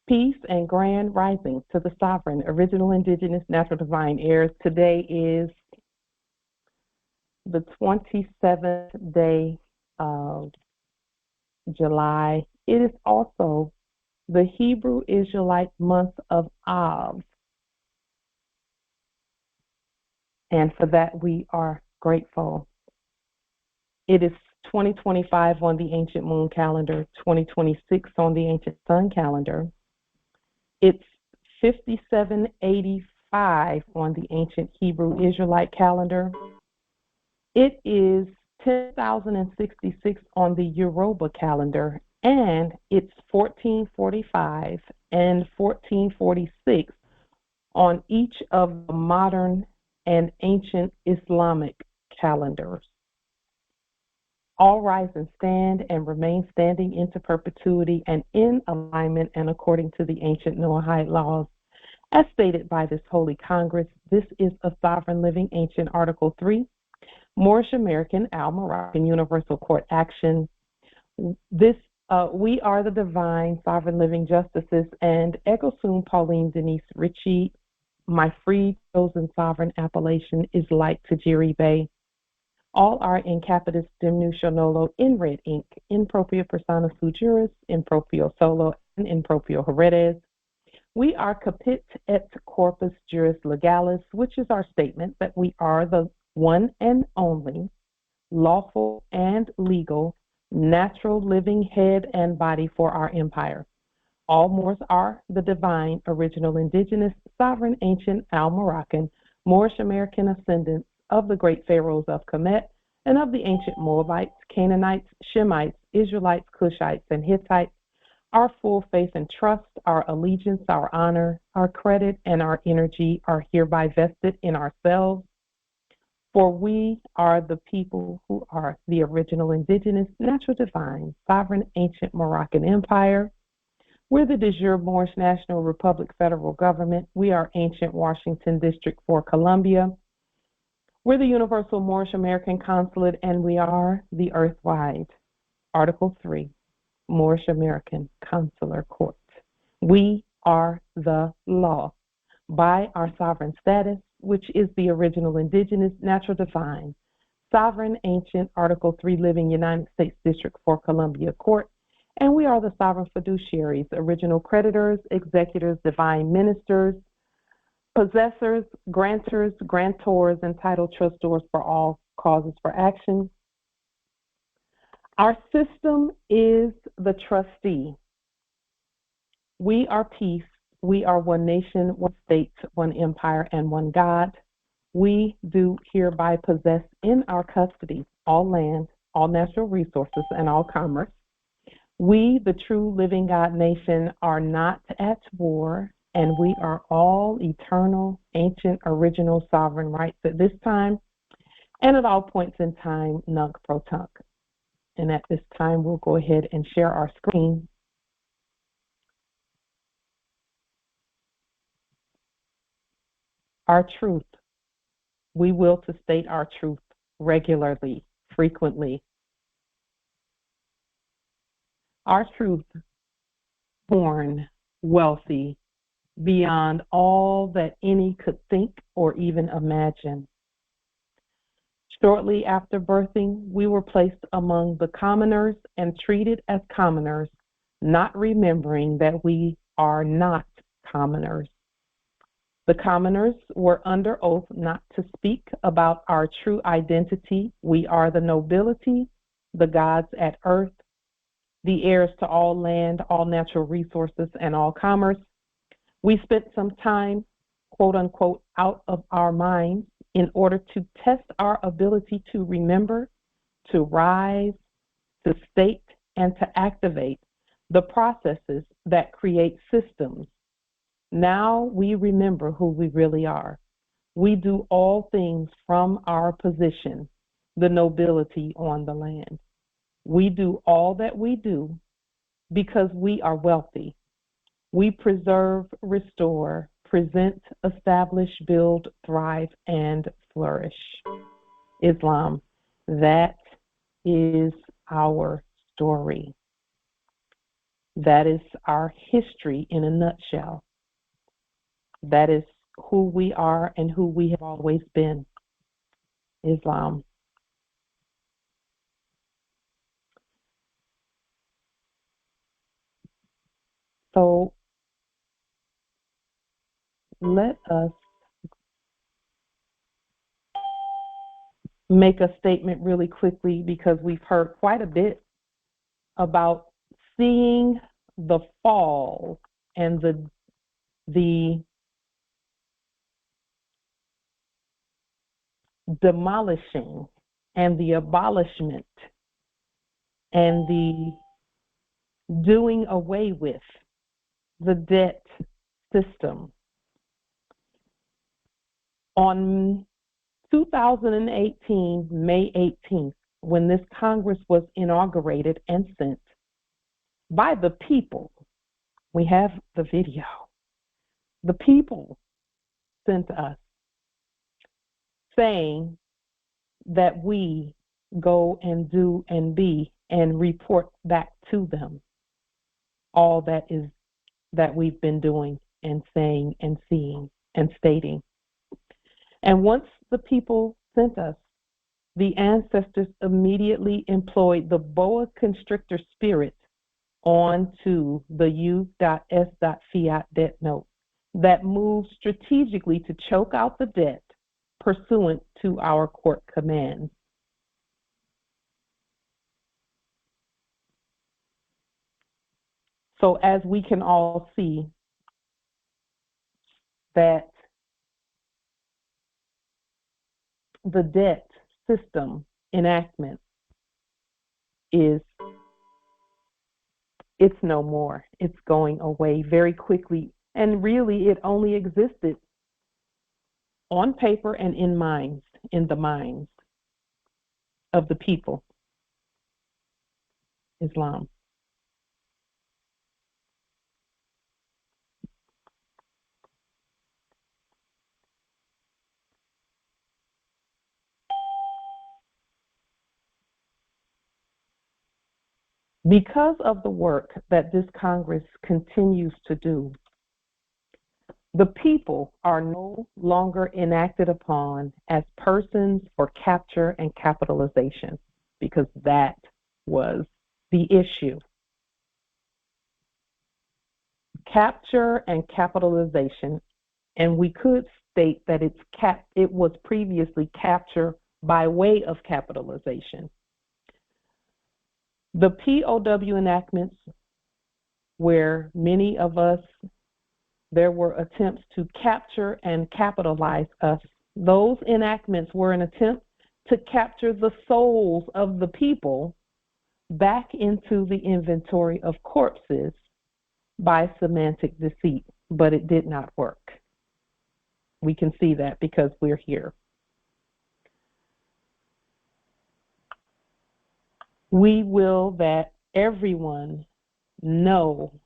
Peace and grand rising to the sovereign, original, indigenous, natural, divine heirs. Today is the 27th day of July. It is also the Hebrew Israelite month of Av. And for that, we are grateful. It is 2025 on the ancient moon calendar, 2026 on the ancient sun calendar. It's 5785 on the ancient Hebrew Israelite calendar. It is 10,066 on the Yoruba calendar, and it's 1445 and 1446 on each of the modern and ancient Islamic calendars. All rise and stand and remain standing into perpetuity and in alignment and according to the ancient Noahide laws. As stated by this Holy Congress, this is a sovereign living ancient Article 3, Moorish American Al-Moroccan Universal Court action. We are the divine sovereign living justices, and Egosun Pauline Ritchie, my free chosen sovereign appellation is like tajiri Bay. All are in capitis dimnutio nolo in red ink, in propria persona sui juris, in proprio solo, and in proprio heredes. We are capit et corpus juris legalis, which is our statement that we are the one and only lawful and legal natural living head and body for our empire. All Moors are the divine, original, indigenous, sovereign, ancient, Al-Moroccan, Moorish American ascendants of the great pharaohs of Kemet and of the ancient Moabites, Canaanites, Shemites, Israelites, Cushites, and Hittites. Our full faith and trust, our allegiance, our honor, our credit, and our energy are hereby vested in ourselves. For we are the people who are the original, indigenous, natural, divine, sovereign, ancient Moroccan Empire. We're the de jure Moorish National Republic federal government. We are ancient Washington District for Columbia. We're the Universal Moorish American Consulate, and we are the Earthwide. Article 3, Moorish American Consular Court. We are the law. By our sovereign status, which is the original, indigenous, natural, divine, sovereign, ancient, Article 3, living United States District for Columbia Court, and we are the sovereign fiduciaries, original creditors, executors, divine ministers, possessors, grantors, grantors, and title trustors for all causes for action. Our system is the trustee. We are peace. We are one nation, one state, one empire, and one God. We do hereby possess in our custody all land, all natural resources, and all commerce. We, the true living God nation, are not at war, and we are all eternal, ancient, original sovereign rights at this time and at all points in time, nunc pro tunc. And at this time, we'll go ahead and share our screen. Our truth. We will to state our truth regularly, frequently. Our truth, born, wealthy, beyond all that any could think or even imagine. Shortly after birthing, we were placed among the commoners and treated as commoners, not remembering that we are not commoners. The commoners were under oath not to speak about our true identity. We are the nobility, the gods at earth, the heirs to all land, all natural resources, and all commerce. We spent some time, quote unquote, out of our minds in order to test our ability to remember, to rise, to state, and to activate the processes that create systems. Now we remember who we really are. We do all things from our position, the nobility on the land. We do all that we do because we are wealthy. We preserve, restore, present, establish, build, thrive, and flourish. Islam, that is our story. That is our history in a nutshell. That is who we are and who we have always been, Islam. So let us make a statement really quickly because we've heard quite a bit about seeing the fall and the demolishing and the abolishment and the doing away with the debt system. On 2018, May 18th, when this Congress was inaugurated and sent by the people, we have the video. The people sent us saying that we go and do and be and report back to them all that we've been doing and saying and seeing and stating. And once the people sent us, the ancestors immediately employed the boa constrictor spirit onto the U.S.Fiat debt note that moved strategically to choke out the debt pursuant to our court commands. So as we can all see, that the debt system enactment it's no more. It's going away very quickly. And really, it only existed on paper and in the minds of the people, Islam. Because of the work that this Congress continues to do, the people are no longer enacted upon as persons for capture and capitalization, because that was the issue. Capture and capitalization, and we could state that it was previously capture by way of capitalization. The POW enactments, where many of us, there were attempts to capture and capitalize us. Those enactments were an attempt to capture the souls of the people back into the inventory of corpses by semantic deceit, but it did not work. We can see that because we're here. We will that everyone know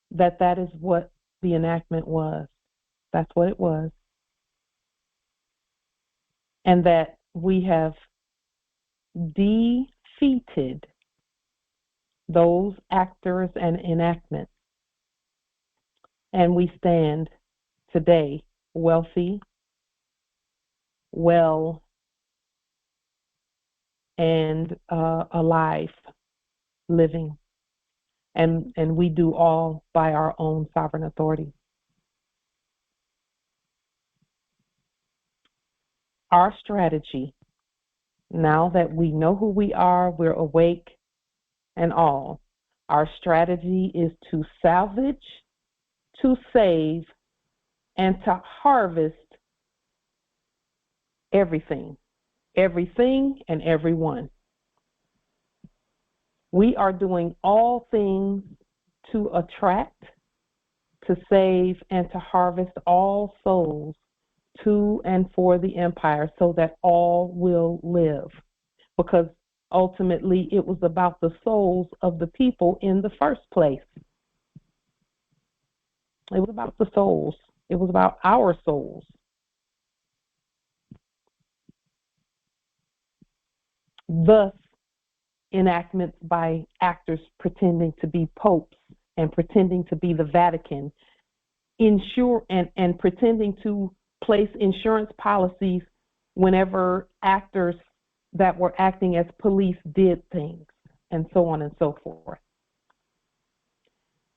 that that is what the enactment was. That's what it was. And that we have defeated those actors and enactments. And we stand today wealthy, well, and alive, living. And we do all by our own sovereign authority. Our strategy, now that we know who we are, we're awake and all, our strategy is to salvage, to save, and to harvest everything and everyone. We are doing all things to attract, to save, and to harvest all souls to and for the empire so that all will live. Because ultimately it was about the souls of the people in the first place. It was about the souls. It was about our souls. Thus, enactments by actors pretending to be popes and pretending to be the Vatican, and pretending to place insurance policies whenever actors that were acting as police did things, and so on and so forth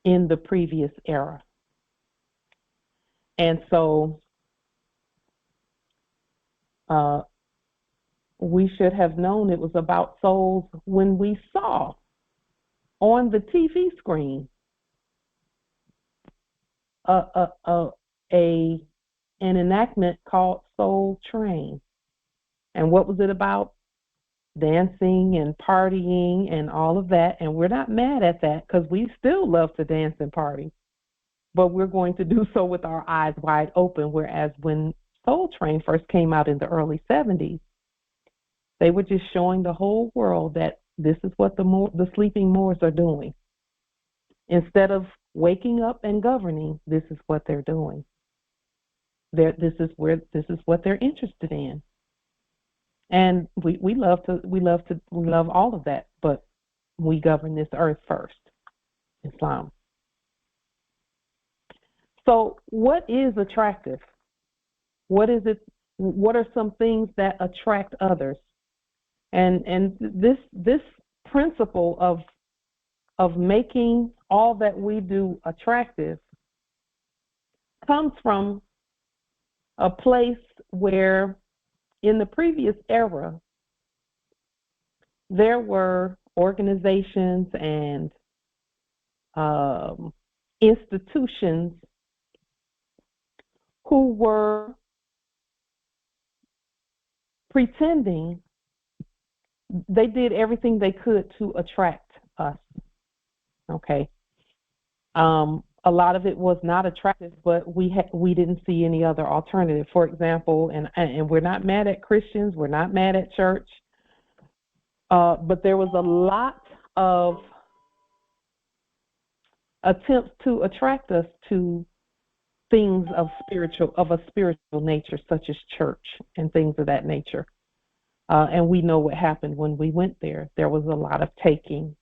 in the previous era. And so we should have known it was about souls when we saw on the TV screen an enactment called Soul Train. And what was it about? Dancing and partying and all of that. And we're not mad at that, because we still love to dance and party. But we're going to do so with our eyes wide open. Whereas when Soul Train first came out in the early 70s, they were just showing the whole world that this is what the sleeping Moors are doing. Instead of waking up and governing, this is what they're doing. This is what they're interested in. And we love all of that, but we govern this earth first, Islam. So what is attractive? What is it? What are some things that attract others? And this principle of making all that we do attractive comes from a place where in the previous era there were organizations and institutions who were pretending they did everything they could to attract us. Okay. A lot of it was not attractive, but we didn't see any other alternative. For example, and we're not mad at Christians, we're not mad at church, but there was a lot of attempts to attract us to things of a spiritual nature, such as church and things of that nature. And we know what happened when we went there. There was a lot of taking.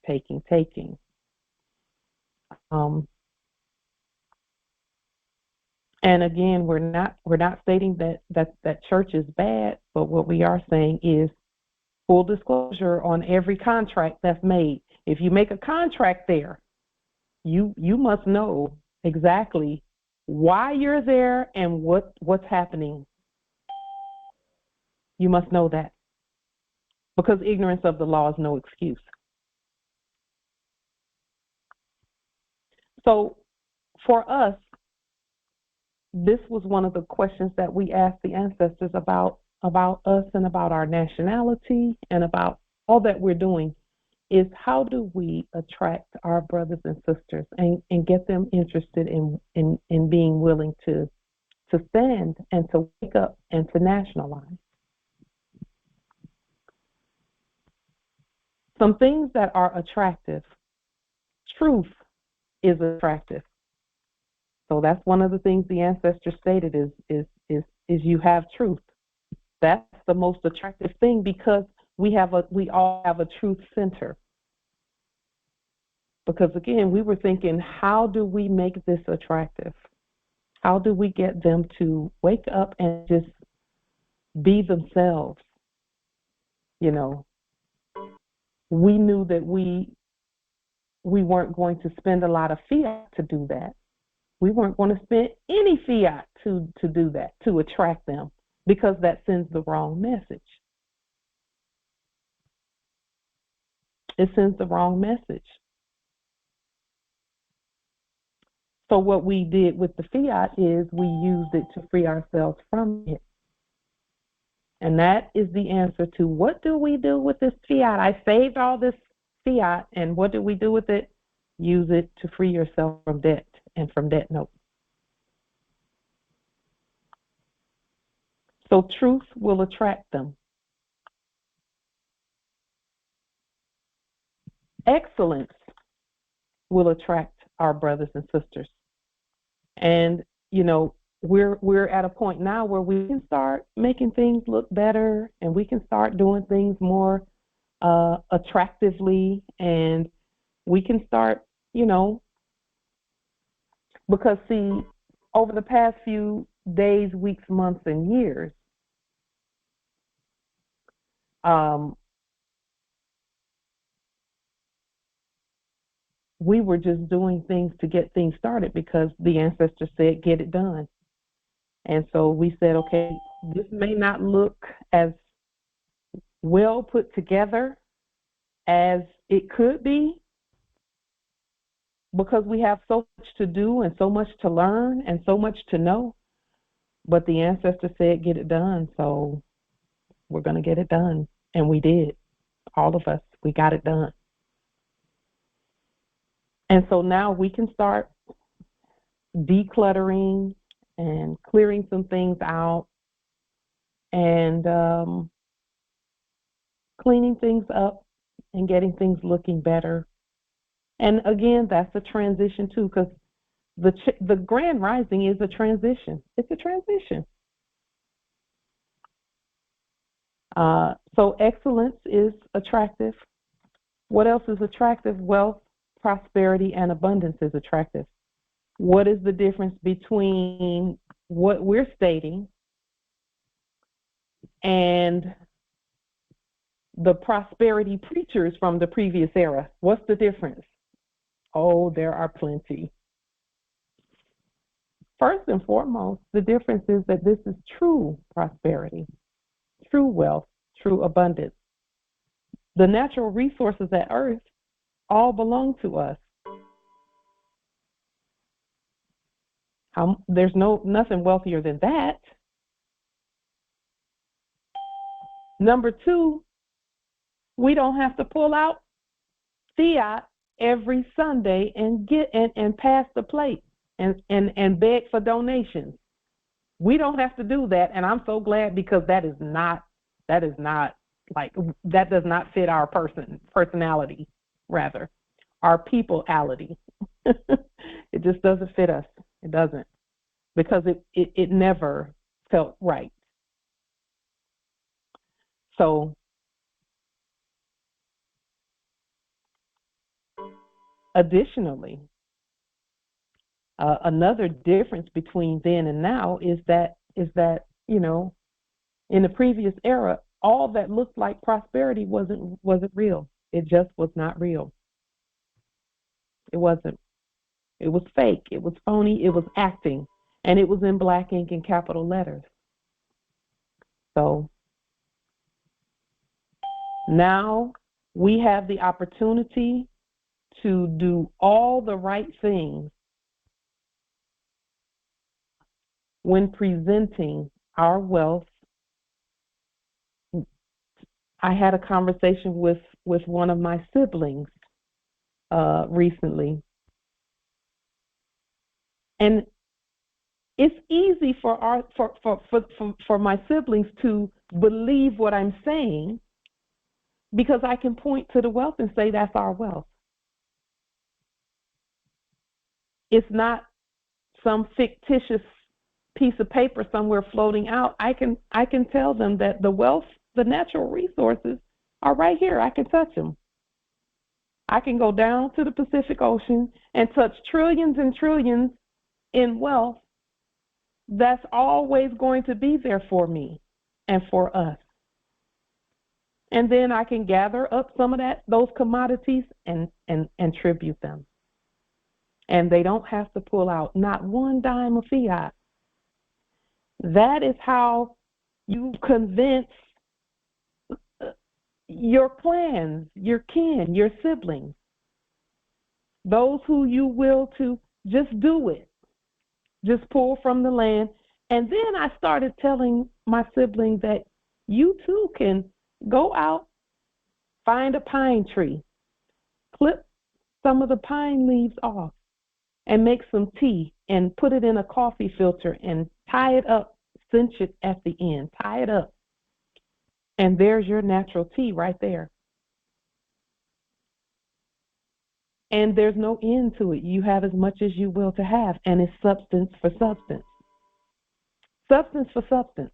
And again, we're not stating that church is bad, but what we are saying is full disclosure on every contract that's made. If you make a contract there, you must know exactly why you're there and what's happening. You must know that, because ignorance of the law is no excuse. So for us, this was one of the questions that we asked the ancestors about us and about our nationality and about all that we're doing, is how do we attract our brothers and sisters and get them interested in being willing to stand and to wake up and to nationalize. Some things that are attractive. Truth is attractive. So that's one of the things the ancestors stated is you have truth. That's the most attractive thing, because we all have a truth center. Because again, we were thinking, how do we make this attractive? How do we get them to wake up and just be themselves? You know, we knew that we weren't going to spend a lot of fiat to do that. We weren't going to spend any fiat to do that, to attract them, because that sends the wrong message. It sends the wrong message. So what we did with the fiat is we used it to free ourselves from it. And that is the answer to what do we do with this fiat? I saved all this fiat, and what do we do with it? Use it to free yourself from debt and from debt notes. So truth will attract them. Excellence will attract our brothers and sisters. And, you know, we're at a point now where we can start making things look better, and we can start doing things more attractively, and we can start, because see, over the past few days, weeks, months, and years, we were just doing things to get things started because the ancestors said, get it done. And so we said, okay, this may not look as well put together as it could be because we have so much to do and so much to learn and so much to know. But the ancestors said, get it done. So we're going to get it done. And we did. All of us, we got it done. And so now we can start decluttering and clearing some things out and cleaning things up and getting things looking better. And again, that's a transition too, because the grand rising is a transition. It's a transition. So excellence is attractive. What else is attractive? Wealth, prosperity, and abundance is attractive. What is the difference between what we're stating and the prosperity preachers from the previous era? What's the difference? Oh, there are plenty. First and foremost, the difference is that this is true prosperity, true wealth, true abundance. The natural resources at Earth all belong to us. There's nothing wealthier than that. Number two, we don't have to pull out fiat every Sunday and pass the plate and beg for donations. We don't have to do that, and I'm so glad because that does not fit our personality, rather, our peopleality. It just doesn't fit us. It doesn't, because it never felt right. So additionally, another difference between then and now is that in the previous era, all that looked like prosperity wasn't real. It just was not real. It wasn't. It was fake. It was phony. It was acting, and it was in black ink and capital letters. So now we have the opportunity to do all the right things when presenting our wealth. I had a conversation with one of my siblings recently, and it's easy for my siblings to believe what I'm saying because I can point to the wealth and say that's our wealth. It's not some fictitious piece of paper somewhere floating out. I can tell them that the wealth, the natural resources are right here. I can touch them. I can go down to the Pacific Ocean and touch trillions and trillions in wealth that's always going to be there for me and for us. And then I can gather up some of those commodities and tribute them. And they don't have to pull out not one dime of fiat. That is how you convince your clans, your kin, your siblings, those who you will to just do it. Just pull from the land. And then I started telling my sibling that you too can go out, find a pine tree, clip some of the pine leaves off, and make some tea and put it in a coffee filter and tie it up, cinch it at the end, tie it up. And there's your natural tea right there. And there's no end to it. You have as much as you will to have, and it's substance for substance. Substance for substance.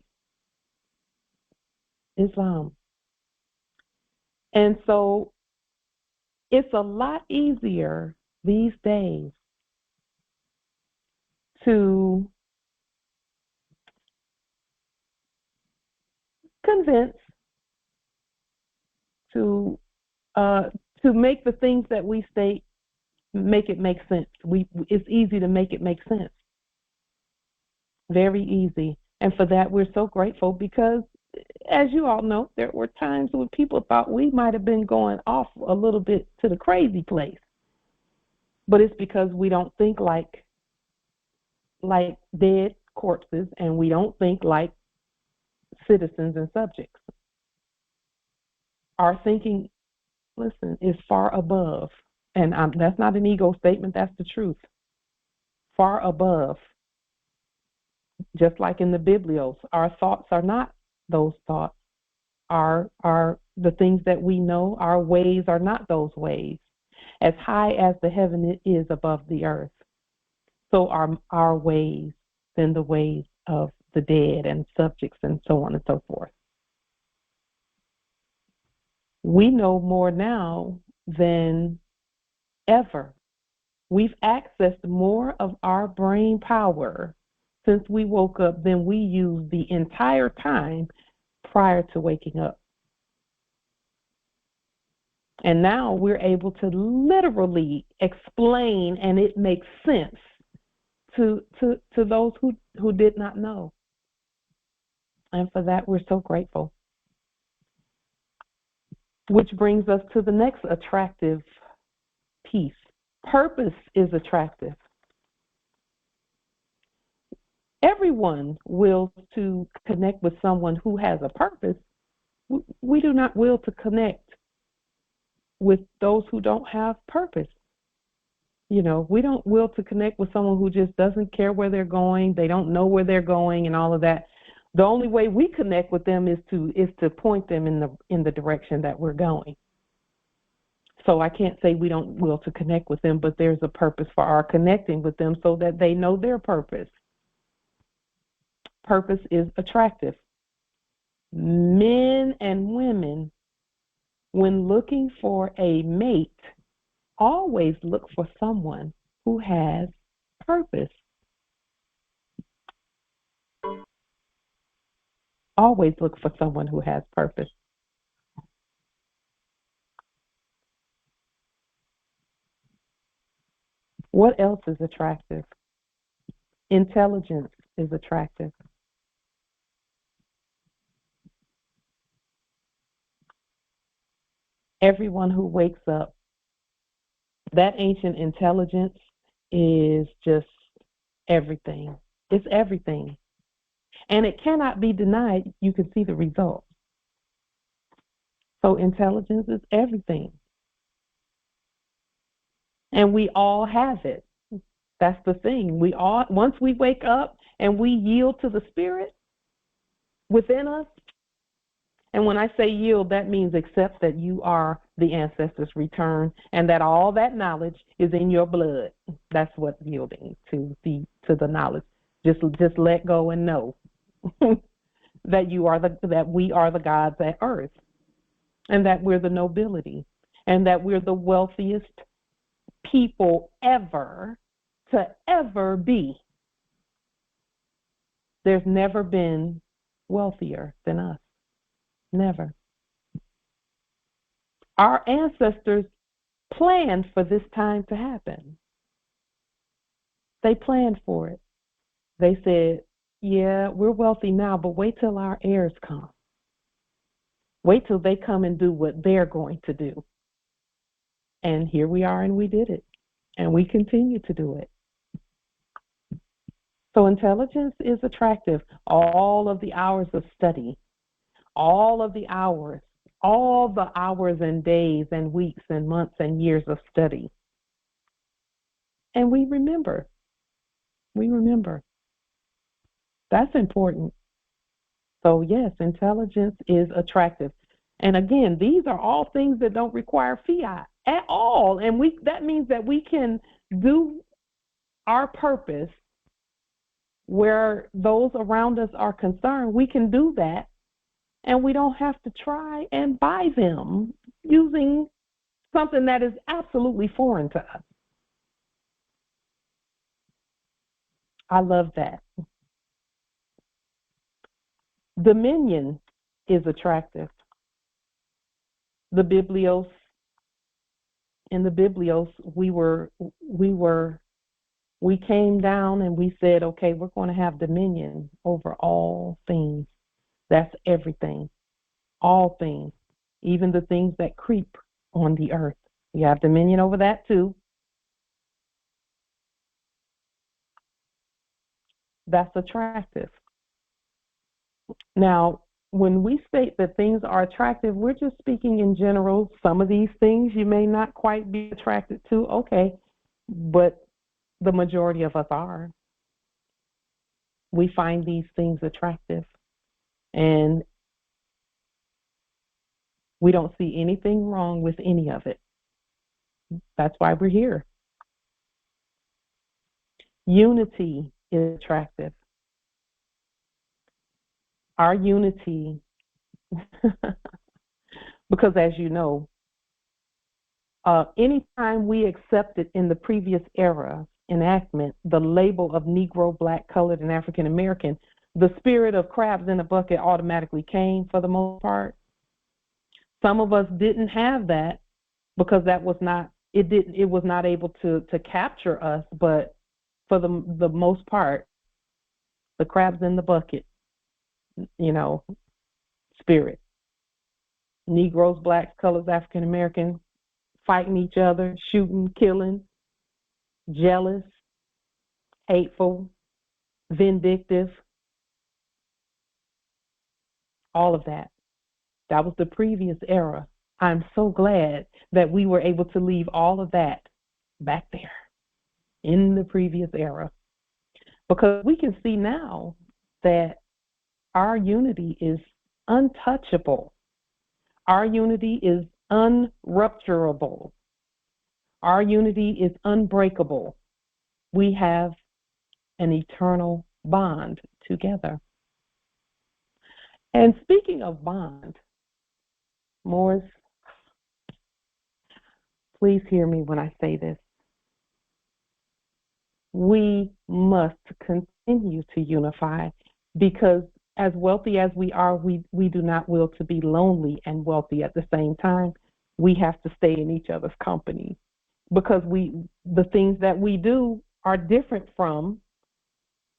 Islam. And so it's a lot easier these days to convince, to uh, to make the things that we state make it make sense. It's easy to make it make sense. Very easy. And for that, we're so grateful because, as you all know, there were times when people thought we might have been going off a little bit to the crazy place. But it's because we don't think like dead corpses, and we don't think like citizens and subjects. Our thinking, listen, is far above. And that's not an ego statement, that's the truth. Far above. Just like in the Biblios, our thoughts are not those thoughts. Are the things that we know, our ways are not those ways. As high as the heaven is above the earth, so are our ways than the ways of the dead and subjects and so on and so forth. We know more now than ever. We've accessed more of our brain power since we woke up than we used the entire time prior to waking up. And now we're able to literally explain, and it makes sense to those who did not know. And for that, we're so grateful. Which brings us to the next attractive piece. Purpose is attractive. Everyone wills to connect with someone who has a purpose. We do not will to connect with those who don't have purpose. You know, we don't will to connect with someone who just doesn't care where they're going, they don't know where they're going and all of that. The only way we connect with them is to point them in the direction that we're going. So I can't say we don't will to connect with them, but there's a purpose for our connecting with them so that they know their purpose. Purpose is attractive. Men and women, when looking for a mate, always look for someone who has purpose. Always look for someone who has purpose. What else is attractive? Intelligence is attractive. Everyone who wakes up, that ancient intelligence is just everything. It's everything. And it cannot be denied. You can see the results. So intelligence is everything. And we all have it. That's the thing. We all, once we wake up and we yield to the Spirit within us, and when I say yield, that means accept that you are the ancestors' return and that all that knowledge is in your blood. That's what yielding to the knowledge. Just let go and know that that we are the gods at earth, and that we're the nobility, and that we're the wealthiest people ever to ever be. There's never been wealthier than us. Never. Our ancestors planned for this time to happen. They planned for it. They said, yeah, we're wealthy now, but wait till our heirs come. Wait till they come and do what they're going to do. And here we are, and we did it. And we continue to do it. So intelligence is attractive. All of the hours of study, all the hours and days and weeks and months and years of study. And we remember. That's important. So yes, intelligence is attractive. And again, these are all things that don't require fiat at all. And that means that we can do our purpose where those around us are concerned. We can do that, and we don't have to try and buy them using something that is absolutely foreign to us. I love that. Dominion is attractive. The Biblios, in the Biblios, we came down and we said, okay, we're going to have dominion over all things. That's everything, all things, even the things that creep on the earth. We have dominion over that too. That's attractive. Now, when we state that things are attractive, we're just speaking in general. Some of these things you may not quite be attracted to, okay, but the majority of us are. We find these things attractive, and we don't see anything wrong with any of it. That's why we're here. Unity is attractive. Our unity, because as you know, anytime we accepted in the previous era enactment the label of Negro, Black, Colored, and African American, the spirit of crabs in a bucket automatically came for the most part. Some of us didn't have that because that was not, it was not able to capture us, but for the most part, the crabs in the bucket, spirit. Negroes, Blacks, Colors, African Americans, fighting each other, shooting, killing, jealous, hateful, vindictive, all of that. That was the previous era. I'm so glad that we were able to leave all of that back there in the previous era, because we can see now that our unity is untouchable. Our unity is unrupturable. Our unity is unbreakable. We have an eternal bond together. And speaking of bond, Morris, please hear me when I say this. We must continue to unify, because as wealthy as we are, we do not will to be lonely and wealthy at the same time. We have to stay in each other's company, because the things that we do are different from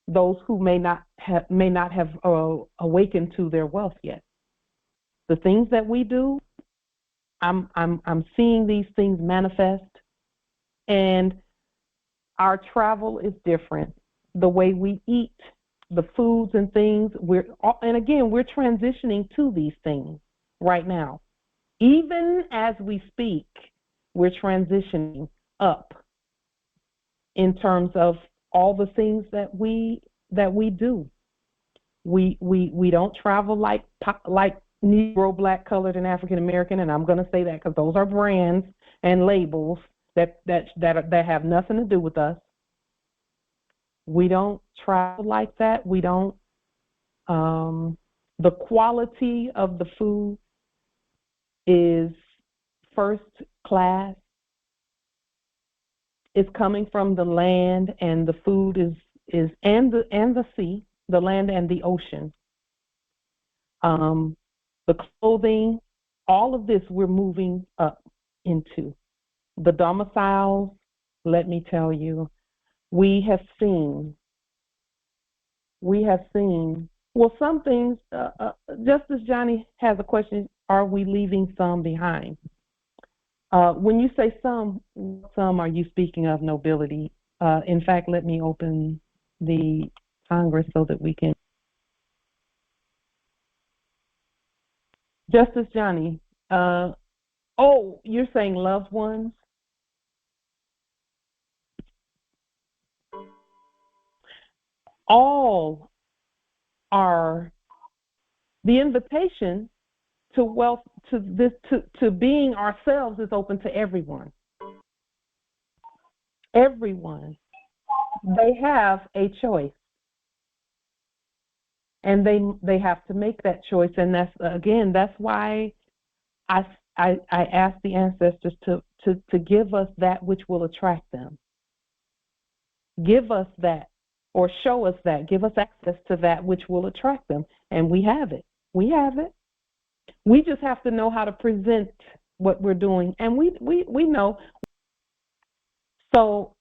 those who may not have awakened to their wealth yet. The things that we do, I'm seeing these things manifest, and our travel is different. The way we eat, the foods and things, we're transitioning to these things right now. Even as we speak, we're transitioning up in terms of all the things that we do. We don't travel like Negro, Black, Colored, and African American, and I'm going to say that because those are brands and labels that have nothing to do with us. We don't travel like that. We don't. The quality of the food is first class. It's coming from the land, and the food is and the sea, the land and the ocean. The clothing, all of this we're moving up into. The domiciles, let me tell you, we have seen, well, some things, Justice Johnny has a question, are we leaving some behind? When you say some are you speaking of, nobility? In fact, let me open the Congress so that we can. Justice Johnny, you're saying loved ones? All are, the invitation to wealth, to being ourselves is open to everyone. Everyone. They have a choice, and they have to make that choice. And that's why I I ask the ancestors to give us that which will attract them. Give us that, or show us that. Give us access to that which will attract them. And we have it. We have it. We just have to know how to present what we're doing. And we know. So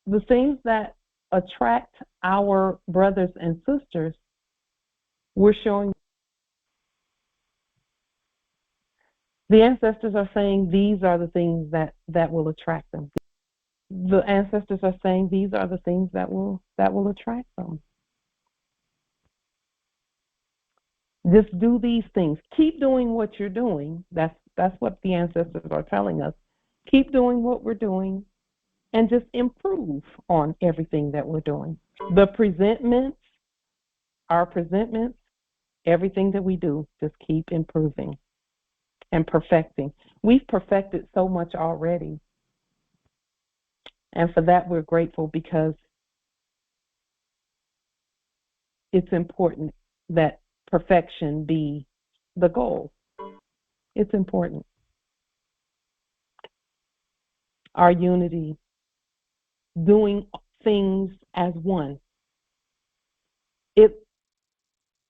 the things that attract our brothers and sisters, we're showing. The ancestors are saying these are the things that will attract them. The ancestors are saying these are the things that will attract them. Just do these things. Keep doing what you're doing. That's what the ancestors are telling us. Keep doing what we're doing and just improve on everything that we're doing. The presentments, our presentments, everything that we do, just keep improving and perfecting. We've perfected so much already. And for that, we're grateful, because it's important that perfection be the goal. It's important. Our unity, doing things as one.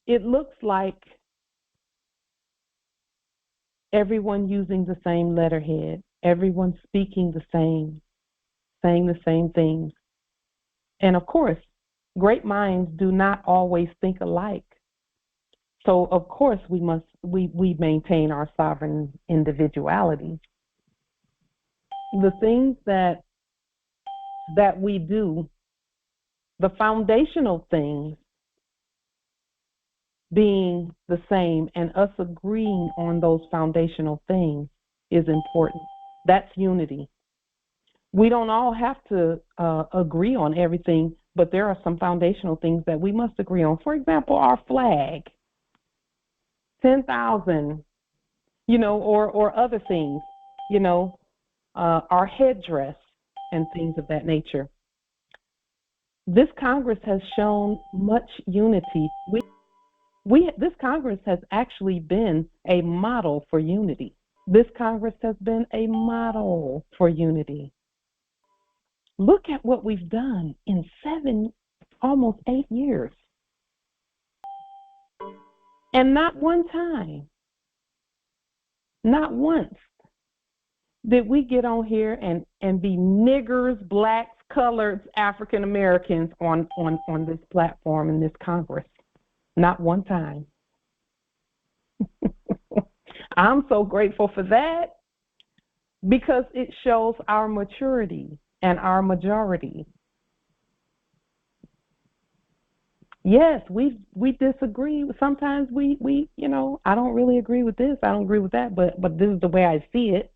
It looks like everyone using the same letterhead, everyone speaking the same, saying the same things. And of course, great minds do not always think alike. So of course we maintain our sovereign individuality. The things that we do, the foundational things being the same and us agreeing on those foundational things is important. That's unity. We don't all have to agree on everything, but there are some foundational things that we must agree on. For example, our flag, 10,000, or other things, our headdress and things of that nature. This Congress has shown much unity. This Congress has actually been a model for unity. This Congress has been a model for unity. Look at what we've done in 7, almost 8 years. And not one time, not once, did we get on here and be niggers, blacks, coloreds, African Americans on this platform in this Congress. Not one time. I'm so grateful for that, because it shows our maturity and our majority. Yes, we disagree. Sometimes we I don't really agree with this, I don't agree with that, but this is the way I see it.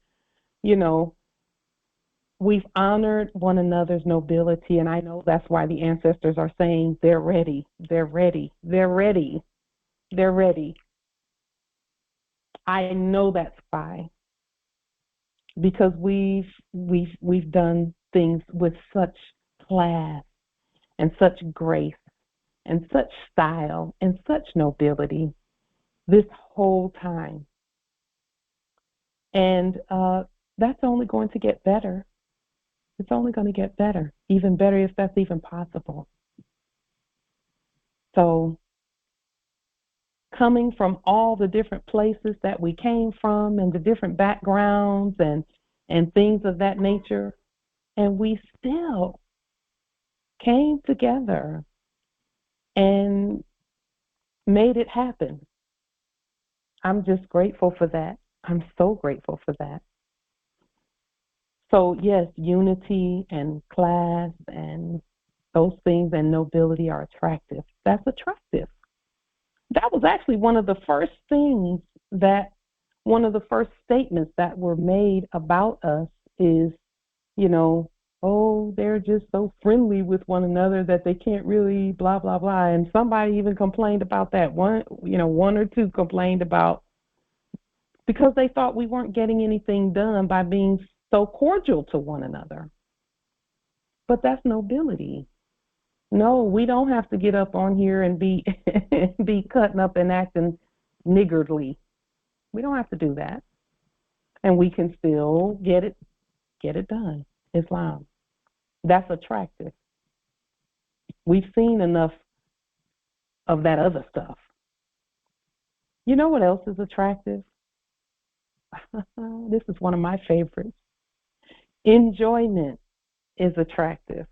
We've honored one another's nobility, and I know that's why the ancestors are saying they're ready. They're ready. They're ready. They're ready. I know that's why, because we've done things with such class and such grace and such style and such nobility this whole time. And that's only going to get better. It's only going to get better, even better if that's even possible. So coming from all the different places that we came from and the different backgrounds and things of that nature, and we still came together and made it happen. I'm just grateful for that. I'm so grateful for that. So yes, unity and class and those things and nobility are attractive. That's attractive. That was actually one of the first statements that were made about us is, they're just so friendly with one another that they can't really blah, blah, blah. And somebody even complained about that. One or two complained about, because they thought we weren't getting anything done by being so cordial to one another. But that's nobility. No, we don't have to get up on here and be cutting up and acting niggardly. We don't have to do that. and we can still get it done. Islam. That's attractive. We've seen enough of that other stuff. You know what else is attractive? This is one of my favorites. Enjoyment is attractive.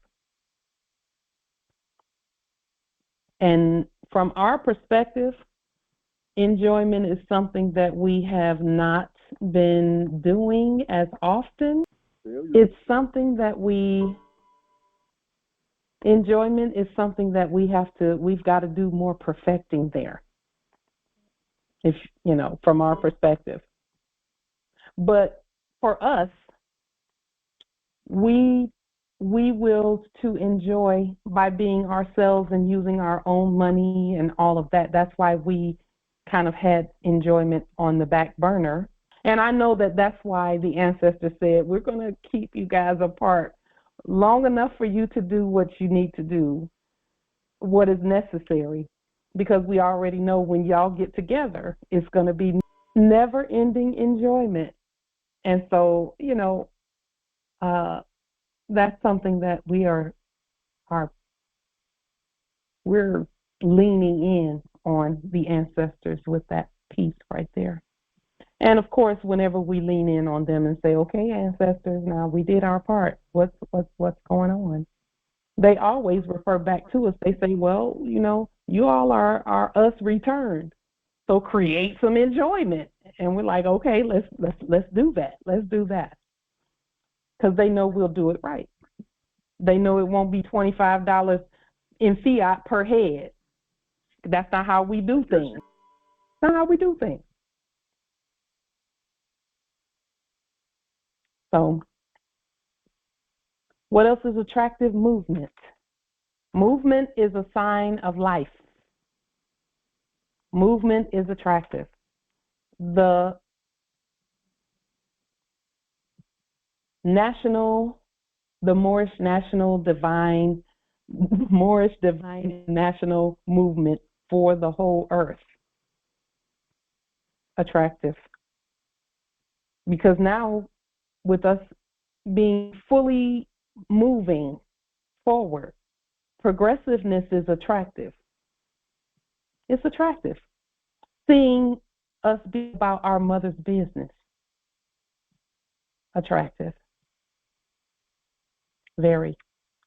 And from our perspective, enjoyment is something that we have not been doing as often. It's something that enjoyment is something that we've got to do more perfecting there, if from our perspective. But for us, we will to enjoy by being ourselves and using our own money and all of that. That's why we kind of had enjoyment on the back burner. And I know that that's why the ancestors said, we're going to keep you guys apart long enough for you to do what you need to do, what is necessary, because we already know when y'all get together, it's going to be never-ending enjoyment. And so, that's something that we're leaning in on the ancestors with that piece right there. And of course, whenever we lean in on them and say, okay, ancestors, now we did our part. What's going on? They always refer back to us. They say, well, you all are us returned. So create some enjoyment. And we're like, okay, let's do that. Let's do that. Because they know we'll do it right. They know it won't be $25 in fiat per head. That's not how we do things. That's not how we do things. So, what else is attractive? Movement. Movement is a sign of life. Movement is attractive. The Moorish divine national movement for the whole earth. Attractive. Because now, with us being fully moving forward, progressiveness is attractive. It's attractive. Seeing us be about our mother's business. Attractive. Very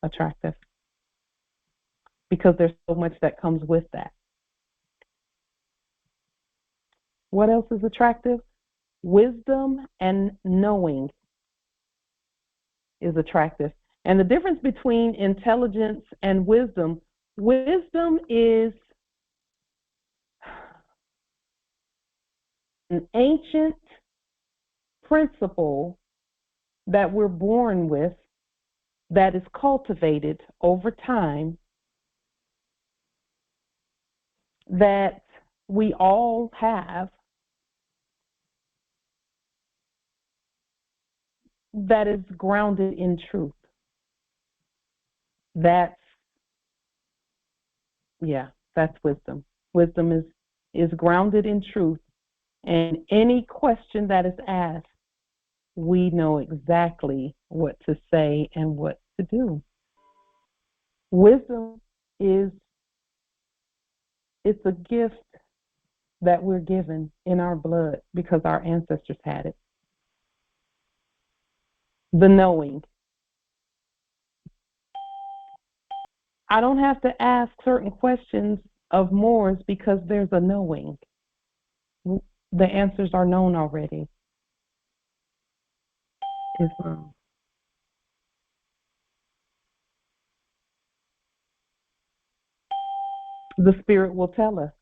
attractive. Because there's so much that comes with that. What else is attractive? Wisdom and knowing is attractive. And the difference between intelligence and wisdom is an ancient principle that we're born with that is cultivated over time, that we all have, that is grounded in truth. That's wisdom. Wisdom is grounded in truth. And any question that is asked, we know exactly what to say and what to do. Wisdom it's a gift that we're given in our blood because our ancestors had it. The knowing. I don't have to ask certain questions of Moors because there's a knowing. The answers are known already. Islam. The Spirit will tell us.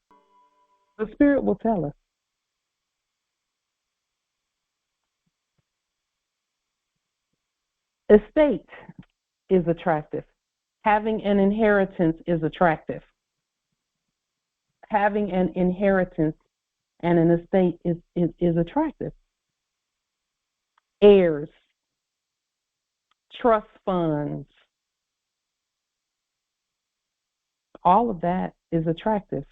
The Spirit will tell us. Estate is attractive. Having an inheritance is attractive. Having an inheritance and an estate is attractive. Heirs, trust funds, all of that is attractive.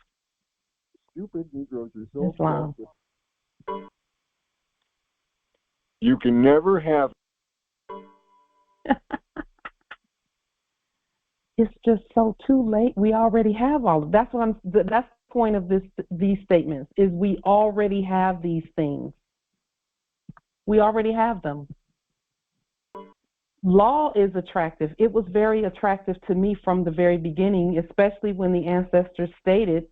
Stupid Negroes are so Islam. You can never have. It's just so too late. We already have all of that's what I'm that's the point of these statements is we already have these things. We already have them. Law is attractive. It was very attractive to me from the very beginning, especially when the ancestors stated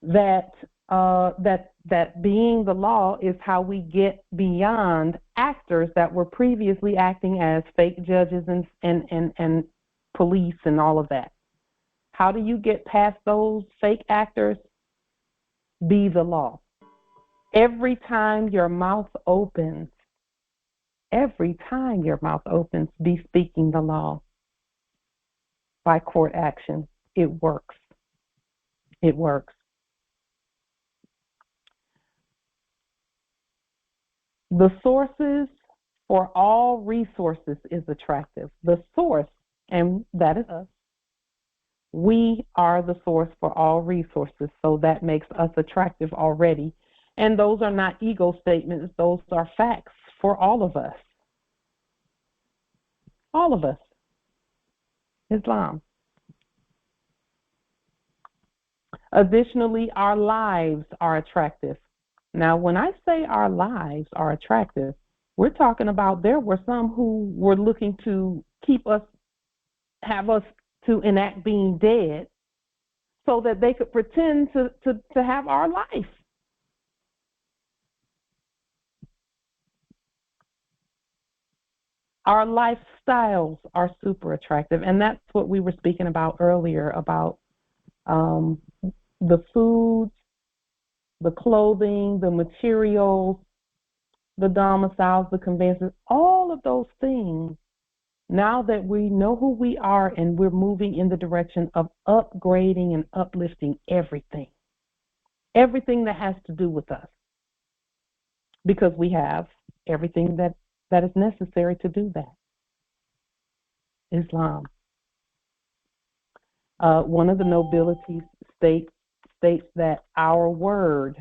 that that being the law is how we get beyond actors that were previously acting as fake judges and police and all of that. How do you get past those fake actors? Be the law. Every time your mouth opens, be speaking the law by court action. It works. It works. The sources for all resources is attractive. The source, and that is us. We are the source for all resources, so that makes us attractive already. And those are not ego statements. Those are facts for all of us. All of us. Islam. Additionally, our lives are attractive. Now, when I say our lives are attractive, we're talking about there were some who were looking to have us to enact being dead so that they could pretend to have our life. Our lifestyles are super attractive, and that's what we were speaking about earlier about the foods, the clothing, the materials, the domiciles, the conveyances, all of those things. Now that we know who we are and we're moving in the direction of upgrading and uplifting everything that has to do with us, because we have everything that is necessary to do that. Islam. One of the nobilities states that our word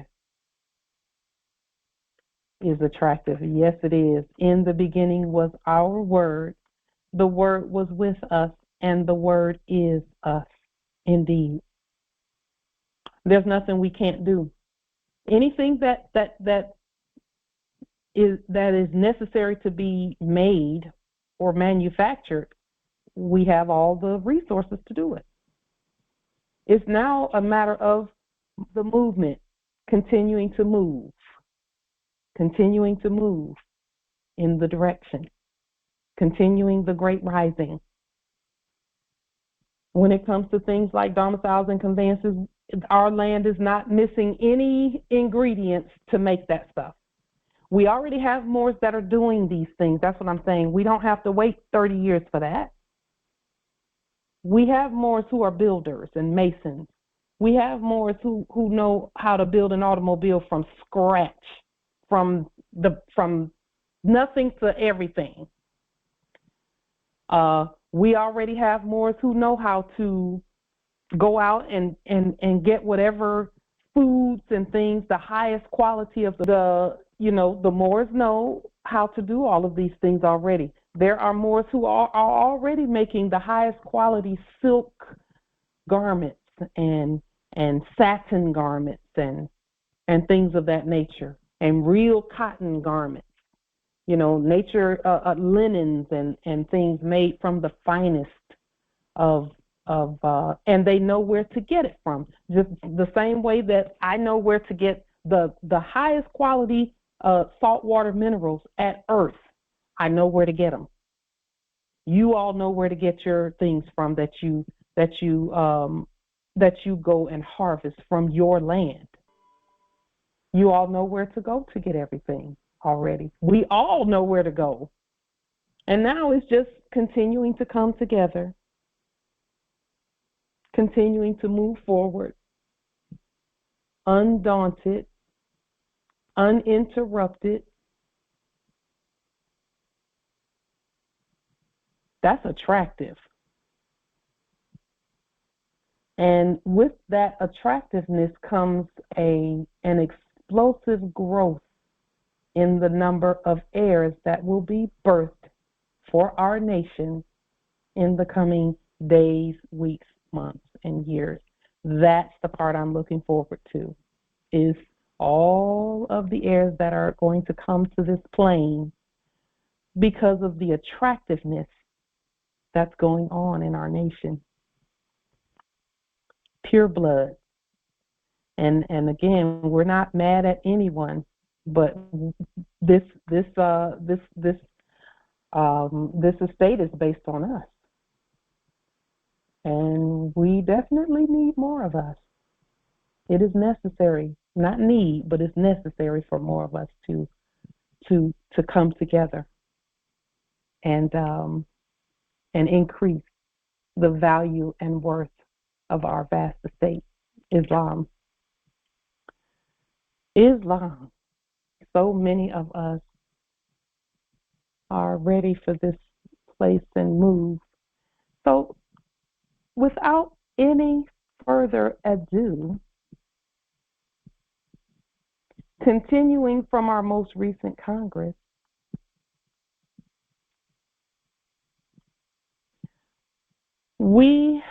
is attractive. Yes, it is. In the beginning was our word. The word was with us, and the word is us. Indeed. There's nothing we can't do. Anything that is necessary to be made or manufactured, we have all the resources to do it. It's now a matter of the movement, continuing to move in the direction, continuing the great rising. When it comes to things like domiciles and conveyances, our land is not missing any ingredients to make that stuff. We already have Moors that are doing these things. That's what I'm saying. We don't have to wait 30 years for that. We have Moors who are builders and masons. We have Moors who know how to build an automobile from scratch, from nothing to everything. We already have Moors who know how to go out and get whatever foods and things, the highest quality of the Moors know how to do all of these things already. There are Moors who are already making the highest quality silk garments and satin garments and things of that nature, and real cotton garments. Nature linens and things made from the finest of and they know where to get it from. Just the same way that I know where to get the highest quality saltwater minerals at Earth. I know where to get them. You all know where to get your things from that you go and harvest from your land. You all know where to go to get everything already. We all know where to go. And now it's just continuing to come together, continuing to move forward, undaunted, uninterrupted. That's attractive. And with that attractiveness comes an explosive growth in the number of heirs that will be birthed for our nation in the coming days, weeks, months, and years. That's the part I'm looking forward to, is all of the heirs that are going to come to this plane because of the attractiveness that's going on in our nation. Pure blood. And again, we're not mad at anyone, but this estate is based on us. And we definitely need more of us. It is necessary, not need, but it's necessary for more of us to come together and increase the value and worth of our vast estate. Islam. So many of us are ready for this place and move. So without any further ado, continuing from our most recent Congress, we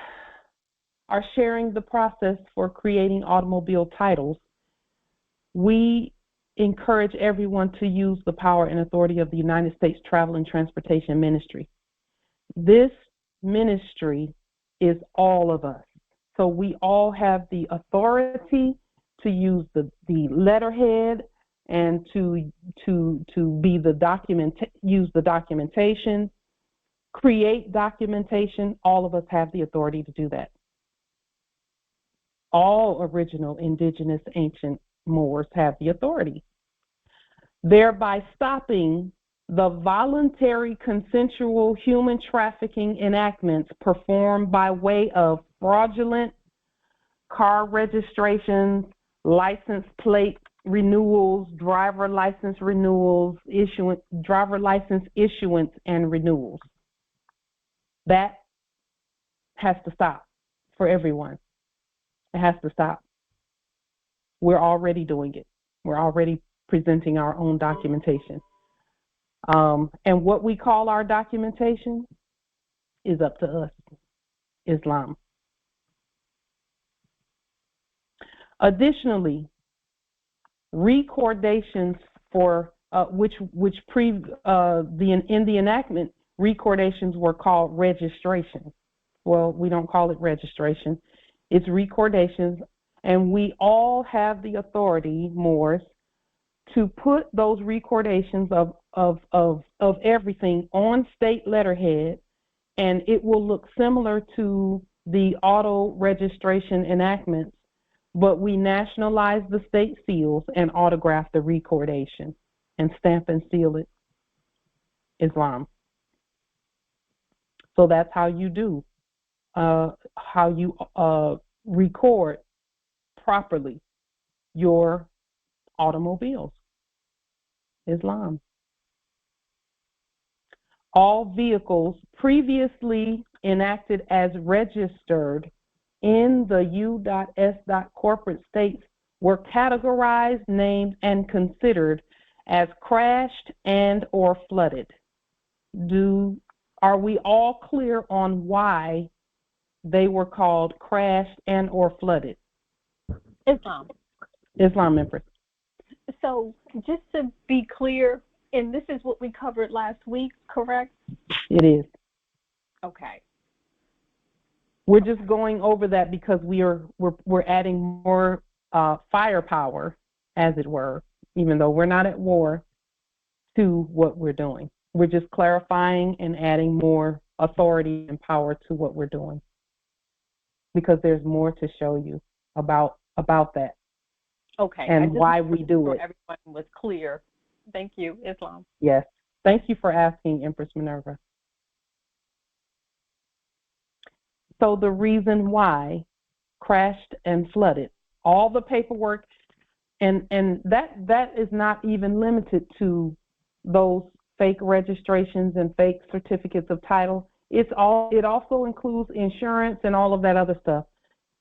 are sharing the process for creating automobile titles. We encourage everyone to use the power and authority of the United States Travel and Transportation Ministry. This ministry is all of us. So we all have the authority to use the letterhead and to be the use the documentation, create documentation. All of us have the authority to do that. All original, indigenous, ancient Moors have the authority, thereby stopping the voluntary consensual human trafficking enactments performed by way of fraudulent car registrations, license plate renewals, driver license issuance and renewals. That has to stop for everyone. It has to stop. We're already doing it. We're already presenting our own documentation. And what we call our documentation is up to us, Islam. Additionally, recordations for in the enactment, recordations were called registration. Well, we don't call it registration. It's recordations, and we all have the authority, Moors, to put those recordations of everything on state letterhead, and it will look similar to the auto registration enactments, but we nationalize the state seals and autograph the recordation and stamp and seal it, Islam. So that's how you do, how you record properly your automobiles, Islam. All vehicles previously enacted as registered in the U.S. corporate states were categorized, named, and considered as crashed and or flooded. Are we all clear on why they were called crashed and or flooded? Islam, Empress. So just to be clear, and this is what we covered last week, correct? It is. Okay. We're just going over that because we're adding more firepower, as it were, even though we're not at war, to what we're doing. We're just clarifying and adding more authority and power to what we're doing, because there's more to show you about that. Okay. And why we do it. Everyone was clear. Thank you, Islam. Yes. Thank you for asking, Empress Minerva. So the reason why crashed and flooded, all the paperwork, and that is not even limited to those fake registrations and fake certificates of title. It also includes insurance and all of that other stuff.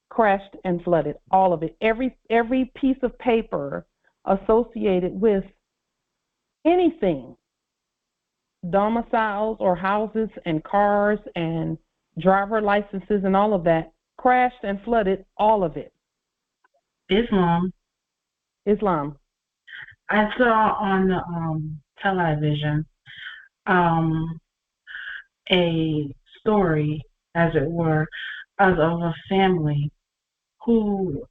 Crashed and flooded, all of it. Every piece of paper associated with anything, domiciles or houses and cars and driver licenses and all of that, crashed and flooded all of it. Islam. I saw on the television a story, as it were, of a family who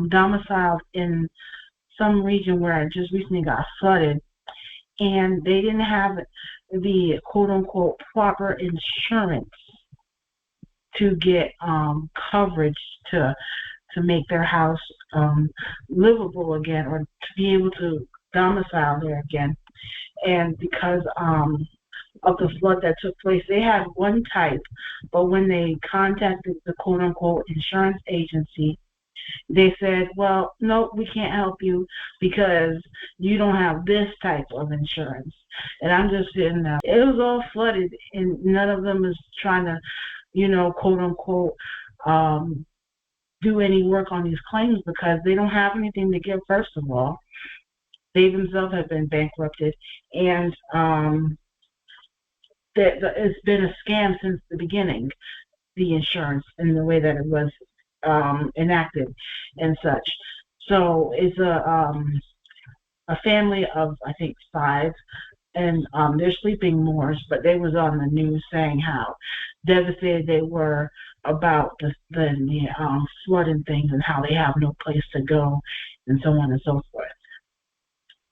domiciled in some region where it just recently got flooded, and they didn't have the quote-unquote proper insurance to get coverage to make their house livable again, or to be able to domicile there again. And because of the flood that took place, they had one type, but when they contacted the quote-unquote insurance agency, they said, well, no, we can't help you because you don't have this type of insurance. And I'm just sitting there. It was all flooded, and none of them is trying to, quote-unquote, do any work on these claims because they don't have anything to give, first of all. They themselves have been bankrupted, and it's been a scam since the beginning, the insurance and the way that it was enacted and such. So it's a family of, I think, 5, and they're sleeping Moors, but they was on the news saying how devastated they were about the flood and things, and how they have no place to go, and so on and so forth.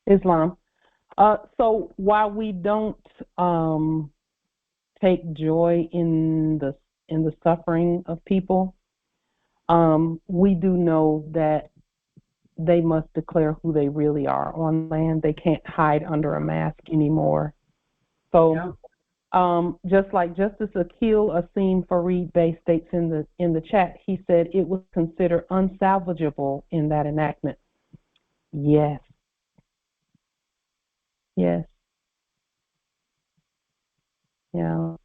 Islam. So while we don't take joy in the suffering of people, we do know that they must declare who they really are on land. They can't hide under a mask anymore. So, yeah. Just like Justice Akil Asim Farid Bey states in the chat, he said it was considered unsalvageable in that enactment. Yes. Yes. Yeah.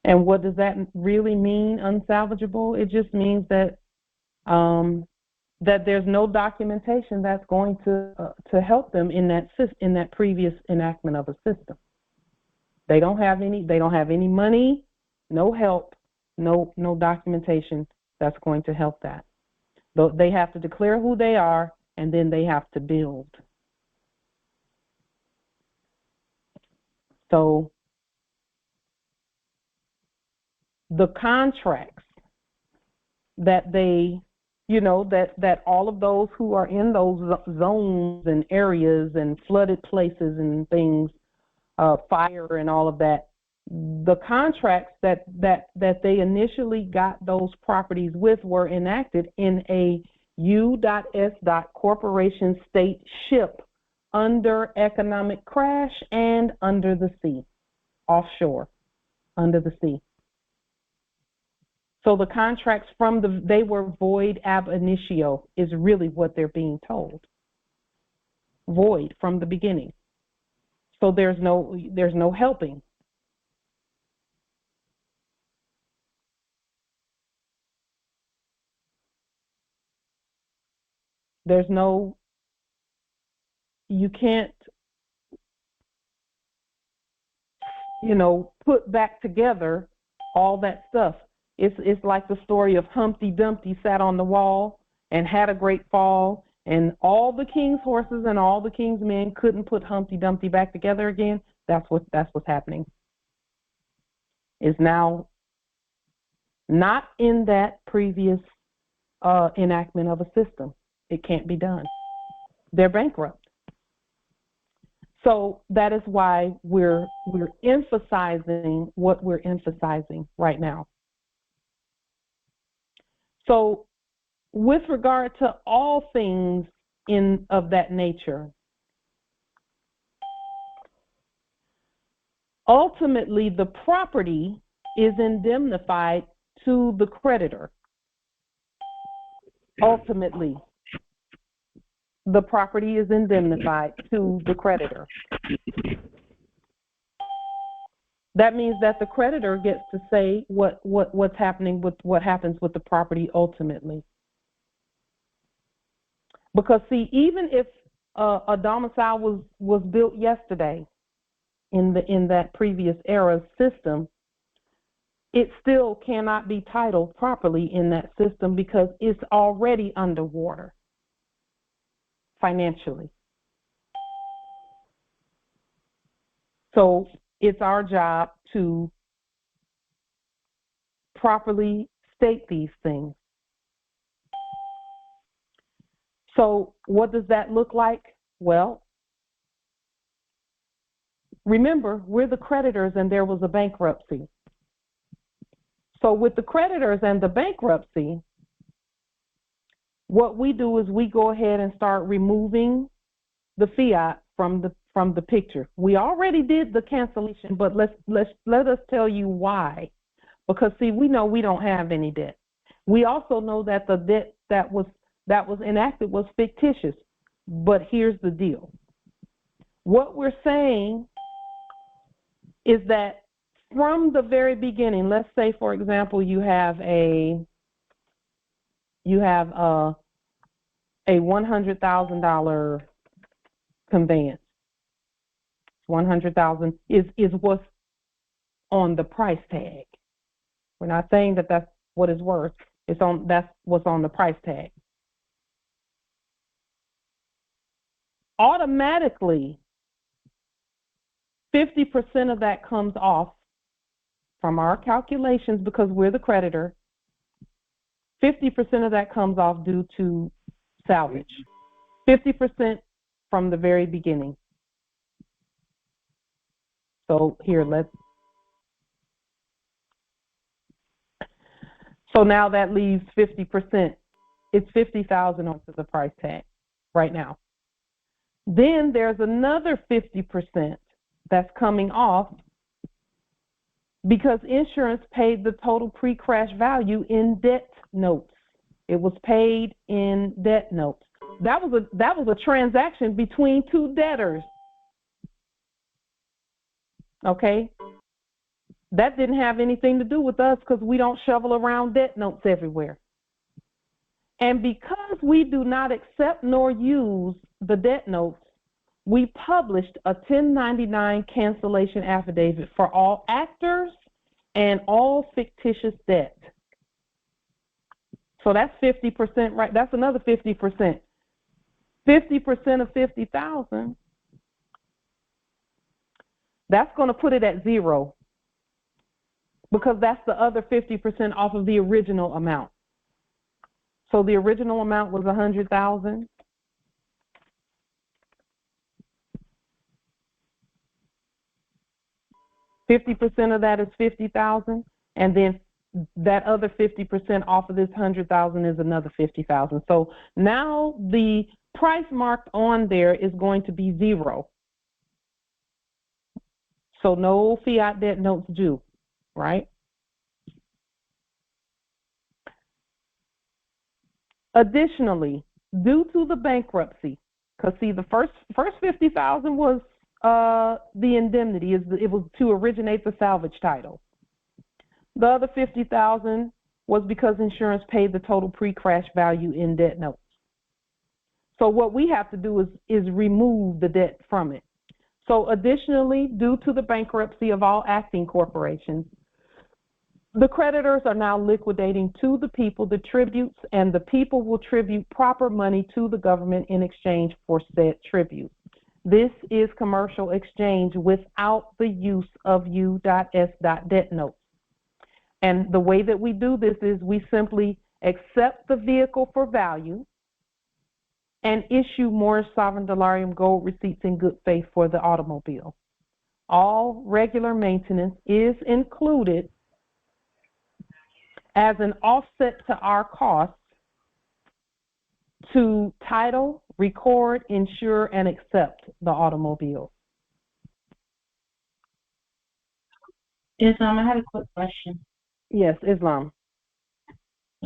And what does that really mean, unsalvageable? It just means that that there's no documentation that's going to help them in that previous enactment of a system. They don't have any money, no help, no documentation that's going to help that. They have to declare who they are, and then they have to build. So the contracts that they, that all of those who are in those zones and areas and flooded places and things, fire and all of that, the contracts that they initially got those properties with were enacted in a U.S. corporation state ship under economic crash and under the sea, offshore, under the sea. So the contracts they were void ab initio is really what they're being told. Void from the beginning. So there's no helping. You can't, put back together all that stuff. It's like the story of Humpty Dumpty sat on the wall and had a great fall, and all the king's horses and all the king's men couldn't put Humpty Dumpty back together again. That's what's happening. Is now not in that previous enactment of a system. It can't be done. They're bankrupt. So that is why we're emphasizing what we're emphasizing right now. So with regard to all things of that nature, ultimately the property is indemnified to the creditor. Ultimately, the property is indemnified to the creditor. That means that the creditor gets to say what's happening with what happens with the property ultimately. Because see, even if a domicile was built yesterday in that previous era system, it still cannot be titled properly in that system because it's already underwater financially. So it's our job to properly state these things. So what does that look like? Well, remember, we're the creditors and there was a bankruptcy. So with the creditors and the bankruptcy, what we do is we go ahead and start removing the fiat from the picture. We already did the cancellation, but let us tell you why. Because see, we know we don't have any debt. We also know that the debt that was enacted was fictitious. But here's the deal. What we're saying is that from the very beginning, let's say, for example, you have a $100,000 conveyance. $100,000 is what's on the price tag. We're not saying that that's what it's worth. That's what's on the price tag. Automatically, 50% of that comes off from our calculations because we're the creditor. 50% of that comes off due to salvage. 50% from the very beginning. So here, so now that leaves 50%. It's $50,000 onto the price tag right now. Then there's another 50% that's coming off because insurance paid the total pre-crash value in debt notes. It was paid in debt notes. That was a transaction between two debtors. Okay? That didn't have anything to do with us because we don't shovel around debt notes everywhere. And because we do not accept nor use the debt notes, we published a 1099 cancellation affidavit for all actors and all fictitious debt. So that's 50%, right? That's another 50%. 50% of 50,000, that's going to put it at zero because that's the other 50% off of the original amount. So the original amount was 100,000. $50 of that is 50,000, and then that other 50% off of this 100,000 is another 50,000. So now the price marked on there is going to be zero. So no fiat debt notes due, right? Additionally, due to the bankruptcy, because see, the first 50,000 was the indemnity. It was to originate the salvage title. The other 50,000 was because insurance paid the total pre-crash value in debt notes. So what we have to do is remove the debt from it. So additionally, due to the bankruptcy of all acting corporations, the creditors are now liquidating to the people the tributes, and the people will tribute proper money to the government in exchange for said tribute. This is commercial exchange without the use of U.S. debt notes. And the way that we do this is we simply accept the vehicle for value and issue Moorish sovereign delarium gold receipts in good faith for the automobile. All regular maintenance is included as an offset to our costs to title, record, insure, and accept the automobile. Islam, I had a quick question. Yes, Islam.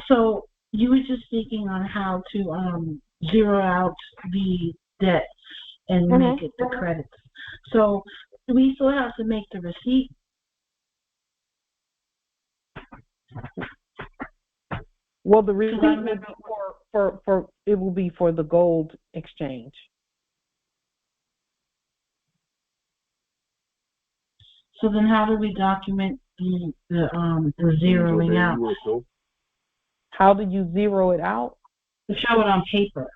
So you were just speaking on how to zero out the debt and make it the credits. So do we still have to make the receipt? Well, the receipt will be for the gold exchange. So then how do we document the zeroing out? How do you zero it out? To show it on paper.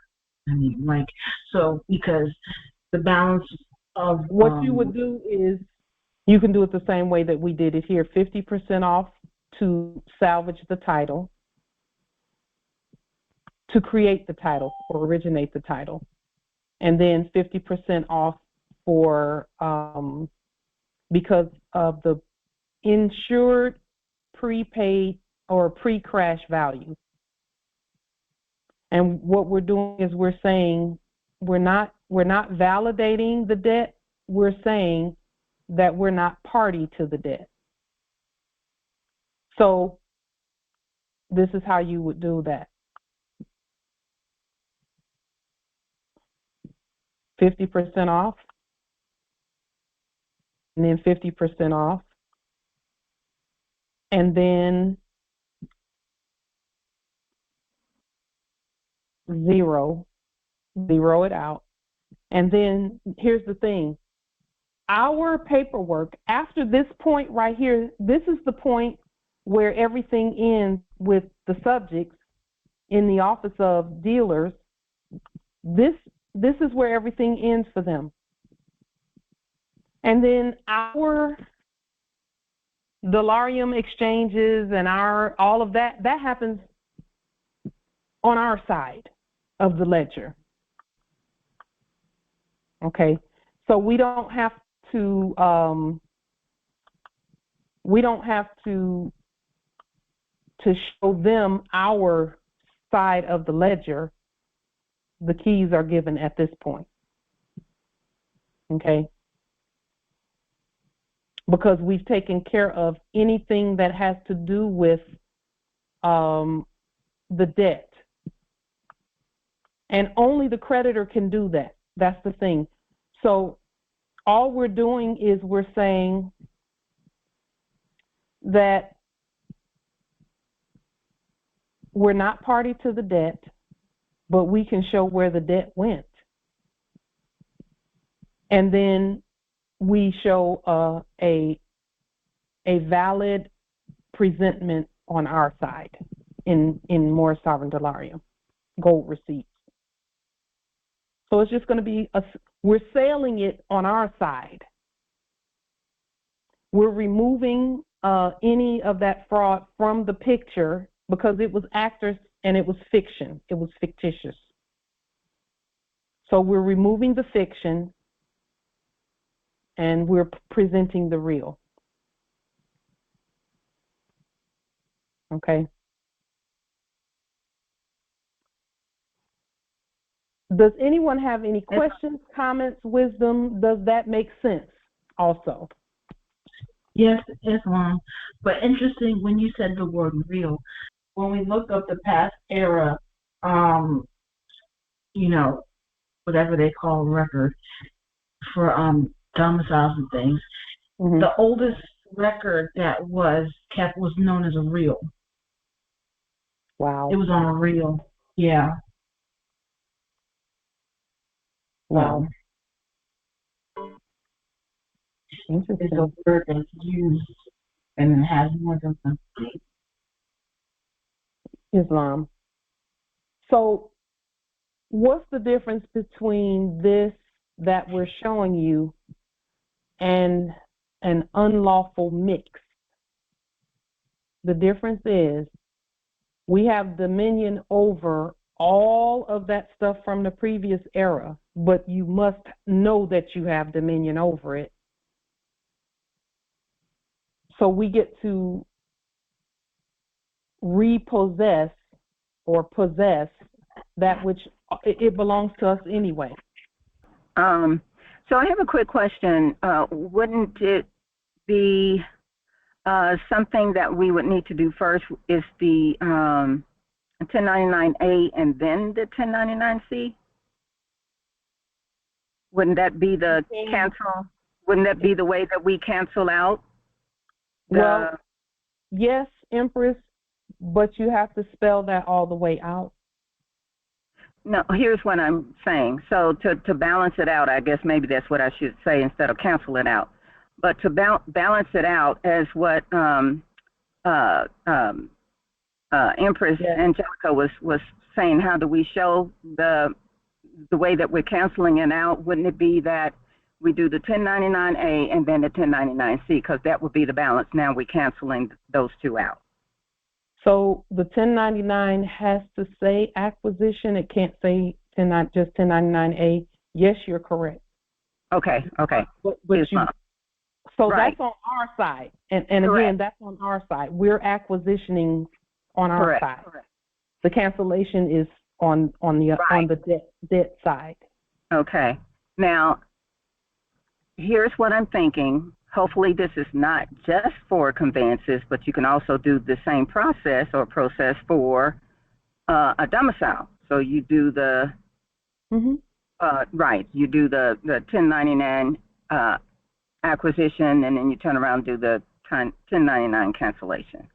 I mean, like, so because the balance of what you would do is you can do it the same way that we did it here, 50% off to salvage the title, to create the title or originate the title, and then 50% off for because of the insured prepaid or pre-crash value. And what we're doing is we're saying we're not validating the debt. We're saying that we're not party to the debt. So this is how you would do that. 50% off, and then 50% off, and then zero it out. And then here's the thing. Our paperwork, after this point right here, this is the point where everything ends with the subjects in the office of dealers. This is where everything ends for them. And then our Dollarium exchanges and all of that happens on our side of the ledger. Okay, so we don't have to show them our side of the ledger. The keys are given at this point. Okay, because we've taken care of anything that has to do with the debt. And only the creditor can do that. That's the thing. So all we're doing is we're saying that we're not party to the debt, but we can show where the debt went. And then we show a valid presentment on our side in Moorish Sovereign Dollarium, gold receipts. So it's just going to be, we're selling it on our side. We're removing any of that fraud from the picture because it was actors and it was fiction. It was fictitious. So we're removing the fiction and we're presenting the real. Okay. Does anyone have any questions, comments, wisdom? Does that make sense also? Yes, Islam. But interesting when you said the word real. When we look up the past era, you know, whatever they call record for domiciles and things, the oldest record that was kept was known as a reel. Wow. It was on a reel. Yeah. Wow. Interesting. It's a word that's used and it has more than one. Islam. So what's the difference between this that we're showing you and an unlawful mix? The difference is we have dominion over all of that stuff from the previous era, but you must know that you have dominion over it. So we get to repossess or possess that which it belongs to us anyway. So I have a quick question. Wouldn't it be something that we would need to do first is the 1099A and then the 1099C? Wouldn't that be the cancel? Wouldn't that be the way that we cancel out? Well, yes, Empress, but you have to spell that all the way out. No, here's what I'm saying. So to balance it out, I guess maybe that's what I should say instead of cancel it out. but to balance it out, as what Empress Angelica was saying, how do we show the way that we're canceling it out? Wouldn't it be that we do the 1099A and then the 1099C, because that would be the balance? Now we're canceling those two out. So the 1099 has to say acquisition. It can't say just 1099A. Yes, you're correct. Okay. But so right. That's on our side, and again, that's on our side. We're acquisitioning on our side. Correct. The cancellation is on the debt side. Okay. Now, here's what I'm thinking. Hopefully this is not just for conveyances, but you can also do the same process for a domicile. So you do the you do the 1099 acquisition, and then you turn around and do the 1099 cancellation.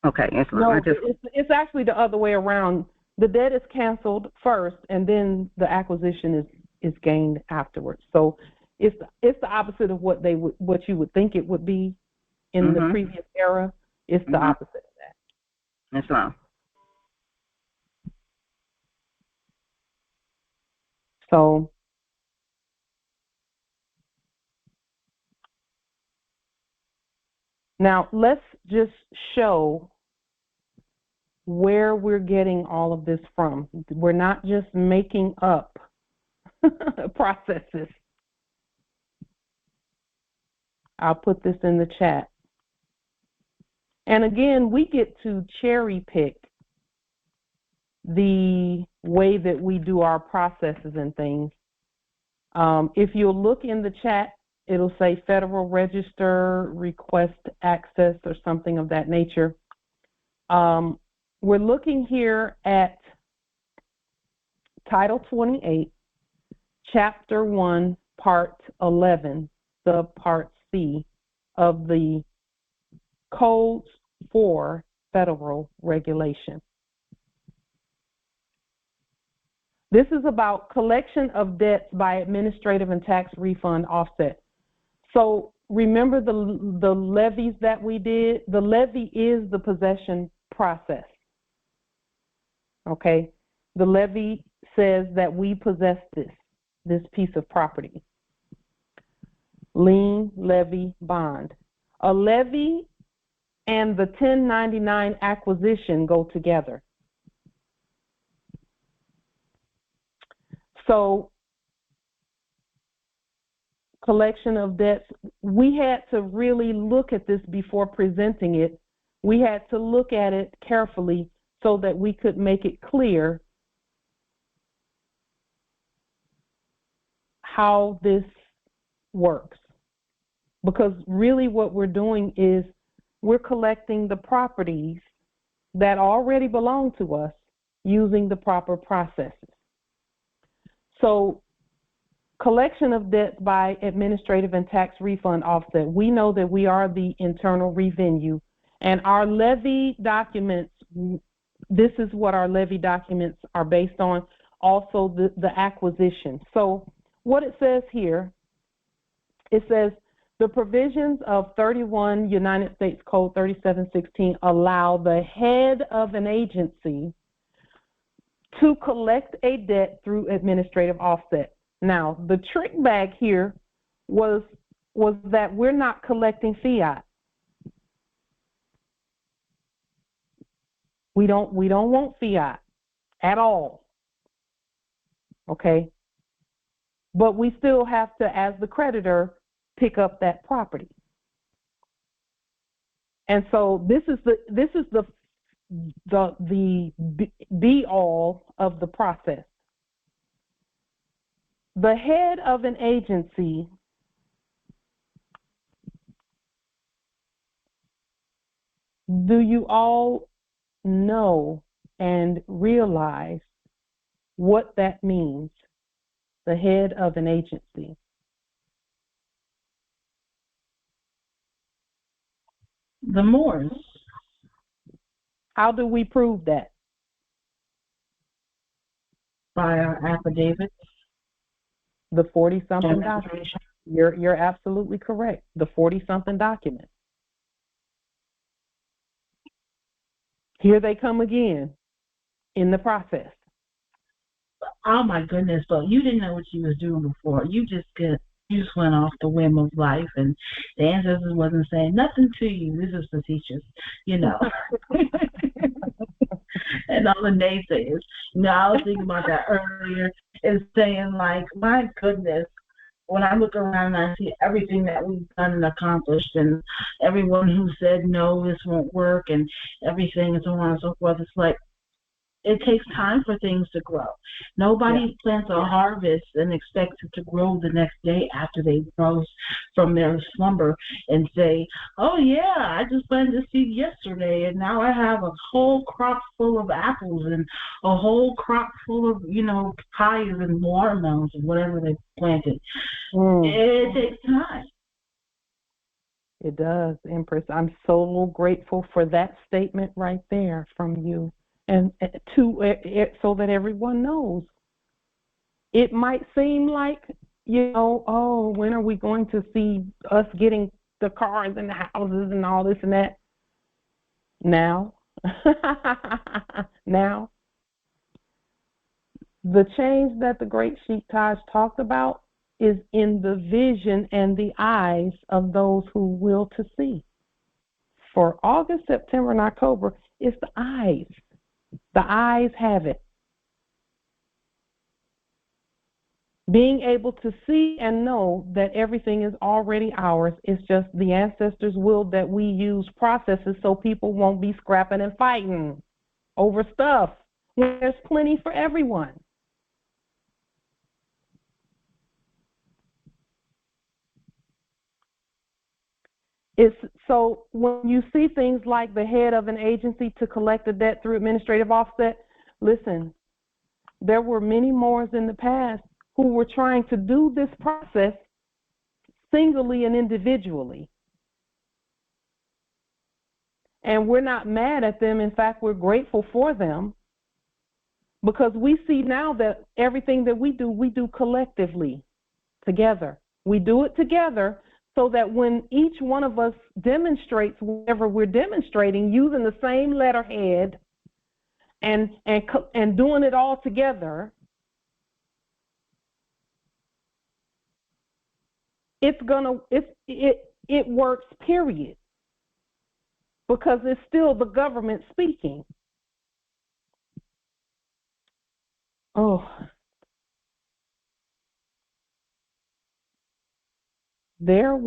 Okay. It's actually the other way around. The debt is canceled first, and then the acquisition is gained afterwards. So it's the opposite of what you would think it would be in the previous era. It's the opposite of that. That's right. So now let's just show where we're getting all of this from. We're not just making up processes. I'll put this in the chat. And again, we get to cherry pick the way that we do our processes and things. If you'll look in the chat, it'll say Federal Register, request access, or something of that nature. We're looking here at Title 28, Chapter 1, Part 11, Subpart C of the Codes for Federal Regulation. This is about collection of debts by administrative and tax refund offset. So remember the levies that we did? The levy is the possession process. Okay? The levy says that we possess this piece of property. Lien, levy, bond. A levy and the 1099 acquisition go together. So, collection of debts, we had to really look at this before presenting it. We had to look at it carefully so that we could make it clear how this works. Because really what we're doing is we're collecting the properties that already belong to us using the proper processes. So, collection of debts by administrative and tax refund offset. We know that we are the internal revenue, and our levy documents, this is what our levy documents are based on, also the acquisition. So what it says here, it says the provisions of 31 United States Code 3716 allow the head of an agency to collect a debt through administrative offset. Now, the trick bag here was that we're not collecting fiat. We don't want fiat at all. Okay? But we still have to, as the creditor, pick up that property. And so this is the be all of the process. The head of an agency do you all know and realize what that means? The head of an agency. The Moors. How do we prove that? By our affidavit. The 40-something document. You're absolutely correct. The 40-something document. Here they come again in the process. Oh my goodness, but you didn't know what you was doing before. You just went off the whim of life, and the ancestors wasn't saying nothing to you. This is to teach us, you know. And all the naysayers. You know, I was thinking about that earlier, and saying like, my goodness, when I look around and I see everything that we've done and accomplished, and everyone who said no, this won't work, and everything, and so on and so forth, it's like, it takes time for things to grow. Nobody plants a harvest and expects it to grow the next day after they rose from their slumber and say, oh yeah, I just planted a seed yesterday and now I have a whole crop full of apples and a whole crop full of, you know, papayas and watermelons and whatever they planted. It takes time. It does, Empress. I'm so grateful for that statement right there from you. And so that everyone knows. It might seem like, you know, oh, when are we going to see us getting the cars and the houses and all this and that? Now. Now. The change that the great Chief Taj talked about is in the vision and the eyes of those who will to see. For August, September, and October, it's the eyes. The eyes have it. Being able to see and know that everything is already ours. It's just the ancestors' will that we use processes so people won't be scrapping and fighting over stuff. There's plenty for everyone. So when you see things like the head of an agency to collect a debt through administrative offset, listen, there were many Moors in the past who were trying to do this process singly and individually. And we're not mad at them. In fact, we're grateful for them because we see now that everything that we do collectively together. We do it together so that when each one of us demonstrates whatever we're demonstrating using the same letterhead and doing it all together, it works, period. Because it's still the government speaking. Oh. There's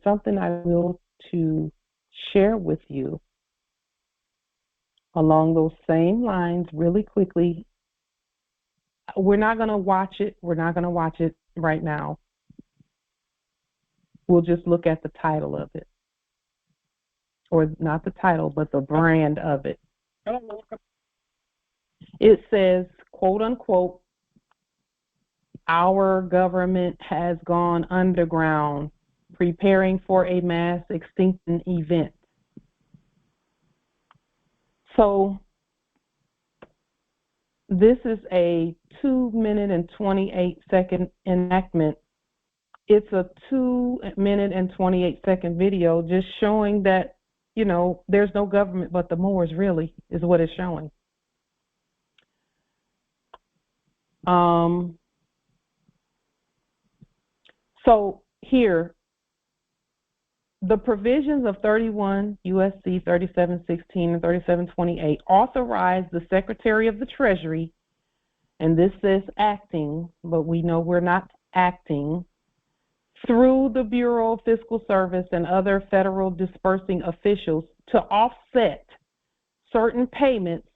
something I will to share with you along those same lines really quickly. We're not going to watch it. We're not going to watch it right now. We'll just look at the title of it. Or not the title, but the brand of it. It says, quote unquote, our government has gone underground, preparing for a mass extinction event. So this is a 2-minute and 28-second enactment. It's a 2-minute and 28-second video just showing that, you know, there's no government but the Moors, really, is what it's showing. So here, the provisions of 31 U.S.C. 3716 and 3728 authorize the Secretary of the Treasury, and this says acting, but we know we're not acting, through the Bureau of Fiscal Service and other federal dispersing officials to offset certain payments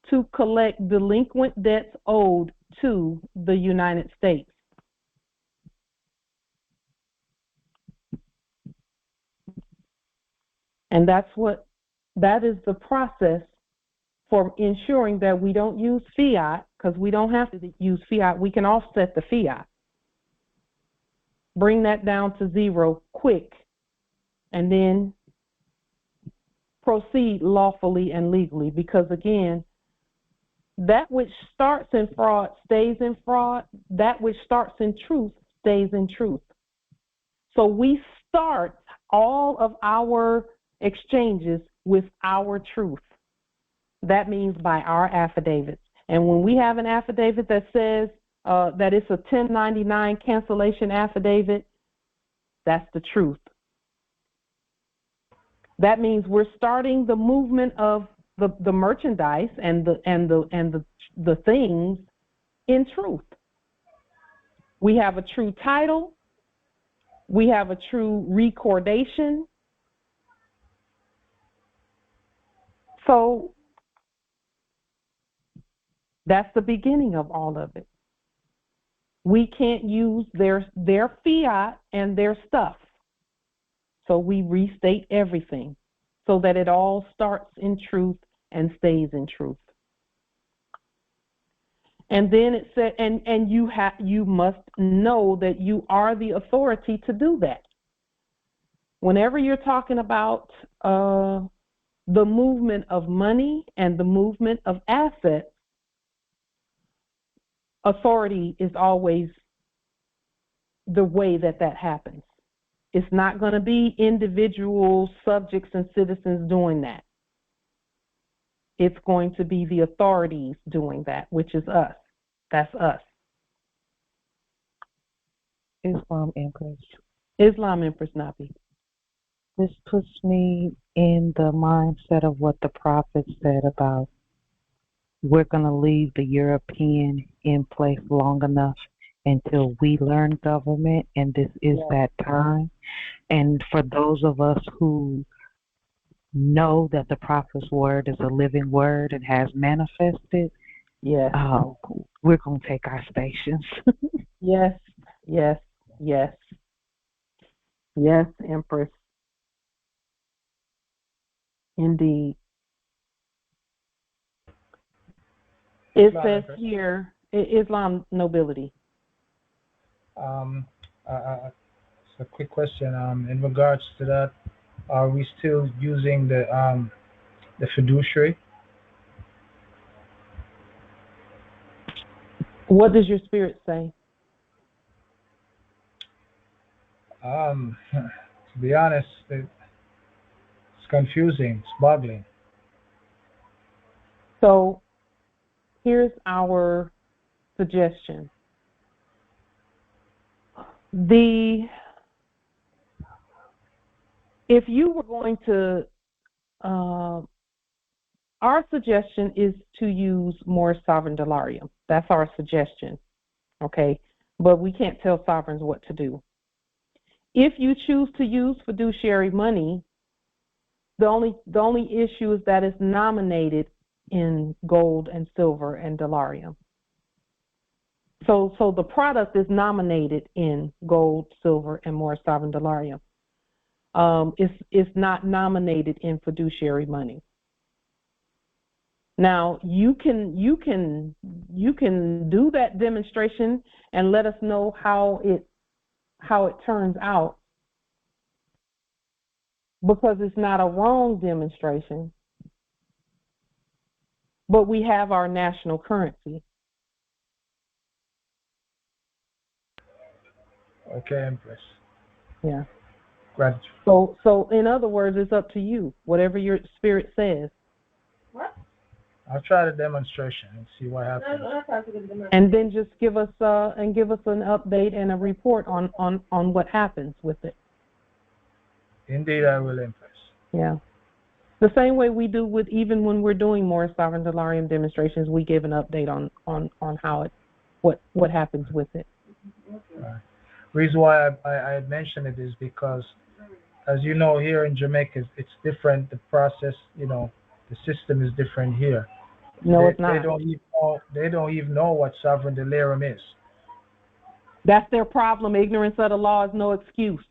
to collect delinquent debts owed to the United States. And that is the process for ensuring that we don't use fiat, because we don't have to use fiat. We can offset the fiat. Bring that down to zero quick, and then proceed lawfully and legally. Because again, that which starts in fraud stays in fraud. That which starts in truth stays in truth. So we start all of our exchanges with our truth. That means by our affidavits. And when we have an affidavit that says that it's a 1099 cancellation affidavit, that's the truth. That means we're starting the movement of the merchandise and the things in truth. We have a true title. We have a true recordation. So that's the beginning of all of it. We can't use their fiat and their stuff. So we restate everything so that it all starts in truth and stays in truth. And then it said, and you must know that you are the authority to do that. Whenever you're talking about the movement of money and the movement of assets, authority is always the way that happens. It's not going to be individual subjects and citizens doing that. It's going to be the authorities doing that, which is us. That's us. Islam Empress. Islam Empress Nabi. This puts me in the mindset of what the prophet said about we're going to leave the European in place long enough until we learn government, and this is that time. And for those of us who know that the prophet's word is a living word and has manifested, we're going to take our stations. Yes, yes, yes. Yes, Empress. Indeed. It says here, Islam nobility. It's a quick question. In regards to that, are we still using the fiduciary? What does your spirit say? To be honest, it's confusing. It's boggling. So here's our suggestion. If you were going to, our suggestion is to use more sovereign delarium. That's our suggestion, okay? But we can't tell sovereigns what to do. If you choose to use fiduciary money, the only issue is that it's nominated in gold and silver and delarium. So the product is nominated in gold, silver, and more sovereign delarium. It's not nominated in fiduciary money. Now you can do that demonstration and let us know how it turns out, because it's not a wrong demonstration, but we have our national currency. Okay, Empress. Yeah. Gratitude. So in other words, it's up to you, whatever your spirit says. What? I'll try the demonstration and see what happens. And then just give us an update and a report on what happens with it. Indeed, I will, Empress. Yeah. The same way we do with, even when we're doing more sovereign delarium demonstrations, we give an update on how what happens with it. Right. Reason why I had mentioned it is because, as you know, here in Jamaica, it's different. The process, the system is different here. No, it's not. They don't even know what sovereign delirium is. That's their problem. Ignorance of the law is no excuse.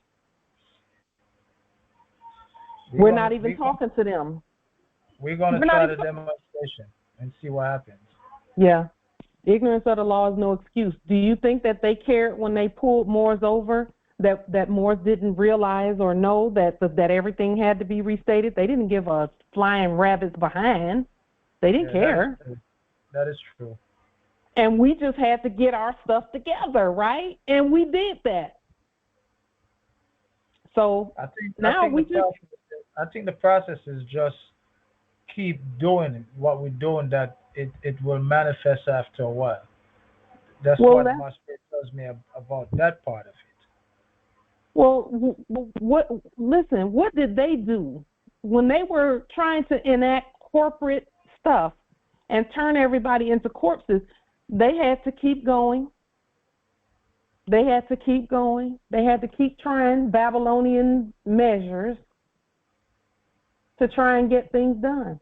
We're not even talking to them. We're going to try the demonstration and see what happens. Yeah. Ignorance of the law is no excuse. Do you think that they cared when they pulled Moors over, that Moors didn't realize or know that everything had to be restated? They didn't give a flying rabbits behind. They didn't care. That is true. And we just had to get our stuff together, right? And we did that. So I think the process is just keep doing what we're doing, that it will manifest after a while. That's what my spirit tells me about that part of it. Well, listen, what did they do when they were trying to enact corporate stuff and turn everybody into corpses? They had to keep going. They had to keep going. They had to keep trying Babylonian measures to try and get things done.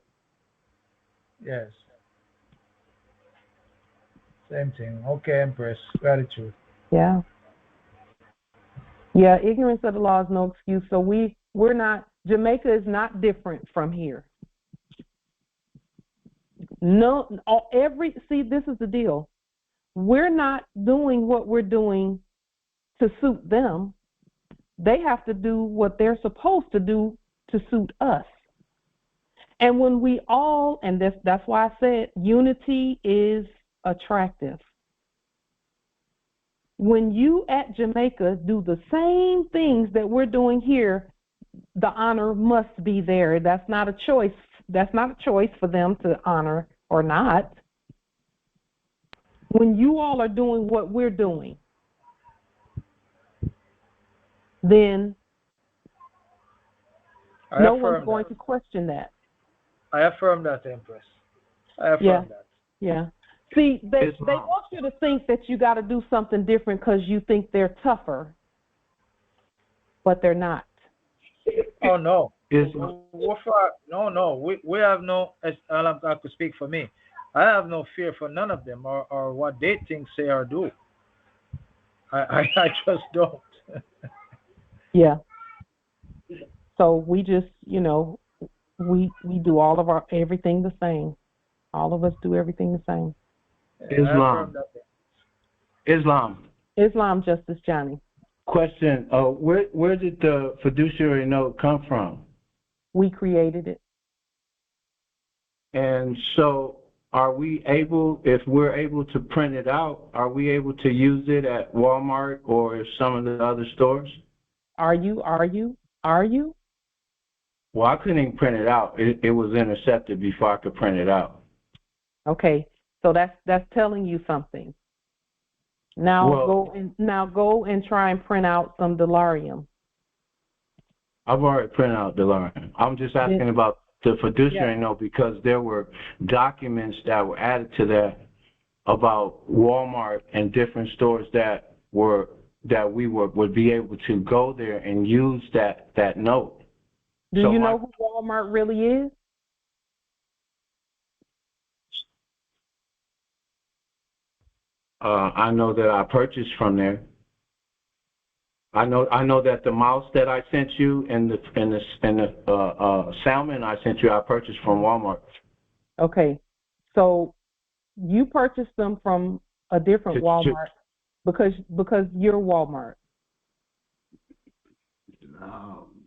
Yes. Same thing. Okay, Empress. Gratitude. Yeah. Yeah, ignorance of the law is no excuse. So we're not, Jamaica is not different from here. No, see, this is the deal. We're not doing what we're doing to suit them. They have to do what they're supposed to do to suit us. And when we all, and that's why I said unity is attractive. When you at Jamaica do the same things that we're doing here, the honor must be there. That's not a choice. That's not a choice for them to honor or not. When you all are doing what we're doing, then no one's going to question that. I affirm that, Empress. I affirm that. Yeah. See, they want you to think that you got to do something different because you think they're tougher, but they're not. Oh, no. No. We have no, I could speak for me. I have no fear for none of them or what they think, say, or do. I just don't. Yeah. So we just, we do all of everything the same. All of us do everything the same. Islam, Justice Johnny. Question, where did the fiduciary note come from? We created it. And so are we able, if we're able to print it out, are we able to use it at Walmart or some of the other stores? Are you? Well, I couldn't even print it out. It was intercepted before I could print it out. Okay, so that's telling you something. Now go and try and print out some Delarium. I've already printed out Delarium. I'm just asking about the fiduciary note because there were documents that were added to that about Walmart and different stores that we would be able to go there and use that note. Do you know who Walmart really is? I know that I purchased from there. I know that the mouse that I sent you and the salmon I sent you, I purchased from Walmart. Okay, so you purchased them from a different Walmart because you're Walmart.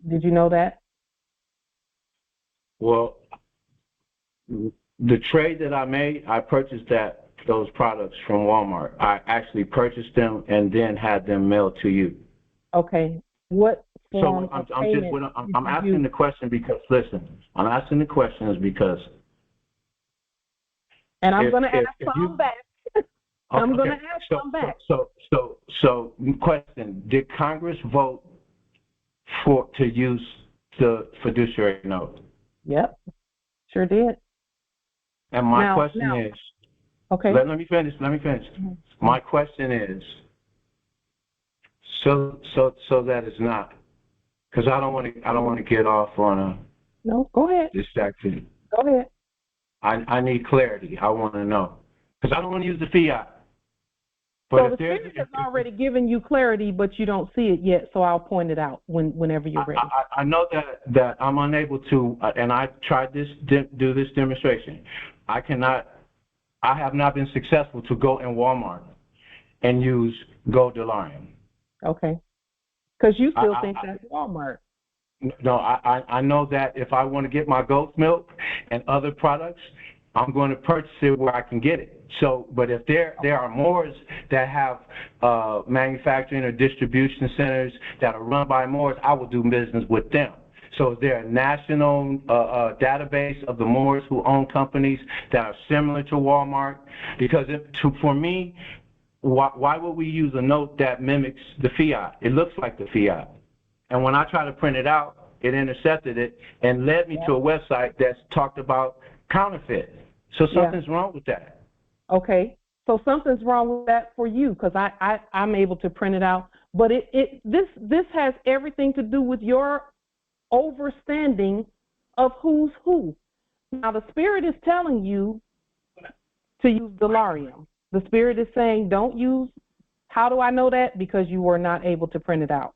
Did you know that? Well, the trade that I made, I purchased those products from Walmart. I actually purchased them and then had them mailed to you. Okay. What form so of payment I'm asking the question because, listen, I'm asking the questions because... And I'm going to ask some back. I'm going to ask some back. So, question, did Congress vote to use the fiduciary note? Yep, sure did. And my question is... Okay. Let me finish. Mm-hmm. My question is, so that it's not, because I don't want to get off on a. No, go ahead. Distraction. Go ahead. I need clarity. I want to know because I don't want to use the fiat. But so the Spirit has already given you clarity, but you don't see it yet. So I'll point it out whenever you're ready. I know that I'm unable to, and I tried do this demonstration. I have not been successful to go in Walmart and use Gold Delarium. Okay. Because you still think that's Walmart. No, I know that if I want to get my goat's milk and other products I'm going to purchase it where I can get it. So, but if there are Moors that have manufacturing or distribution centers that are run by Moors, I will do business with them. So is there a national database of the Moors who own companies that are similar to Walmart? Because for me, why would we use a note that mimics the fiat? It looks like the fiat. And when I try to print it out, it intercepted it and led me to a website that's talked about counterfeit. So something's wrong with that. Okay. So something's wrong with that for you, because I'm able to print it out. But this has everything to do with your overstanding of who's who. Now the Spirit is telling you to use delarium. The Spirit is saying don't use. How do I know that? Because you were not able to print it out.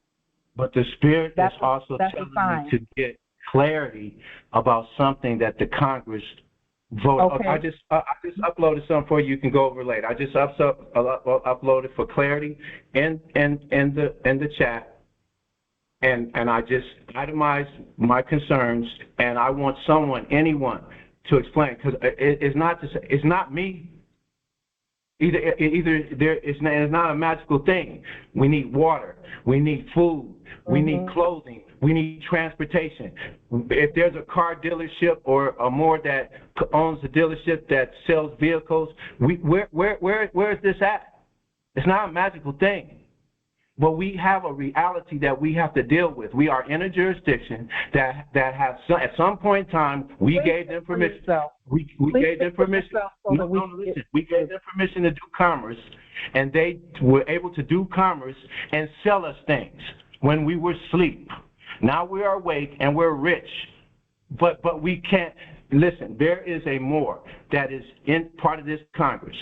But the Spirit is also telling me to get clarity about something that the Congress voted. Okay. I just uploaded something for you. You can go over later. I just uploaded for clarity in the chat, and I just itemized my concerns, and I want anyone to explain, because it's not me. It's not a magical thing. We need water. We need food. We need clothing. We need transportation. If there's a car dealership or a Moor that owns a dealership that sells vehicles, where is this at? It's not a magical thing. But we have a reality that we have to deal with. We are in a jurisdiction that has at some point in time we gave them permission. We gave them permission. We gave them permission to do commerce, and they were able to do commerce and sell us things when we were asleep. Now we are awake and we're rich, but we can't listen. There is a Moor that is in part of this Congress.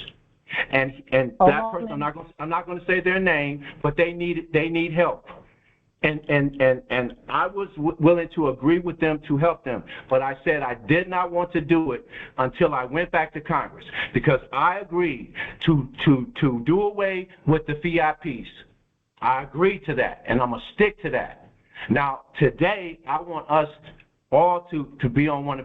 And that person, I'm not going to say their name, but they need help, and I was willing to agree with them to help them, but I said I did not want to do it until I went back to Congress, because I agreed to do away with the fiat piece. I agreed to that, and I'm gonna stick to that. Now today, I want us all to be on one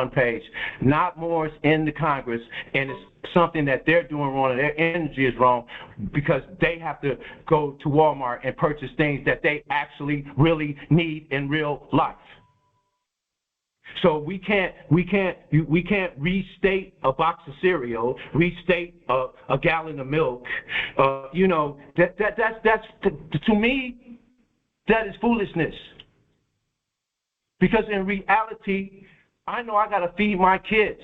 page, not Moors in the Congress, and it's something that they're doing wrong and their energy is wrong, because they have to go to Walmart and purchase things that they actually really need in real life. So we can't restate a box of cereal, restate a gallon of milk. That's to me, that is foolishness. Because in reality, I know I got to feed my kids,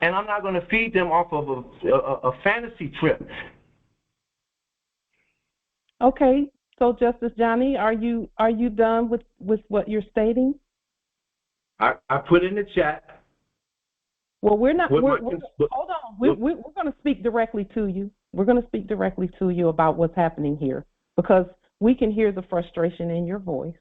and I'm not going to feed them off of a fantasy trip. Okay, so Justice Johnny, are you done with what you're stating? I put in the chat. Well, hold on. We're going to speak directly to you. We're going to speak directly to you about what's happening here, because we can hear the frustration in your voice.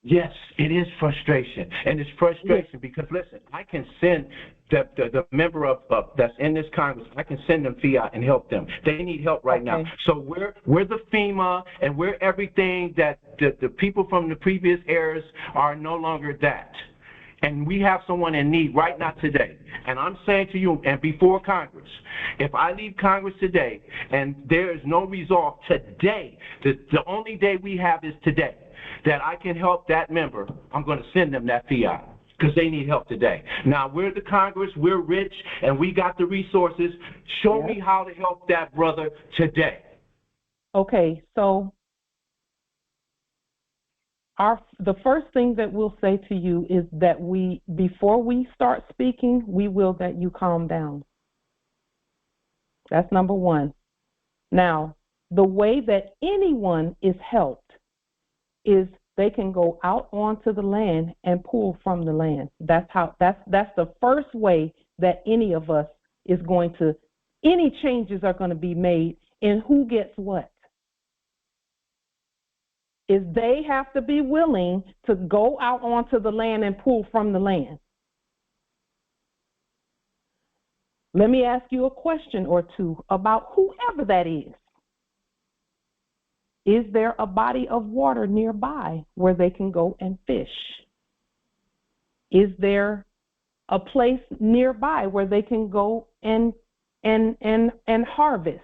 Yes, it is frustration, and it's frustration because, listen, I can send the member of that's in this Congress, I can send them fiat and help them. They need help right now. So we're the FEMA, and we're everything that the people from the previous eras are no longer that. And we have someone in need right now today. And I'm saying to you, and before Congress, if I leave Congress today and there is no resolve today, the only day we have is today, that I can help that member, I'm going to send them that fiat, because they need help today. Now, we're the Congress, we're rich, and we got the resources. Show me how to help that brother today. Okay, so the first thing that we'll say to you is that before we start speaking, we will that you calm down. That's number one. Now, the way that anyone is helped is they can go out onto the land and pull from the land. That's the first way that any of us is going to, any changes are going to be made in who gets what. Is they have to be willing to go out onto the land and pull from the land. Let me ask you a question or two about whoever that is. Is there a body of water nearby where they can go and fish? Is there a place nearby where they can go and harvest?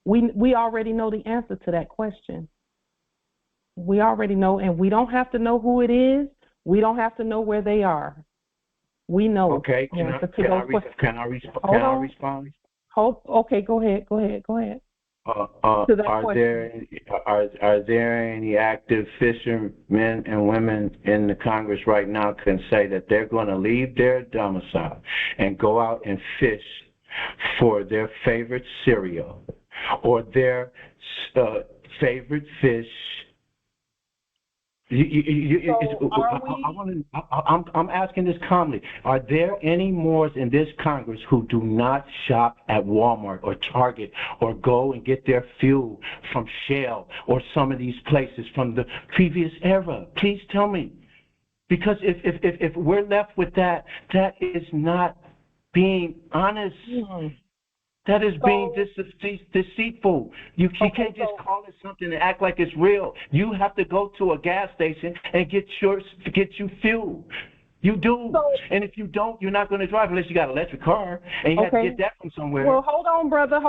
We already know the answer to that question. We already know, and we don't have to know who it is. We don't have to know where they are. We know. Okay, can I respond? Okay, go ahead. Are there any active fishermen and women in the Congress right now can say that they're going to leave their domicile and go out and fish for their favorite cereal or their favorite fish? I'm asking this calmly. Are there any Moors in this Congress who do not shop at Walmart or Target or go and get their fuel from Shell or some of these places from the previous era? Please tell me. Because if we're left with that, that is not being honest. That is being deceitful. You can't just call it something and act like it's real. You have to go to a gas station and get you fuel. You do. And if you don't, you're not going to drive unless you got an electric car and you have to get that from somewhere. Well, hold on, brother.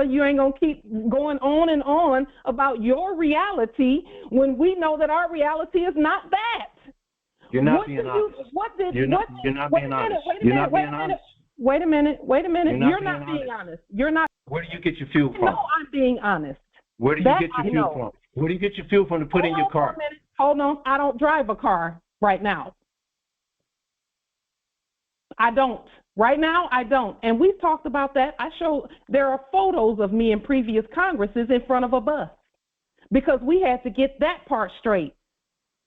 You ain't going to keep going on and on about your reality when we know that our reality is not that. You're not being honest. You're not being honest. You're not being honest. Wait a minute. You're not being honest. You're not. Where do you get your fuel from? No, I'm being honest. Where do you get your fuel from? Where do you get your fuel from to put in your car? Hold on. I don't drive a car right now. I don't. Right now, I don't. And we've talked about that. There are photos of me in previous Congresses in front of a bus because we had to get that part straight.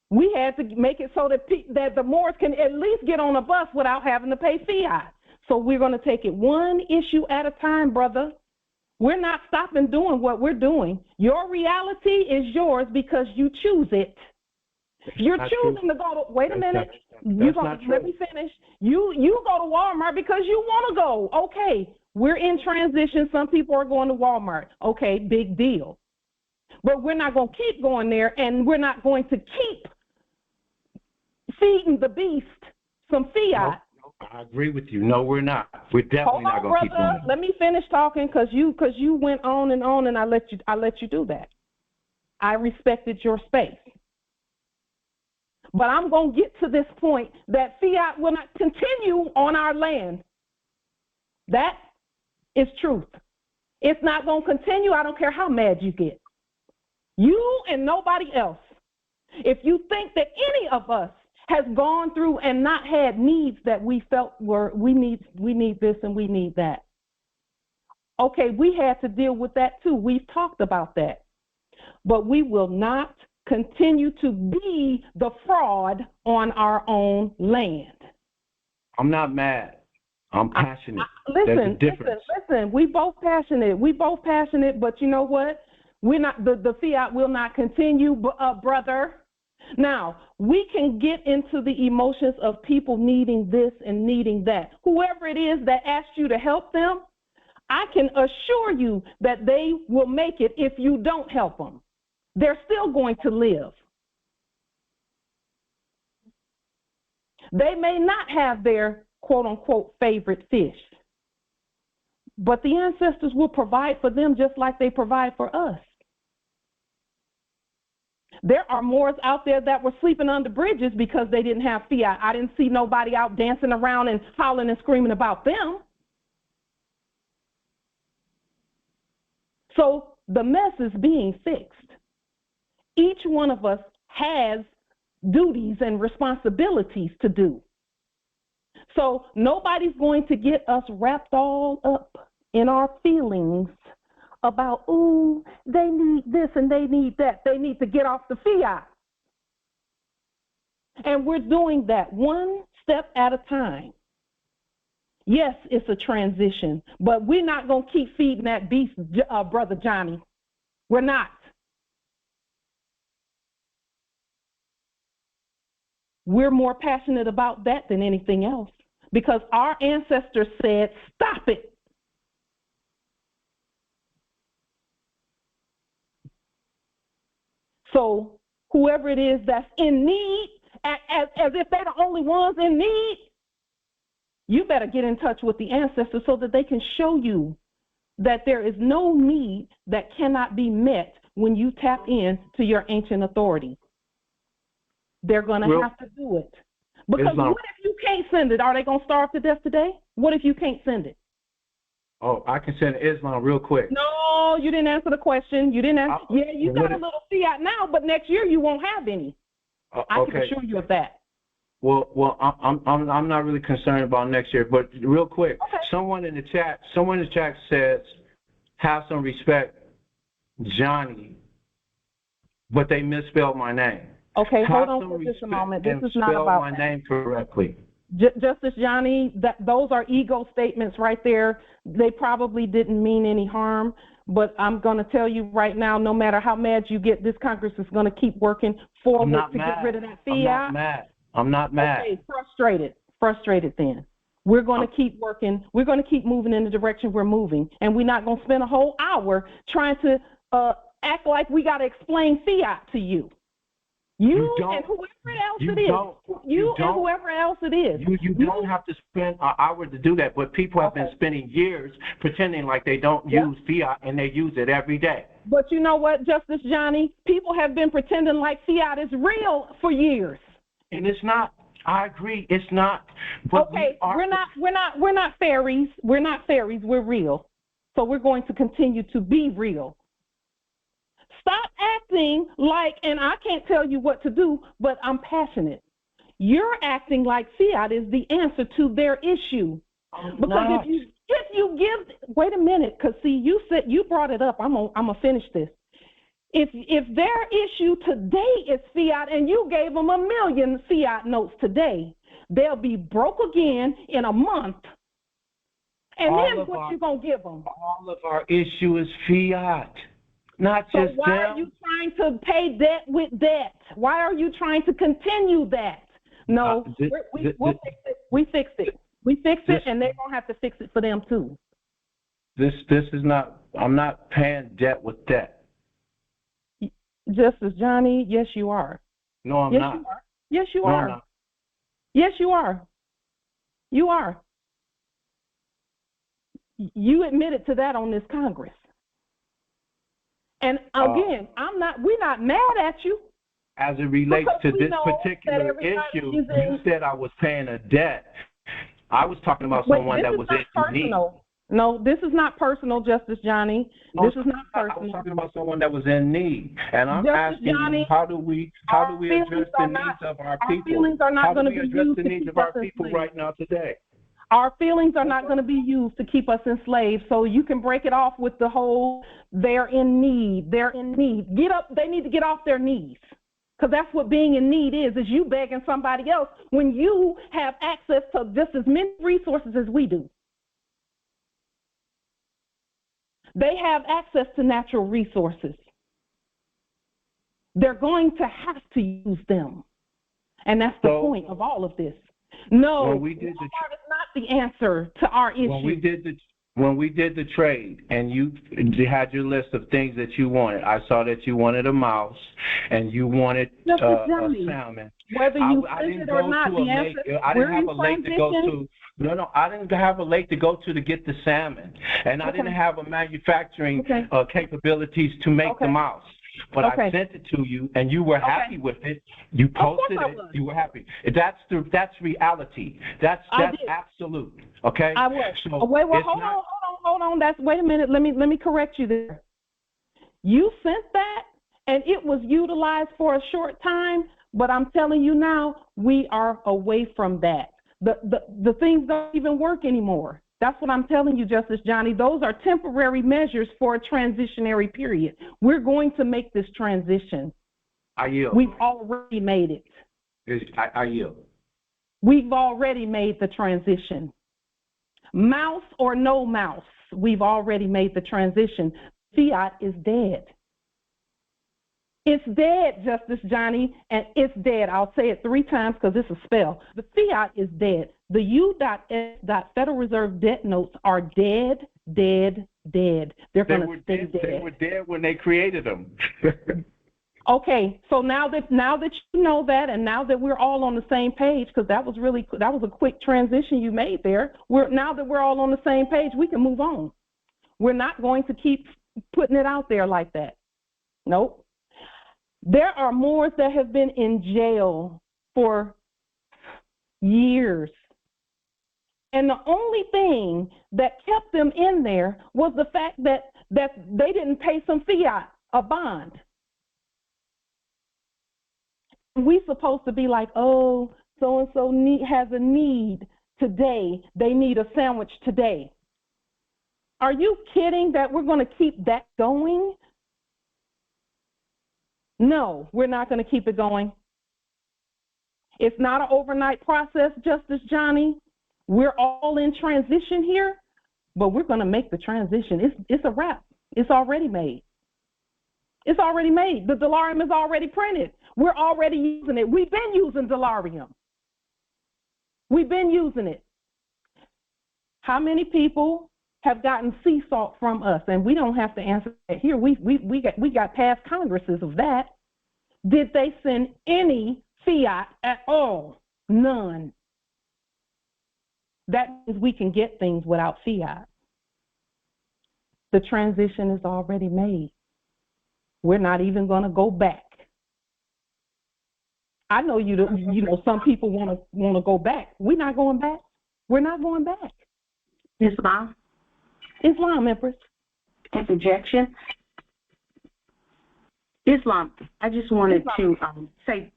We had to make it so that the Moors can at least get on a bus without having to pay fiat. So we're going to take it one issue at a time, brother. We're not stopping doing what we're doing. Your reality is yours because you choose it. You're choosing to go to, wait a minute. Let me finish. You go to Walmart because you want to go. Okay, we're in transition. Some people are going to Walmart. Okay, big deal. But we're not going to keep going there, and we're not going to keep feeding the beast some fiat. I agree with you. No, we're not. We're definitely not going to keep doing it. Let me finish talking because you went on, and I let you do that. I respected your space. But I'm going to get to this point that fiat will not continue on our land. That is truth. It's not going to continue. I don't care how mad you get. You and nobody else. If you think that any of us has gone through and not had needs that we felt were we need this and we need that. Okay, we had to deal with that too. We've talked about that. But we will not continue to be the fraud on our own land. I'm not mad. I'm passionate. Listen, we both passionate, but you know what? We're not the fiat will not continue, brother. Now, we can get into the emotions of people needing this and needing that. Whoever it is that asked you to help them, I can assure you that they will make it if you don't help them. They're still going to live. They may not have their quote-unquote favorite fish, but the ancestors will provide for them just like they provide for us. There are Moors out there that were sleeping under bridges because they didn't have fiat. I didn't see nobody out dancing around and hollering and screaming about them. So the mess is being fixed. Each one of us has duties and responsibilities to do. So nobody's going to get us wrapped all up in our feelings about, ooh, they need this and they need that. They need to get off the fiat. And we're doing that one step at a time. Yes, it's a transition, but we're not going to keep feeding that beast, Brother Johnny. We're not. We're more passionate about that than anything else because our ancestors said, stop it. So whoever it is that's in need as if they're the only ones in need. You better get in touch with the ancestors so that they can show you that there is no need that cannot be met when you tap in to your ancient authority. They're going to have to do it. Because what if you can't send it? Are they going to starve to death today? What if you can't send it? Oh, I can send Islam real quick. No, you didn't answer the question. You didn't answer. Yeah, you got a little fiat now, but next year you won't have any. I can assure you of that. Well, I'm not really concerned about next year, but real quick, someone in the chat says, have some respect, Johnny, but they misspelled my name. Okay, hold on for just a moment. This is not about my name correctly. Justice Johnny, those are ego statements right there. They probably didn't mean any harm, but I'm going to tell you right now, no matter how mad you get, this Congress is going to keep working forward to get rid of that fiat. I'm not mad. Okay, frustrated then. We're going to keep working. We're going to keep moving in the direction we're moving, and we're not going to spend a whole hour trying to act like we got to explain fiat to you. You and whoever else it is. You and whoever else it is. You don't have to spend an hour to do that, but people have been spending years pretending like they don't use fiat, and they use it every day. But you know what, Justice Johnny? People have been pretending like fiat is real for years. And it's not. I agree, it's not. But we're not fairies. We're not fairies. We're real. So we're going to continue to be real. Stop acting like, and I can't tell you what to do, but I'm passionate. You're acting like fiat is the answer to their issue. Because if you give, wait a minute, because see, you brought it up. I'm gonna finish this. If their issue today is fiat and you gave them 1 million fiat notes today, they'll be broke again in a month. And then what you gonna give them? All of our issue is fiat. Not just why are you trying to pay debt with debt? Why are you trying to continue that? No, we'll fix it. We fixed it. We fixed it, and they're gonna have to fix it for them too. This is not. I'm not paying debt with debt. Justice Johnny, yes, you are. No, I'm not. Yes, you are. No, yes, you are. You are. You admitted to that on this Congress. And again, we're not mad at you. As it relates to this particular issue, you said I was paying a debt. I was talking about someone that was in need. No, this is not personal, Justice Johnny. This is not personal. I was talking about someone that was in need, and I'm asking you, how do we address the needs of our people? Our feelings are not going to be used to address the needs of our people right now today? Our feelings are not going to be used to keep us enslaved. So you can break it off with the whole, they're in need. They're in need. Get up. They need to get off their knees. Because that's what being in need is you begging somebody else when you have access to just as many resources as we do. They have access to natural resources. They're going to have to use them. And that's the point of all of this. No, Walmart is not the answer to our issue. When we did the trade and you had your list of things that you wanted, I saw that you wanted a mouse and you wanted a salmon. Whether you send it or not, the answer. I didn't have a lake to go to. No, I didn't have a lake to go to get the salmon, and I didn't have a manufacturing capabilities to make the mouse. But I sent it to you, and you were happy with it. You posted it. You were happy. That's reality. That's absolute. Okay. I was. So hold on. Wait a minute. Let me correct you there. You sent that, and it was utilized for a short time. But I'm telling you now, we are away from that. The things don't even work anymore. That's what I'm telling you, Justice Johnny. Those are temporary measures for a transitionary period. We're going to make this transition. I yield. We've already made it. I yield. We've already made the transition. Mouse or no mouse, we've already made the transition. Fiat is dead. It's dead, Justice Johnny, and it's dead. I'll say it 3 times because it's a spell. The fiat is dead. The U.S. Federal Reserve debt notes are dead. They're going to stay dead. They were dead when they created them. Okay, so now that you know that, and now that we're all on the same page, because that was a quick transition you made there. Now that we're all on the same page, we can move on. We're not going to keep putting it out there like that. Nope. There are Moors that have been in jail for years. And the only thing that kept them in there was the fact that they didn't pay some fiat, a bond. We're supposed to be like, oh, so-and-so has a need today. They need a sandwich today. Are you kidding that we're going to keep that going? No, we're not going to keep it going. It's not an overnight process, Justice Johnny. We're all in transition here, but we're going to make the transition. It's a wrap. It's already made. It's already made. The Delarium is already printed. We're already using it. We've been using Delarium. We've been using it. How many people have gotten sea salt from us? And we don't have to answer that here. We got past Congresses of that. Did they send any fiat at all? None. That means we can get things without fiat. The transition is already made. We're not even going to go back. I know you know some people want to go back. We're not going back. We're not going back. Islam, Empress. Interjection. Islam, I just wanted to say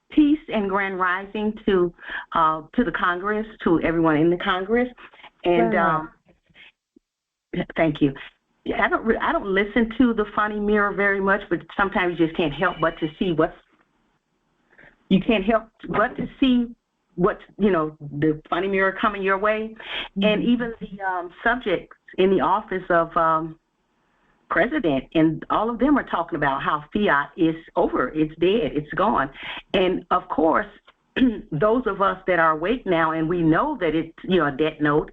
peace and grand rising to the Congress, to everyone in the Congress, and thank you. I don't listen to the Funny Mirror very much, but sometimes you just can't help but to see what's the Funny Mirror coming your way, and even the subjects in the office of president, and all of them are talking about how fiat is over, it's dead, it's gone. And of course, those of us that are awake now and we know that it's a debt note,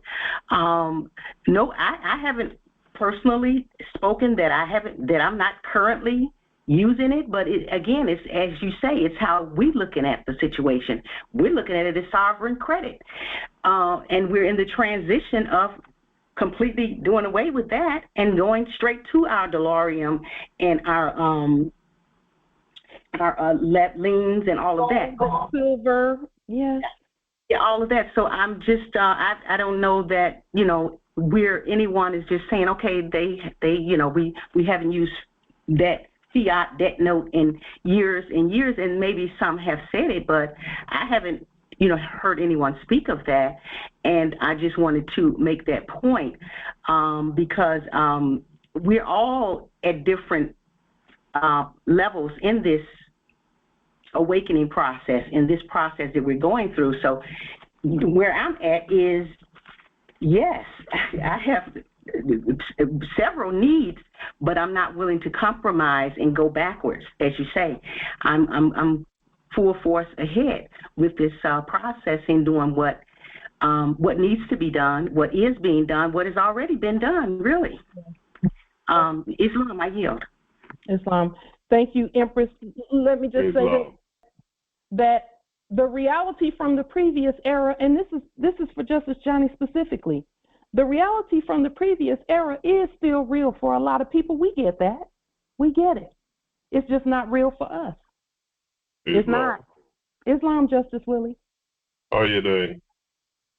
no, I haven't personally spoken that I'm not currently using it, but again, it's, as you say, it's how we're looking at the situation. We're looking at it as sovereign credit, and we're in the transition of completely doing away with that and going straight to our Delarium and our liens and all of that. The silver, yes. Yeah, all of that. So I'm just, I don't know that, anyone is just saying, okay, we haven't used that fiat debt note in years and years, and maybe some have said it, but I haven't, heard anyone speak of that. And I just wanted to make that point because we're all at different levels in this awakening process, in this process that we're going through. So where I'm at is, yes, I have several needs, but I'm not willing to compromise and go backwards, as you say. I'm full force ahead with this process and doing what needs to be done, what is being done, what has already been done, really. Islam, I yield. Islam. Thank you, Empress. Let me just say that the reality from the previous era, and this is for Justice Johnny specifically, the reality from the previous era is still real for a lot of people. We get that. We get it. It's just not real for us. It's not. Islam, Justice Willie. How are you doing?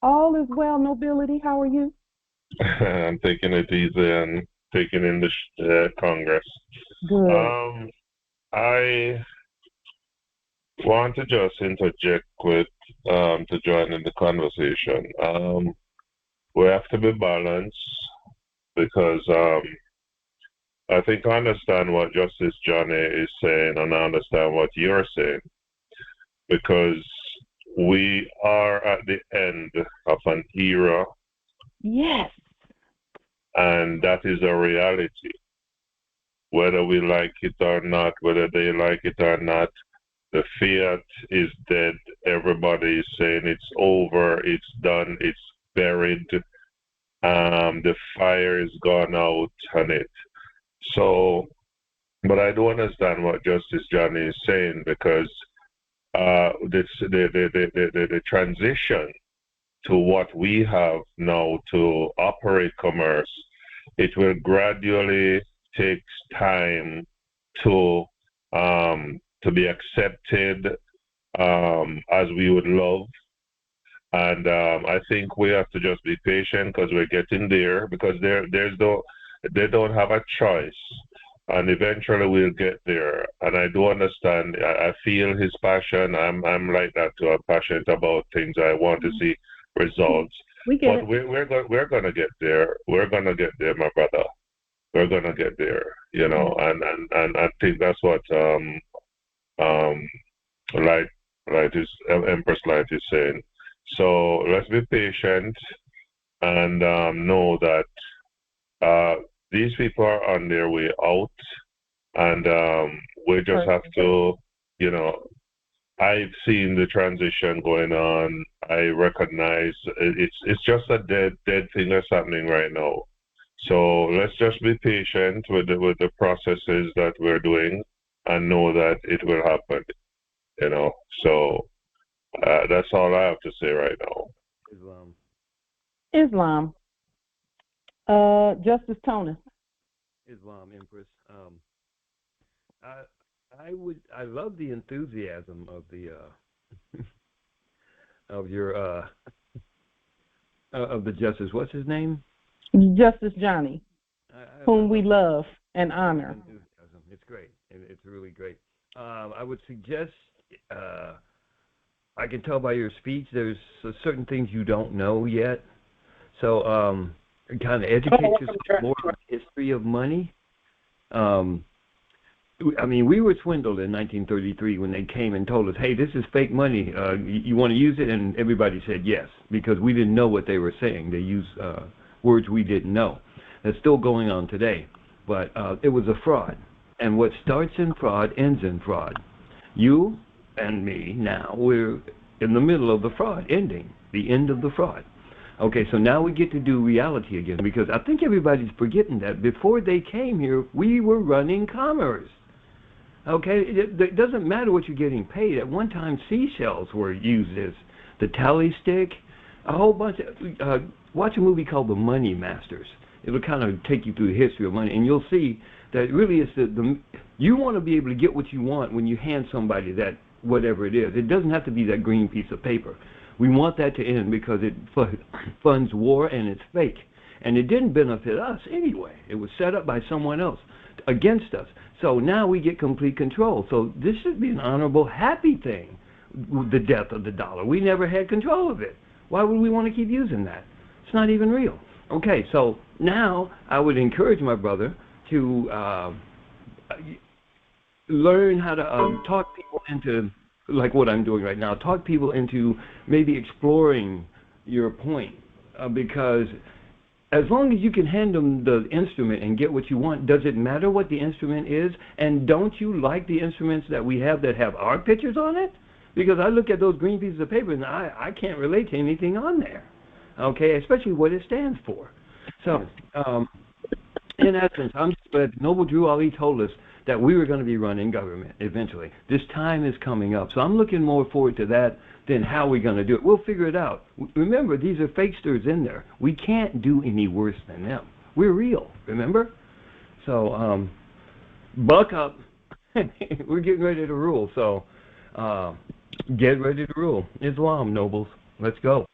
All is well, nobility. How are you? I'm taking it easy and taking in the Congress. Good. I want to just interject with to join in the conversation. We have to be balanced because I think I understand what Justice Johnny is saying, and I understand what you're saying, because we are at the end of an era. Yes. And that is a reality. Whether we like it or not, whether they like it or not, the fiat is dead. Everybody is saying it's over, it's done, it's buried. The fire is gone out on it. So But I do understand what Justice Johnny is saying, because the transition to what we have now to operate commerce, it will gradually take time to be accepted as we would love. And I think we have to just be patient, because we're getting there, because they don't have a choice. And eventually we'll get there. And I do understand. I feel his passion. I'm like that too. I'm passionate about things. I want to see results. But we're gonna get there. We're gonna get there, my brother. We're gonna get there. You know. And I think that's what Empress Light is saying. So let's be patient and know that these people are on their way out, and we just have to, you know, I've seen the transition going on. I recognize it's just a dead thing that's happening right now. So let's just be patient with the processes that we're doing, and know that it will happen. You know, so that's all I have to say right now. Islam. Justice Tony. Islam, Empress. I love the enthusiasm of the of your of the justice. What's his name? Justice Johnny, whom we love and honor. Enthusiasm. It's great. It's really great. I would suggest. I can tell by your speech there's certain things you don't know yet. So kind of educate yourself more on the history of money. I mean, we were swindled in 1933 when they came and told us, hey, this is fake money. You want to use it? And everybody said yes, because we didn't know what they were saying. They used words we didn't know. That's still going on today. But it was a fraud. And what starts in fraud ends in fraud. You and me now, we're in the middle of the fraud, the end of the fraud. Okay, so now we get to do reality again, because I think everybody's forgetting that before they came here, we were running commerce. Okay, it doesn't matter what you're getting paid. At one time, seashells were used as the tally stick, a whole bunch of, watch a movie called The Money Masters. It'll kind of take you through the history of money, and you'll see that really it's you want to be able to get what you want when you hand somebody that whatever it is. It doesn't have to be that green piece of paper. We want that to end, because it funds war, and it's fake. And it didn't benefit us anyway. It was set up by someone else against us. So now we get complete control. So this should be an honorable, happy thing, the death of the dollar. We never had control of it. Why would we want to keep using that? It's not even real. Okay, so now I would encourage my brother to learn how to talk people into, like what I'm doing right now, talk people into maybe exploring your point, because as long as you can hand them the instrument and get what you want, does it matter what the instrument is? And don't you like the instruments that we have that have our pictures on it? Because I look at those green pieces of paper and I can't relate to anything on there, okay, especially what it stands for. So, in essence, I'm just glad Noble Drew Ali told us that we were going to be running government eventually. This time is coming up. So I'm looking more forward to that than how we're going to do it. We'll figure it out. Remember, these are fakesters in there. We can't do any worse than them. We're real, remember? So buck up. We're getting ready to rule. So get ready to rule. Islam, nobles. Let's go.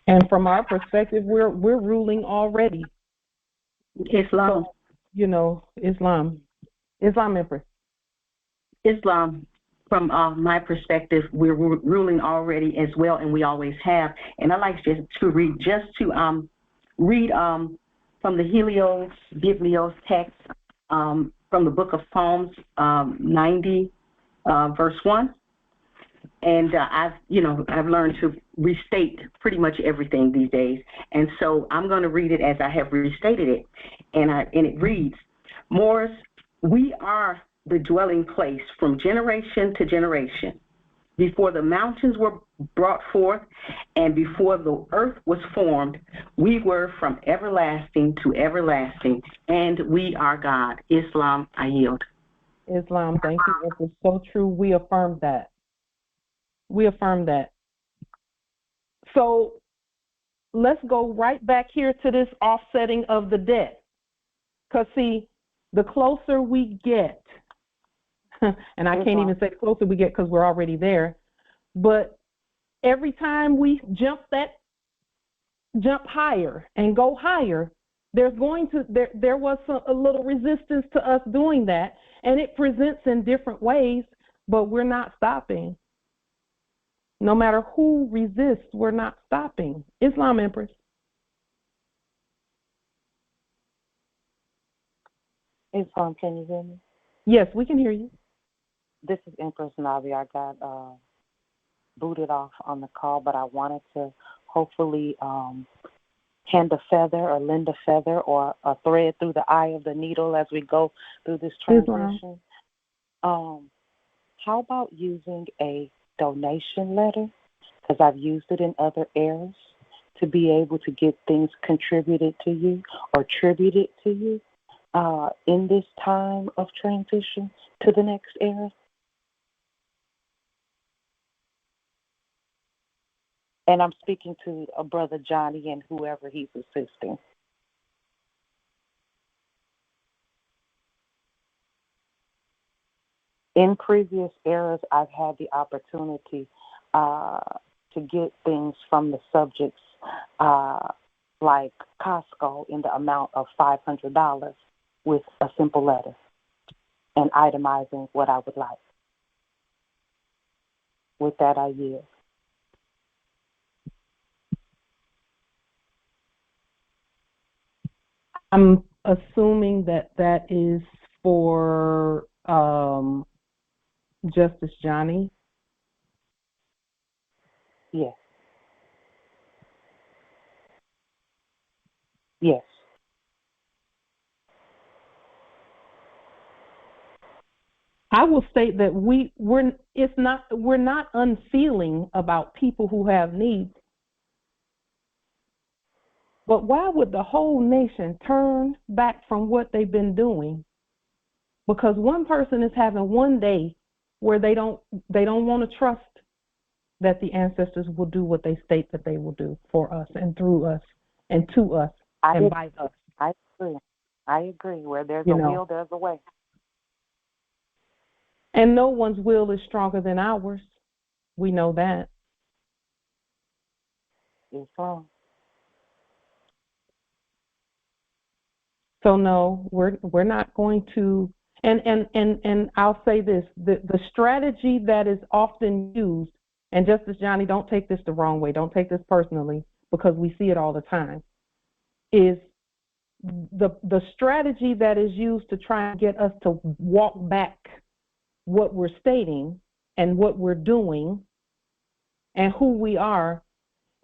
And from our perspective, we're ruling already. Islam. So, you know, Islam, Empress. Islam, from my perspective, we're ruling already as well, and we always have. And I like to read from the Helios Biblios text from the book of Psalms 90, verse 1. And I've learned to restate pretty much everything these days. And so I'm going to read it as I have restated it. And it reads, Moors, we are the dwelling place from generation to generation. Before the mountains were brought forth, and before the earth was formed, we were from everlasting to everlasting, and we are God. Islam, I yield. Islam, thank you. It was so true. We affirm that. We affirm that. So let's go right back here to this offsetting of the debt. Because, see, the closer we get, and I can't even say the closer we get because we're already there, but every time we jump higher and go higher, there was a little resistance to us doing that, and it presents in different ways, but we're not stopping. No matter who resists, we're not stopping. Islam, Empress. Islam, can you hear me? Yes, we can hear you. This is Empress Navi. I got booted off on the call, but I wanted to hopefully hand a feather or lend a feather or a thread through the eye of the needle as we go through this transition. How about using a donation letter? Because I've used it in other eras to be able to get things contributed to you or tributed to you in this time of transition to the next era. And I'm speaking to a brother Johnny and whoever he's assisting. In previous eras, I've had the opportunity to get things from the subjects like Costco in the amount of $500 with a simple letter and itemizing what I would like. With that, I yield. I'm assuming that is for Justice Johnny. Yes. Yes. I will state that we're not unfeeling about people who have needs. But why would the whole nation turn back from what they've been doing? Because one person is having one day where they don't want to trust that the ancestors will do what they state that they will do for us and through us and to us and by us. I agree. Where there's a will, there's a way. And no one's will is stronger than ours. We know that. It's wrong. So no, we're not going to. And I'll say this: the strategy that is often used, and Justice Johnny, don't take this the wrong way. Don't take this personally, because we see it all the time. Is the strategy that is used to try and get us to walk back what we're stating and what we're doing and who we are,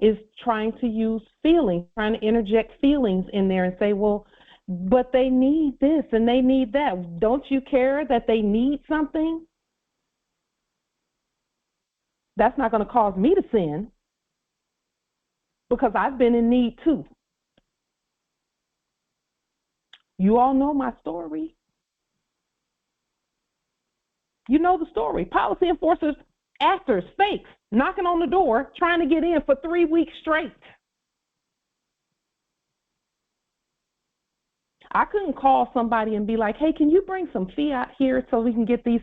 is trying to use feelings, trying to interject feelings in there and say, well, but they need this and they need that. Don't you care that they need something? That's not going to cause me to sin, because I've been in need too. You all know my story. You know the story. Policy enforcers, actors, fakes, knocking on the door, trying to get in for 3 weeks straight. I couldn't call somebody and be like, hey, can you bring some fiat here so we can get these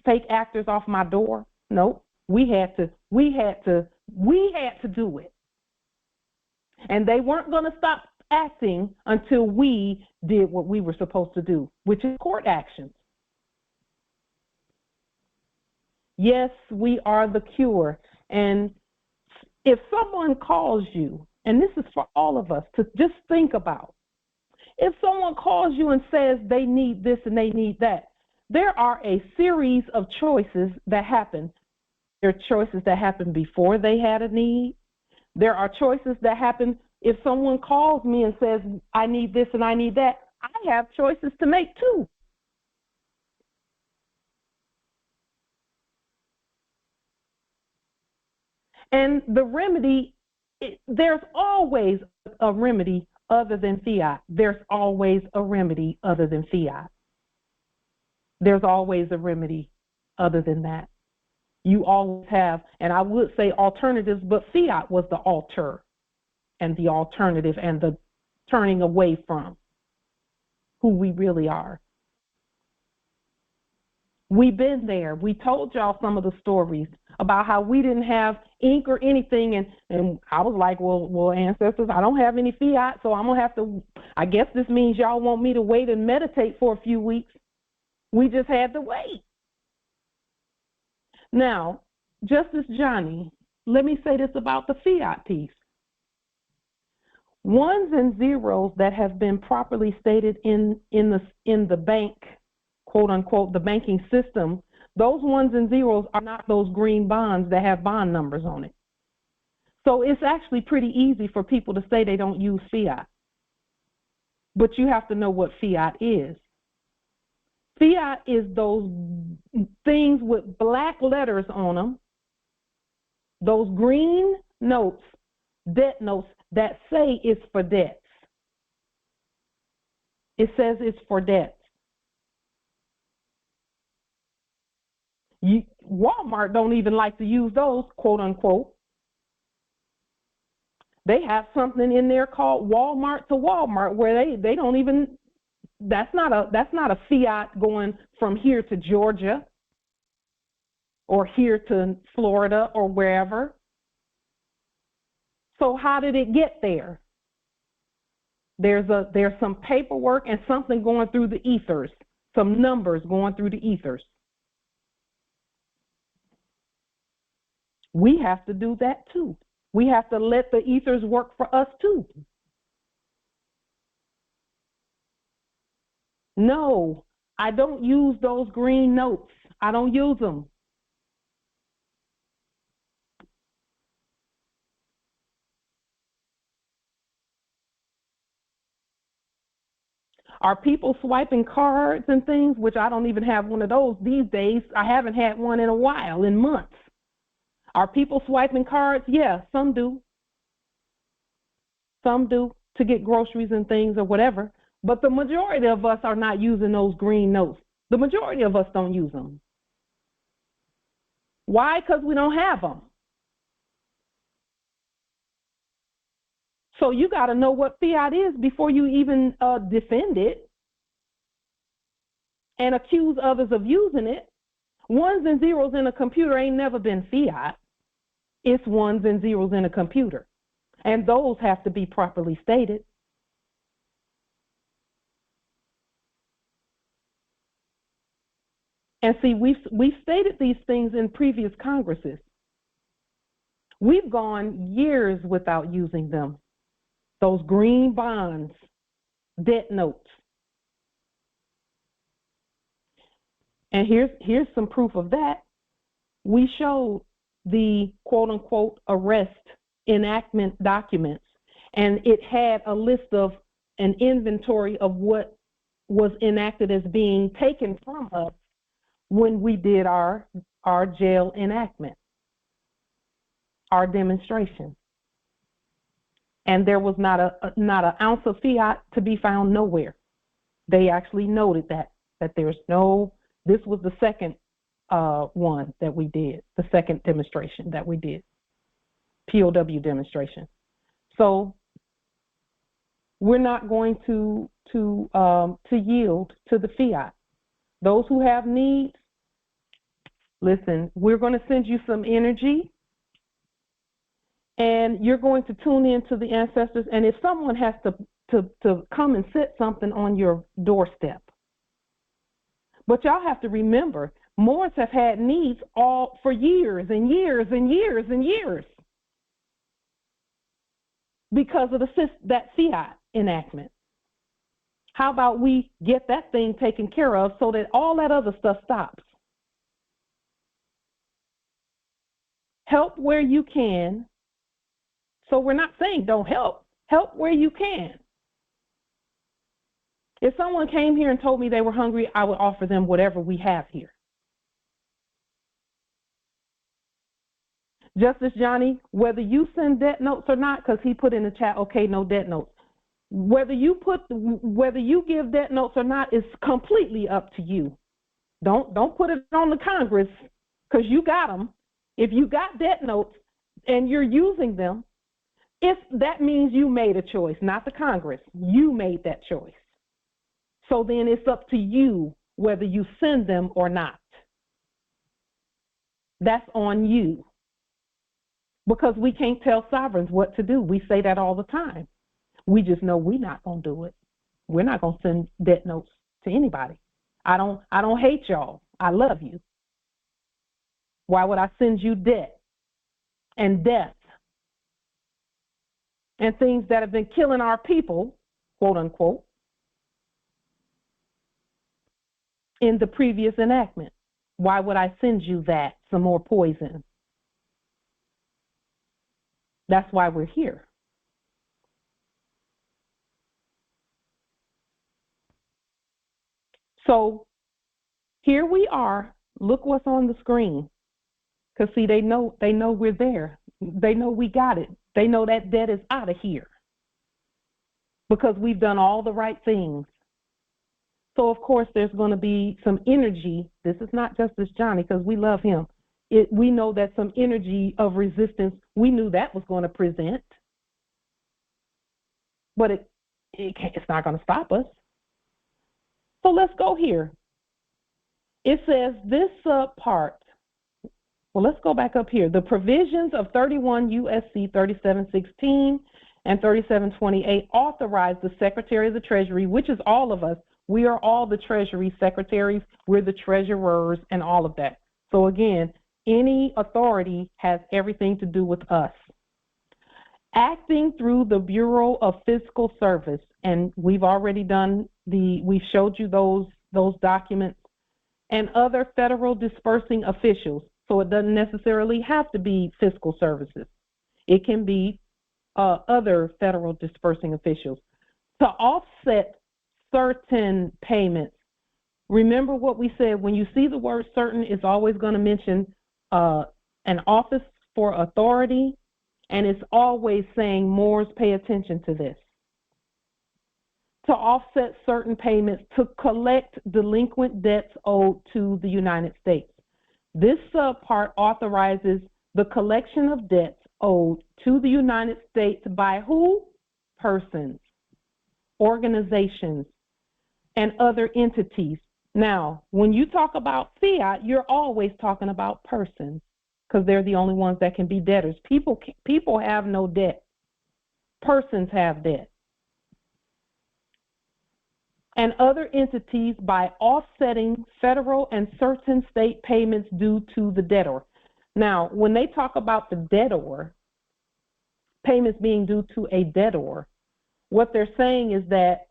fake actors off my door? Nope. We had to do it. And they weren't going to stop acting until we did what we were supposed to do, which is court actions. Yes, we are the cure. And if someone calls you, and this is for all of us to just think about, if someone calls you and says they need this and they need that, there are a series of choices that happen. There are choices that happen before they had a need. There are choices that happen if someone calls me and says, I need this and I need that. I have choices to make too. And the remedy, there's always a remedy other than fiat. There's always a remedy other than fiat. There's always a remedy other than that. You always have, and I would say alternatives, but fiat was the alter and the alternative and the turning away from who we really are. We've been there. We told y'all some of the stories about how we didn't have ink or anything, and I was like, well, ancestors, I don't have any fiat, so I'm going to have to, I guess this means y'all want me to wait and meditate for a few weeks. We just had to wait. Now, Justice Johnny, let me say this about the fiat piece. Ones and zeros that have been properly stated in the bank, quote unquote, the banking system, those ones and zeros are not those green bonds that have bond numbers on it. So it's actually pretty easy for people to say they don't use fiat. But you have to know what fiat is. Fiat is those things with black letters on them, those green notes, debt notes that say it's for debts. It says it's for debts. Walmart don't even like to use those, quote unquote. They have something in there called Walmart to Walmart where they don't even, that's not a fiat going from here to Georgia or here to Florida or wherever. So how did it get there? There's some paperwork and something going through the ethers, some numbers going through the ethers. We have to do that too. We have to let the ethers work for us too. No, I don't use those green notes. I don't use them. Are people swiping cards and things, which I don't even have one of those these days. I haven't had one in a while, in months. Are people swiping cards? Yeah, some do. Some do to get groceries and things or whatever. But the majority of us are not using those green notes. The majority of us don't use them. Why? Because we don't have them. So you got to know what fiat is before you even defend it and accuse others of using it. Ones and zeros in a computer ain't never been fiat. It's ones and zeros in a computer. And those have to be properly stated. And see, we've stated these things in previous Congresses. We've gone years without using them. Those green bonds, debt notes. And here's some proof of that. We showed the quote-unquote arrest enactment documents, and it had a list of an inventory of what was enacted as being taken from us when we did our jail enactment, our demonstration. And there was not an ounce of fiat to be found nowhere. They actually noted that there's no, this was the second one that we did, the second demonstration that we did, POW demonstration. So we're not going to yield to the fiat. Those who have needs, listen, we're going to send you some energy, and you're going to tune in to the ancestors. And if someone has to come and sit something on your doorstep, but y'all have to remember, Moors have had needs all for years and years and years and years because of that fiat enactment. How about we get that thing taken care of so that all that other stuff stops? Help where you can. So we're not saying don't help. Help where you can. If someone came here and told me they were hungry, I would offer them whatever we have here. Justice Johnny, whether you send debt notes or not, because he put in the chat, okay, no debt notes. Whether you give debt notes or not is completely up to you. Don't put it on the Congress, because you got them. If you got debt notes and you're using them, that means you made a choice, not the Congress. You made that choice. So then it's up to you whether you send them or not. That's on you. Because we can't tell sovereigns what to do. We say that all the time. We just know we're not going to do it. We're not going to send debt notes to anybody. I don't hate y'all. I love you. Why would I send you debt and death and things that have been killing our people, quote unquote, in the previous enactment? Why would I send you that, some more poison? That's why we're here. So here we are. Look what's on the screen. Because, see, they know we're there. They know we got it. They know that debt is out of here because we've done all the right things. So, of course, there's going to be some energy. This is not Justice Johnny, because we love him. We know that some energy of resistance, we knew that was going to present. But it's not going to stop us. So let's go here. It says this subpart. Well, let's go back up here. The provisions of 31 U.S.C. 3716 and 3728 authorize the Secretary of the Treasury, which is all of us. We are all the Treasury secretaries. We're the treasurers and all of that. So again, any authority has everything to do with us. Acting through the Bureau of Fiscal Service, and we've already we've showed you those documents, and other federal dispersing officials. So it doesn't necessarily have to be fiscal services. It can be other federal dispersing officials to offset certain payments. Remember what we said, when you see the word certain, it's always going to mention an office for authority, and it's always saying, Moors, pay attention to this. To offset certain payments to collect delinquent debts owed to the United States. This subpart authorizes the collection of debts owed to the United States by who? Persons, organizations, and other entities. Now, when you talk about fiat, you're always talking about persons, because they're the only ones that can be debtors. People have no debt. Persons have debt. And other entities by offsetting federal and certain state payments due to the debtor. Now, when they talk about the debtor, payments being due to a debtor, what they're saying is that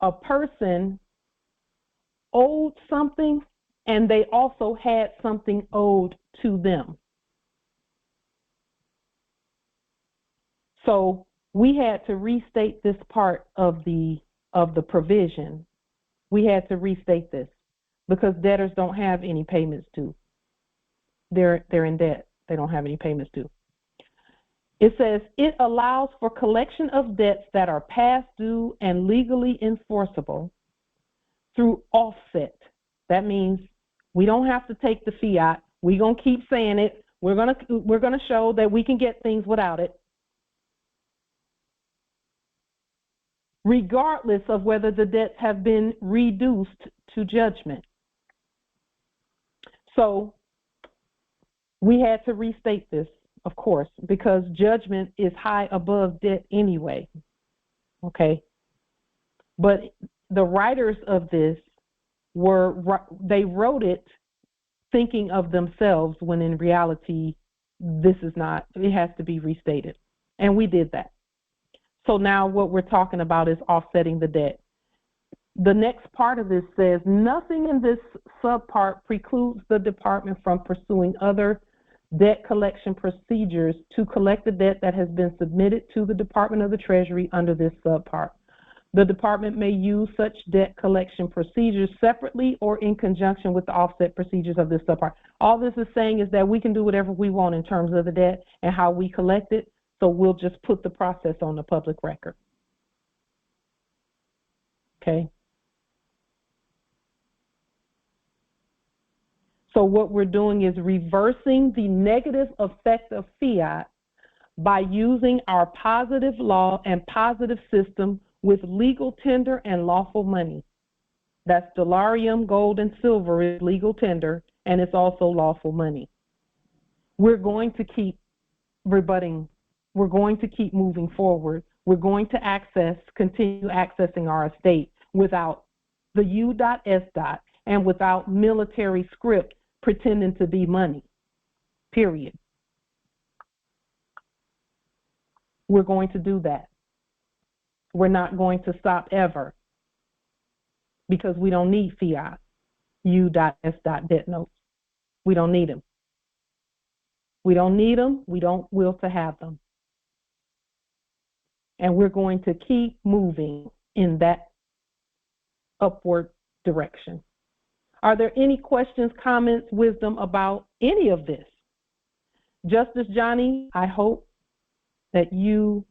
a person owed something and they also had something owed to them. So we had to restate this part of the provision. We had to restate this because debtors don't have any payments due. They're in debt. They don't have any payments due. It says it allows for collection of debts that are past due and legally enforceable through offset. That means we don't have to take the fiat. We're going to keep saying it. We're going to show that we can get things without it, regardless of whether the debts have been reduced to judgment. So we had to restate this, of course, because judgment is high above debt anyway. Okay? But the writers of this they wrote it thinking of themselves, when in reality, this is not, it has to be restated. And we did that. So now what we're talking about is offsetting the debt. The next part of this says, nothing in this subpart precludes the department from pursuing other debt collection procedures to collect the debt that has been submitted to the Department of the Treasury under this subpart. The department may use such debt collection procedures separately or in conjunction with the offset procedures of this subpart. All this is saying is that we can do whatever we want in terms of the debt and how we collect it, so we'll just put the process on the public record. Okay? So what we're doing is reversing the negative effect of fiat by using our positive law and positive system with legal tender and lawful money. That's dollarium, gold, and silver is legal tender, and it's also lawful money. We're going to keep rebutting. We're going to keep moving forward. We're going to continue accessing our estate without the U.S. and without military script pretending to be money, period. We're going to do that. We're not going to stop ever because we don't need fiat, U.S. debt notes. We don't need them. We don't need them. We don't will to have them. And we're going to keep moving in that upward direction. Are there any questions, comments, wisdom about any of this? Justice Johnny, I hope that you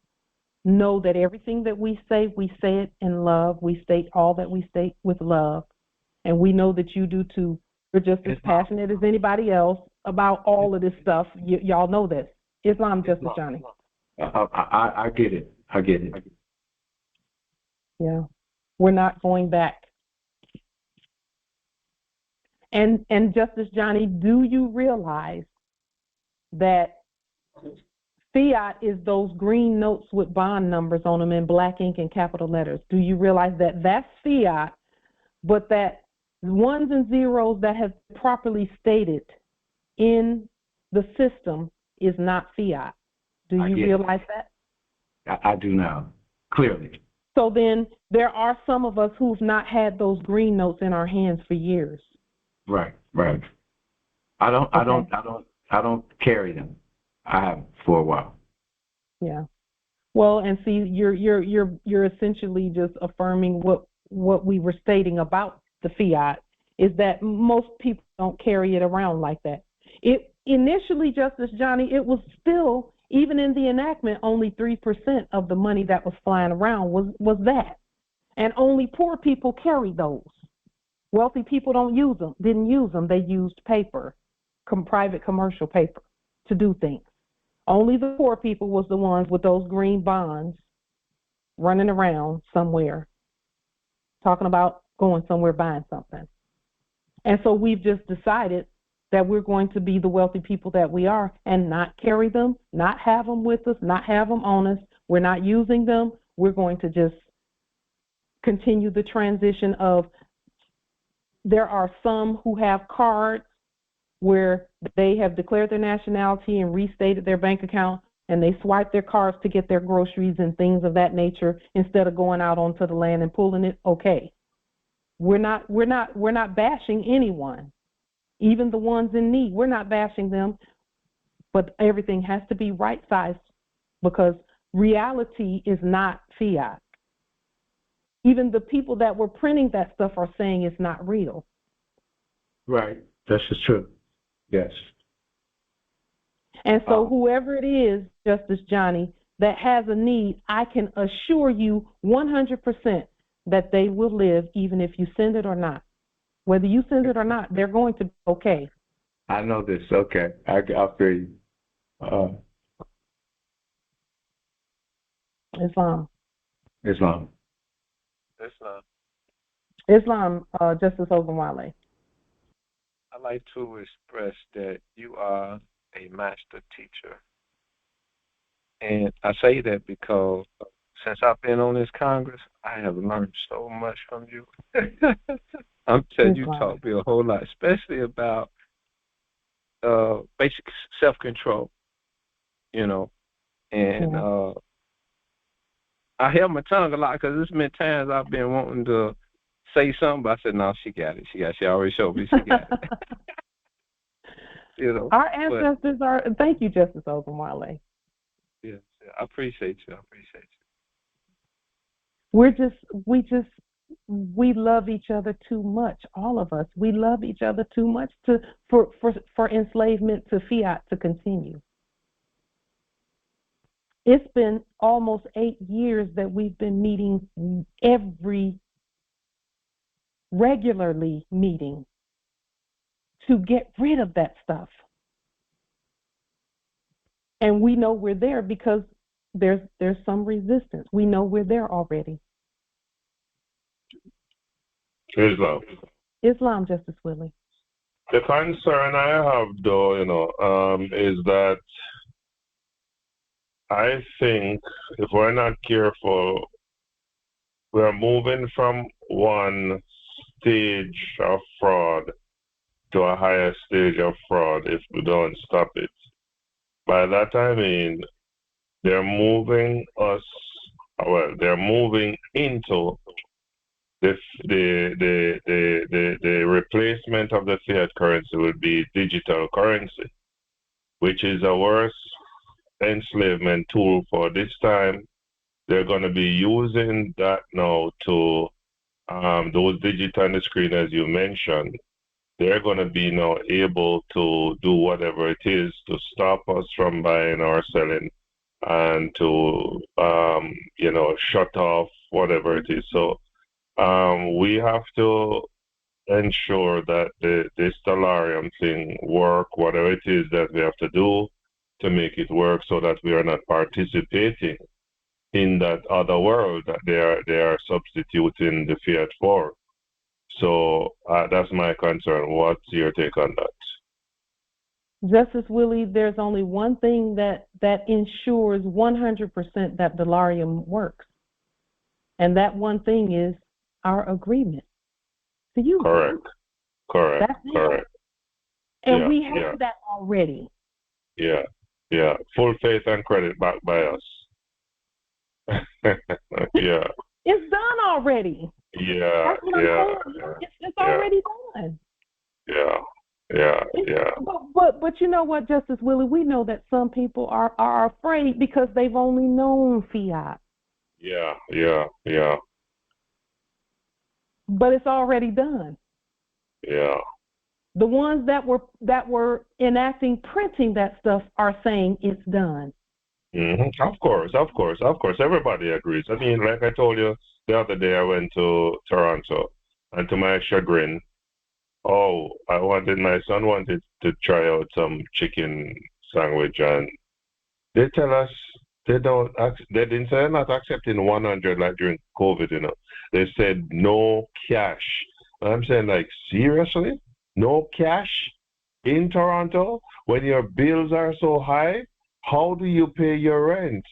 know that everything that we say it in love. We state all that we state with love. And we know that you do too. You're just as passionate as anybody else about all of this stuff. Y'all know this. Islam, Justice Johnny. I get it. I get it. Yeah. We're not going back. And Justice Johnny, do you realize that fiat is those green notes with bond numbers on them in black ink and capital letters? Do you realize that that's fiat, but that ones and zeros that have properly stated in the system is not fiat? Do you realize that? I do now, clearly. So then there are some of us who've not had those green notes in our hands for years. Right. I don't carry them. I have for a while. Yeah. Well, and see, you're essentially just affirming what we were stating about the fiat, is that most people don't carry it around like that. It initially, Justice Johnny, it was still, even in the enactment, only 3% of the money that was flying around was that. And only poor people carried those. Wealthy people didn't use them. They used paper, private commercial paper, to do things. Only the poor people was the ones with those green bonds running around somewhere, talking about going somewhere buying something. And so we've just decided that we're going to be the wealthy people that we are and not carry them, not have them with us, not have them on us. We're not using them. We're going to just continue the transition of, there are some who have cards where they have declared their nationality and restated their bank account, and they swipe their cards to get their groceries and things of that nature instead of going out onto the land and pulling it. Okay. We're not bashing anyone. Even the ones in need, we're not bashing them, but everything has to be right-sized because reality is not fiat. Even the people that were printing that stuff are saying it's not real. Right. That's just true. Yes. And so whoever it is, Justice Johnny, that has a need, I can assure you 100% that they will live even if you send it or not. Whether you send it or not, they're going to be okay. I know this. Okay. I'll feel you. Islam. Justice Ogunwale. I'd like to express that you are a master teacher. And I say that because since I've been on this Congress, I have learned so much from you. I'm telling you, taught me a whole lot, especially about basic self-control, and I held my tongue a lot because there's been times I've been wanting to say something, but I said, no, she got it. She already showed me she got it. Our ancestors are, thank you, Justice Ogunwale. Yes, I appreciate you. We love each other too much. All of us, we love each other too much for enslavement to fiat to continue. It's been almost 8 years that we've been meeting regularly meeting to get rid of that stuff. And we know we're there because there's some resistance. We know we're there already. Islam, Justice Willie. The concern I have, though, is that I think if we're not careful, we're moving from one stage of fraud to a higher stage of fraud if we don't stop it. By that I mean they're moving into the replacement of the fiat currency will be digital currency, which is a worse enslavement tool for this time. They're going to be using that now to those digits on the screen, as you mentioned. They're going to be now able to do whatever it is to stop us from buying or selling and to, shut off whatever it is. So we have to ensure that this Dollarium thing work, whatever it is that we have to do to make it work so that we are not participating in that other world that they are substituting the fiat for. So that's my concern. What's your take on that? Justice Willie, there's only one thing that ensures 100% that Dollarium works. And that one thing is our agreement to use Correct. it. Correct. That's it. Correct. And we have that already. Yeah. Yeah. Full faith and credit backed by us. Yeah. It's done already. Yeah. That's what I'm saying. It's already done. Yeah. But you know what, Justice Willie? We know that some people are afraid because they've only known fiat. Yeah. But it's already done. Yeah. The ones that were enacting printing that stuff are saying it's done. Mm-hmm. Of course. Everybody agrees. I mean, like I told you the other day, I went to Toronto, and to my chagrin, my son wanted to try out some chicken sandwich, and they tell us they didn't say they're not accepting 100 like during COVID, They said no cash. And I'm saying, like, seriously? No cash in Toronto when your bills are so high? How do you pay your rent?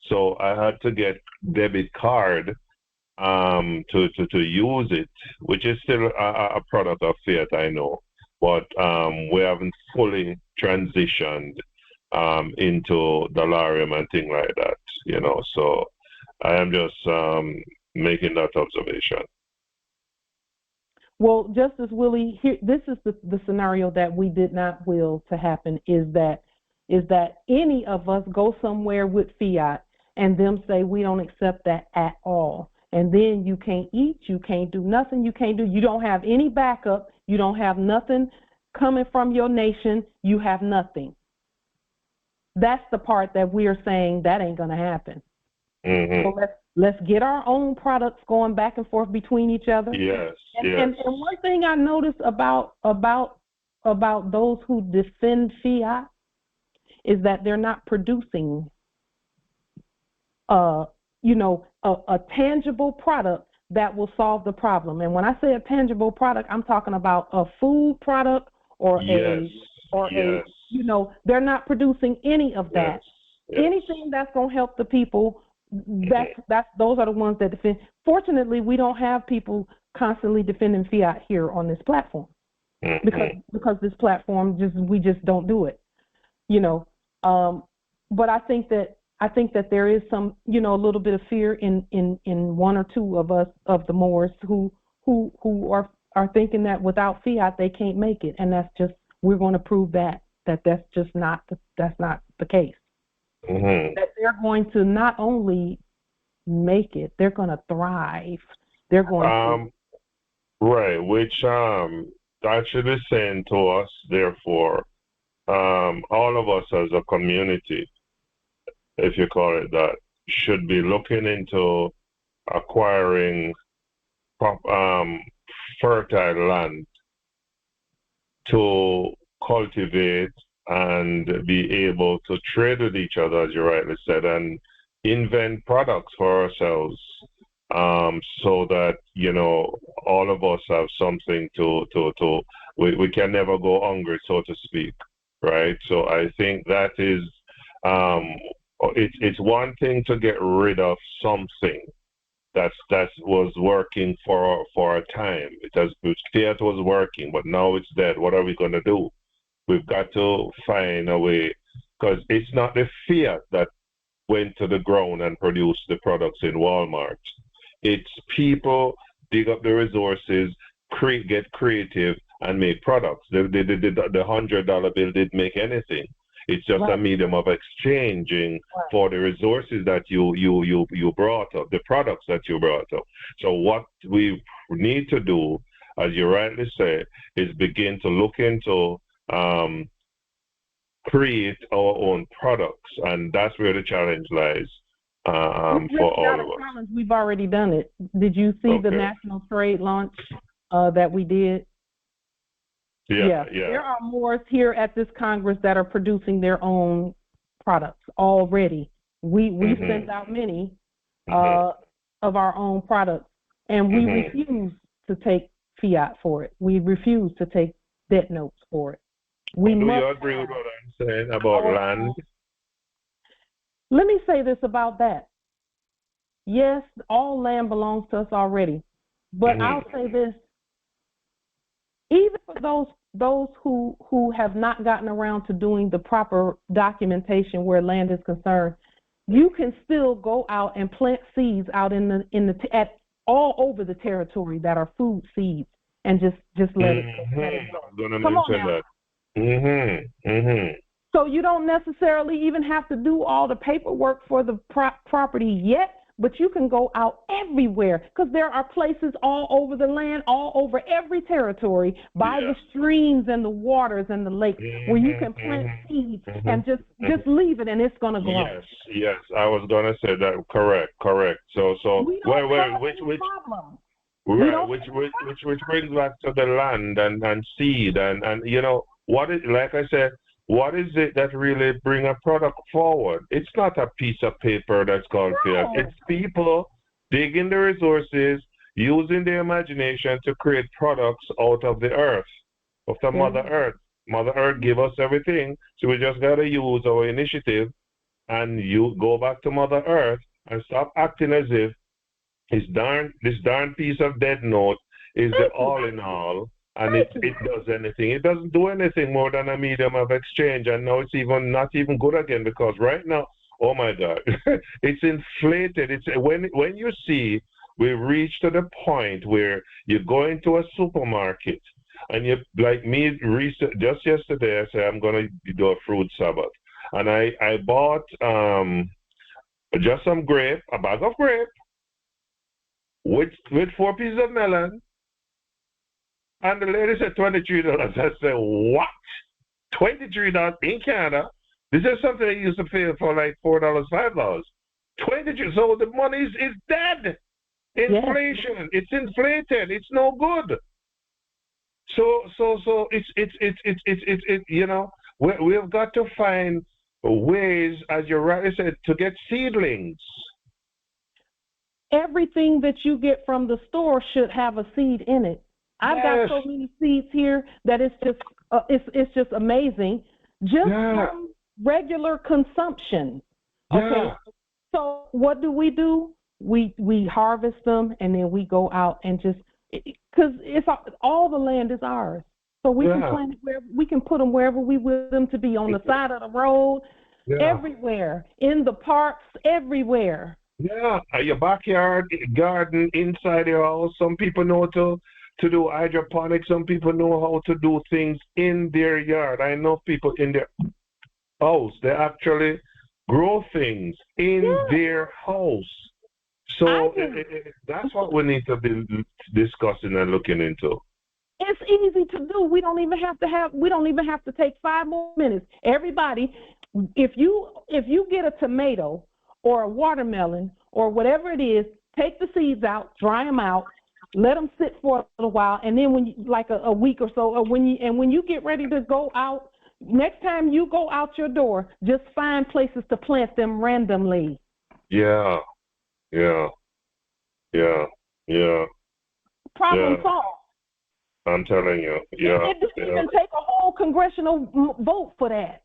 So I had to get debit card to use it, which is still a product of fiat, I know, but we haven't fully transitioned into Dollarium and things like that, So I am just making that observation. Well, Justice Willie, this is the scenario that we did not will to happen is that any of us go somewhere with fiat and them say we don't accept that at all. And then you can't eat, you can't do nothing, you don't have any backup, you don't have nothing coming from your nation, you have nothing. That's the part that we're saying that ain't going to happen. Mm-hmm. So let's get our own products going back and forth between each other. Yes. And one thing I noticed about those who defend fiat is that they're not producing a tangible product that will solve the problem. And when I say a tangible product, I'm talking about a food product or they're not producing any of that. Yes. Anything that's going to help the people, those are the ones that defend. Fortunately, we don't have people constantly defending fiat here on this platform because this platform we just don't do it, But I think that there is some, a little bit of fear in one or two of us, of the Moors, who are thinking that without fiat they can't make it, and we're going to prove that's just not the case. Mm-hmm. That they're going to not only make it. They're going to thrive. They're going to. Right, which that should be saying to us, therefore, all of us as a community, if you call it that, should be looking into acquiring fertile land to cultivate and be able to trade with each other, as you rightly said, and invent products for ourselves, so that, you know, all of us have something we can never go hungry, so to speak, right? So I think that is, it's one thing to get rid of something that was working for a time. Fiat was working, but now it's dead. What are we going to do? We've got to find a way, because it's not the fiat that went to the ground and produced the products in Walmart. It's people dig up the resources, get creative, and make products. The $100 bill didn't make anything. It's just a medium of exchanging for the resources that you brought up, the products that you brought up. So what we need to do, as you rightly say, is begin to look into create our own products, and that's where the challenge lies for all of us. We've already done it. Did you see the national trade launch that we did? Yeah. There are Moors here at this Congress that are producing their own products already. We sent out many of our own products, and we refuse to take fiat for it. We refuse to take debt notes for it. Do you agree with what I'm saying about land? Let me say this about that. Yes, all land belongs to us already, but I'll say this. Even for those who have not gotten around to doing the proper documentation where land is concerned, you can still go out and plant seeds out at all over the territory that are food seeds, and just let it go. Come on now. So you don't necessarily even have to do all the paperwork for the property yet, but you can go out everywhere, because there are places all over the land, all over every territory, by the streams and the waters and the lakes, where you can plant seeds and just leave it, and it's going to grow. Yes, I was going to say that. Correct. So which brings back to the land and seed and you know what is, like I said, what is it that really bring a product forward? It's not a piece of paper that's called fiat. It's people digging the resources, using their imagination to create products out of the earth, of the Mother Earth. Mother Earth give us everything, so we just got to use our initiative and you go back to Mother Earth and stop acting as if this darn piece of dead note is the all in all. And it does anything. It doesn't do anything more than a medium of exchange. And now it's not even good again, because right now, oh my God, it's inflated. It's when you see we reach to the point where you go into a supermarket and you, like me, just yesterday I said I'm gonna do a fruit Sabbath, and I bought just some grape, a bag of grape with 4 pieces of melon. And the lady said $23. I said, what? $23 in Canada? This is something they used to pay for like $4, $5. $23. So the money is dead. Inflation. It's inflated. It's no good. So it's you know, we've got to find ways, as you rightly said, to get seedlings. Everything that you get from the store should have a seed in it. I've got so many seeds here that it's just amazing. Just from regular consumption. Okay. So what do? We harvest them, and then we go out and just, because it's all the land is ours. So we can plant it wherever, we can put them wherever we want them to be, on the side of the road, everywhere, in the parks, everywhere. Yeah, your backyard, garden, inside your house. Some people know to do hydroponics. Some people know how to do things in their yard. I know people in their house, they actually grow things in their house. So that's what we need to be discussing and looking into. It's easy to do. We don't even have to take 5 more minutes. Everybody, if you get a tomato or a watermelon or whatever it is, take the seeds out, dry them out, let them sit for a little while, and then when you, like a week or so, or when you get ready to go out, next time you go out your door, just find places to plant them randomly. Yeah. Problem solved. I'm telling you. Yeah. It didn't even take a whole congressional vote for that.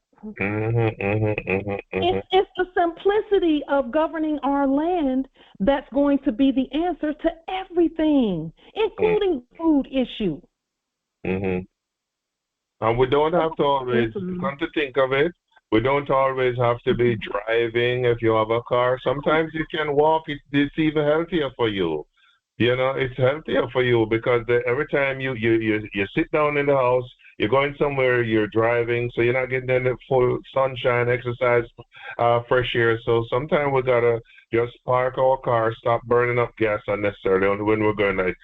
It's the simplicity of governing our land that's going to be the answer to everything, including food issue. And we don't have to always, come to think of it, we don't always have to be driving if you have a car. Sometimes you can walk. It's even healthier for you. You know, it's healthier for you because every time you sit down in the house, you're going somewhere, you're driving, so you're not getting any full sunshine, exercise, fresh air. So sometimes we gotta just park our car, stop burning up gas unnecessarily when we're going like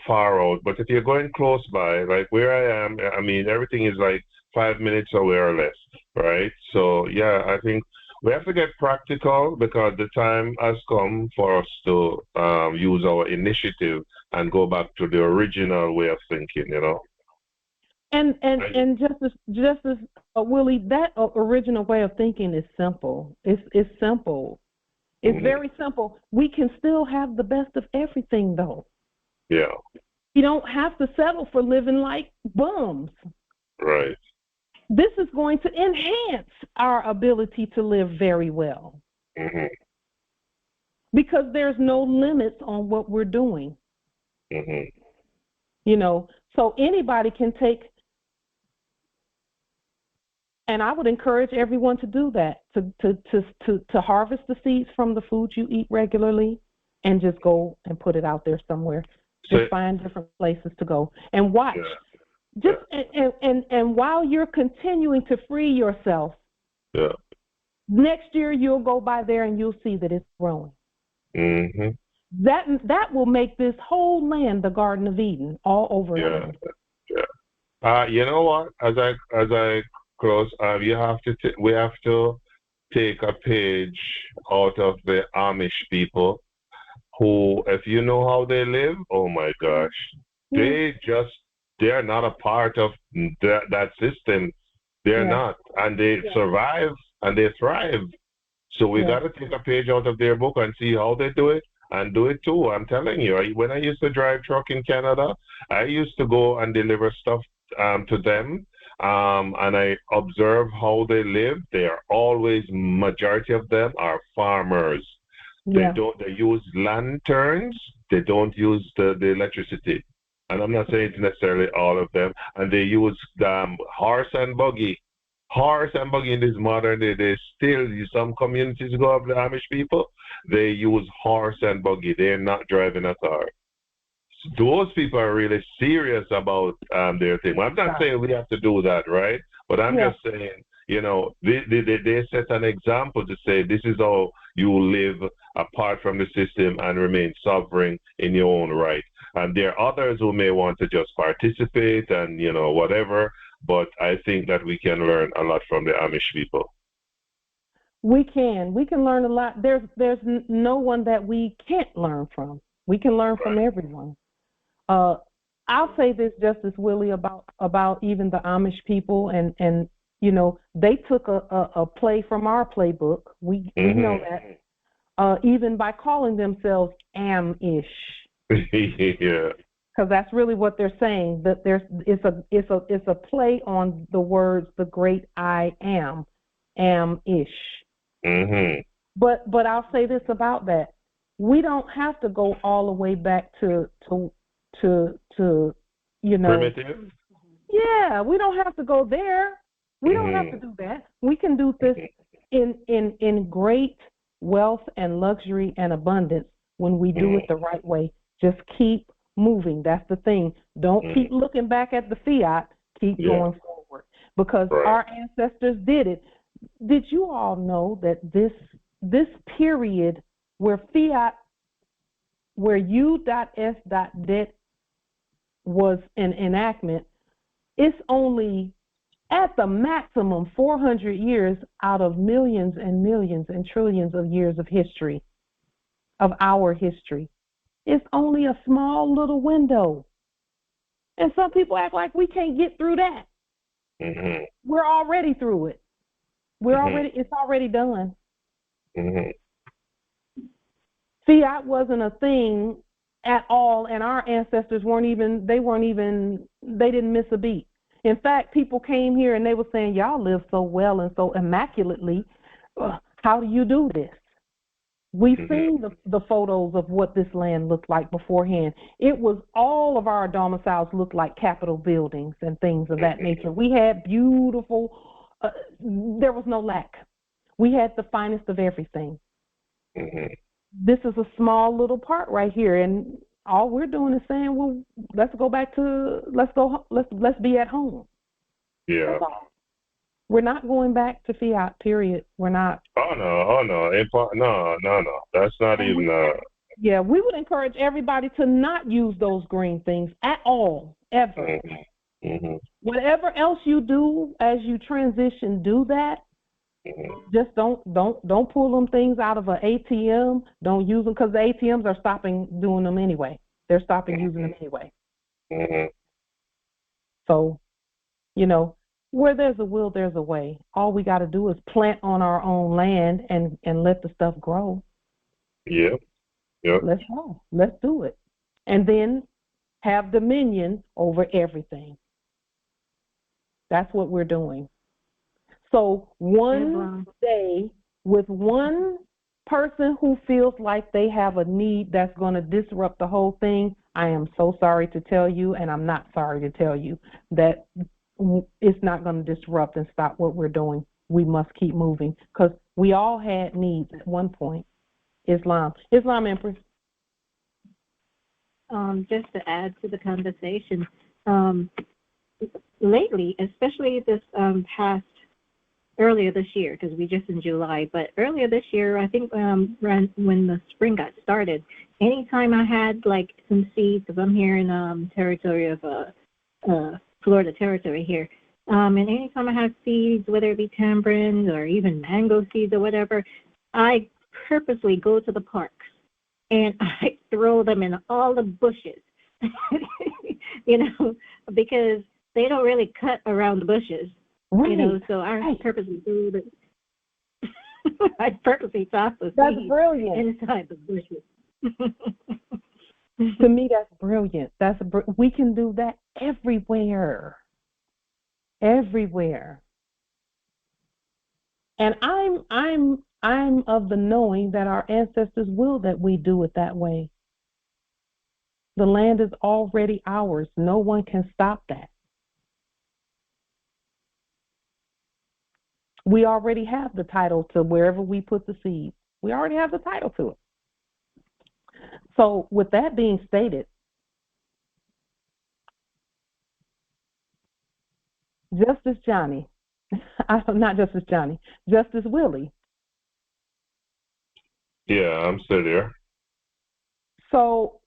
far out. But if you're going close by, like where I am, I mean, everything is like 5 minutes away or less, right? So yeah, I think we have to get practical because the time has come for us to use our initiative and go back to the original way of thinking, you know. And Justice Willie, that original way of thinking is simple. It's simple. It's very simple. We can still have the best of everything, though. Yeah. You don't have to settle for living like bums. Right. This is going to enhance our ability to live very well. Because there's no limits on what we're doing. You know, so anybody can take, and I would encourage everyone to do that, to harvest the seeds from the food you eat regularly and just go and put it out there somewhere. Just find different places to go and watch. Just and while you're continuing to free yourself, next year you'll go by there and you'll see that it's growing. That will make this whole land the Garden of Eden all over again. You know what? As I close, we have to take a page out of the Amish people, who, if you know how they live, oh my gosh, they're not a part of that system. They're not. And they survive and they thrive. So we got to take a page out of their book and see how they do it and do it too. I'm telling you, when I used to drive truck in Canada, I used to go and deliver stuff to them. And I observe how they live. They are always, majority of them are farmers. They use lanterns. They don't use the electricity. And I'm not saying it's necessarily all of them. And they use horse and buggy. Horse and buggy in this modern day. They still, some communities go up, the Amish people, they use horse and buggy. They're not driving a car. Those people are really serious about their thing. I'm not saying we have to do that, right? But I'm just saying, you know, they set an example to say this is how you live apart from the system and remain sovereign in your own right. And there are others who may want to just participate and, you know, whatever. But I think that we can learn a lot from the Amish people. We can learn a lot. There's no one that we can't learn from. We can learn from everyone. I'll say this, Justice Willie, about even the Amish people, and you know, they took a play from our playbook. We know that, even by calling themselves Amish. Because that's really what they're saying. That it's a play on the words "the great I am," Amish. But I'll say this about that: we don't have to go all the way back to you know. Primitive? Yeah, we don't have to go there. We don't have to do that. We can do this in great wealth and luxury and abundance when we do it the right way. Just keep moving. That's the thing. Don't keep looking back at the fiat. Keep going forward, because our ancestors did it. Did you all know that this period where fiat where U.S.Det was an enactment, it's only at the maximum 400 years out of millions and millions and trillions of years of history, of our history. It's only a small little window. And some people act like we can't get through that. Mm-hmm. We're already through it. It's already done. Mm-hmm. Fiat wasn't a thing at all, and our ancestors they didn't miss a beat. In fact, people came here and they were saying, y'all live so well and so immaculately. How do you do this? We've seen the photos of what this land looked like beforehand. It was all of our domiciles looked like Capitol buildings and things of that nature. We had beautiful, there was no lack. We had the finest of everything. This is a small little part right here, and all we're doing is saying, well, let's be at home. Yeah. We're not going back to fiat, period. We're not. Oh no. No. That's not even Yeah, we would encourage everybody to not use those green things at all, ever. Whatever else you do as you transition, do that. Just don't pull them things out of an ATM. Don't use them, because the ATMs are stopping doing them anyway. They're stopping using them anyway. So, where there's a will, there's a way. All we got to do is plant on our own land and let the stuff grow. Yep. Let's go. Let's do it. And then have dominion over everything. That's what we're doing. So one day with one person who feels like they have a need that's going to disrupt the whole thing, I am so sorry to tell you, and I'm not sorry to tell you, that it's not going to disrupt and stop what we're doing. We must keep moving, because we all had needs at one point. Islam, Empress. Just to add to the conversation, lately, especially this earlier this year, because we just in July, but earlier this year, I think when the spring got started, anytime I had like some seeds, because I'm here in territory of Florida territory here, and anytime I had seeds, whether it be tamarinds or even mango seeds or whatever, I purposely go to the parks and I throw them in all the bushes, because they don't really cut around the bushes. Right. So I purposely do that. I purposely toss the seeds inside the bushes. To me, that's brilliant. We can do that everywhere. And I'm of the knowing that our ancestors will that we do it that way. The land is already ours. No one can stop that. We already have the title to wherever we put the seed. We already have the title to it. So with that being stated, Justice Johnny, not Justice Johnny, Justice Willie. Yeah, I'm still there. So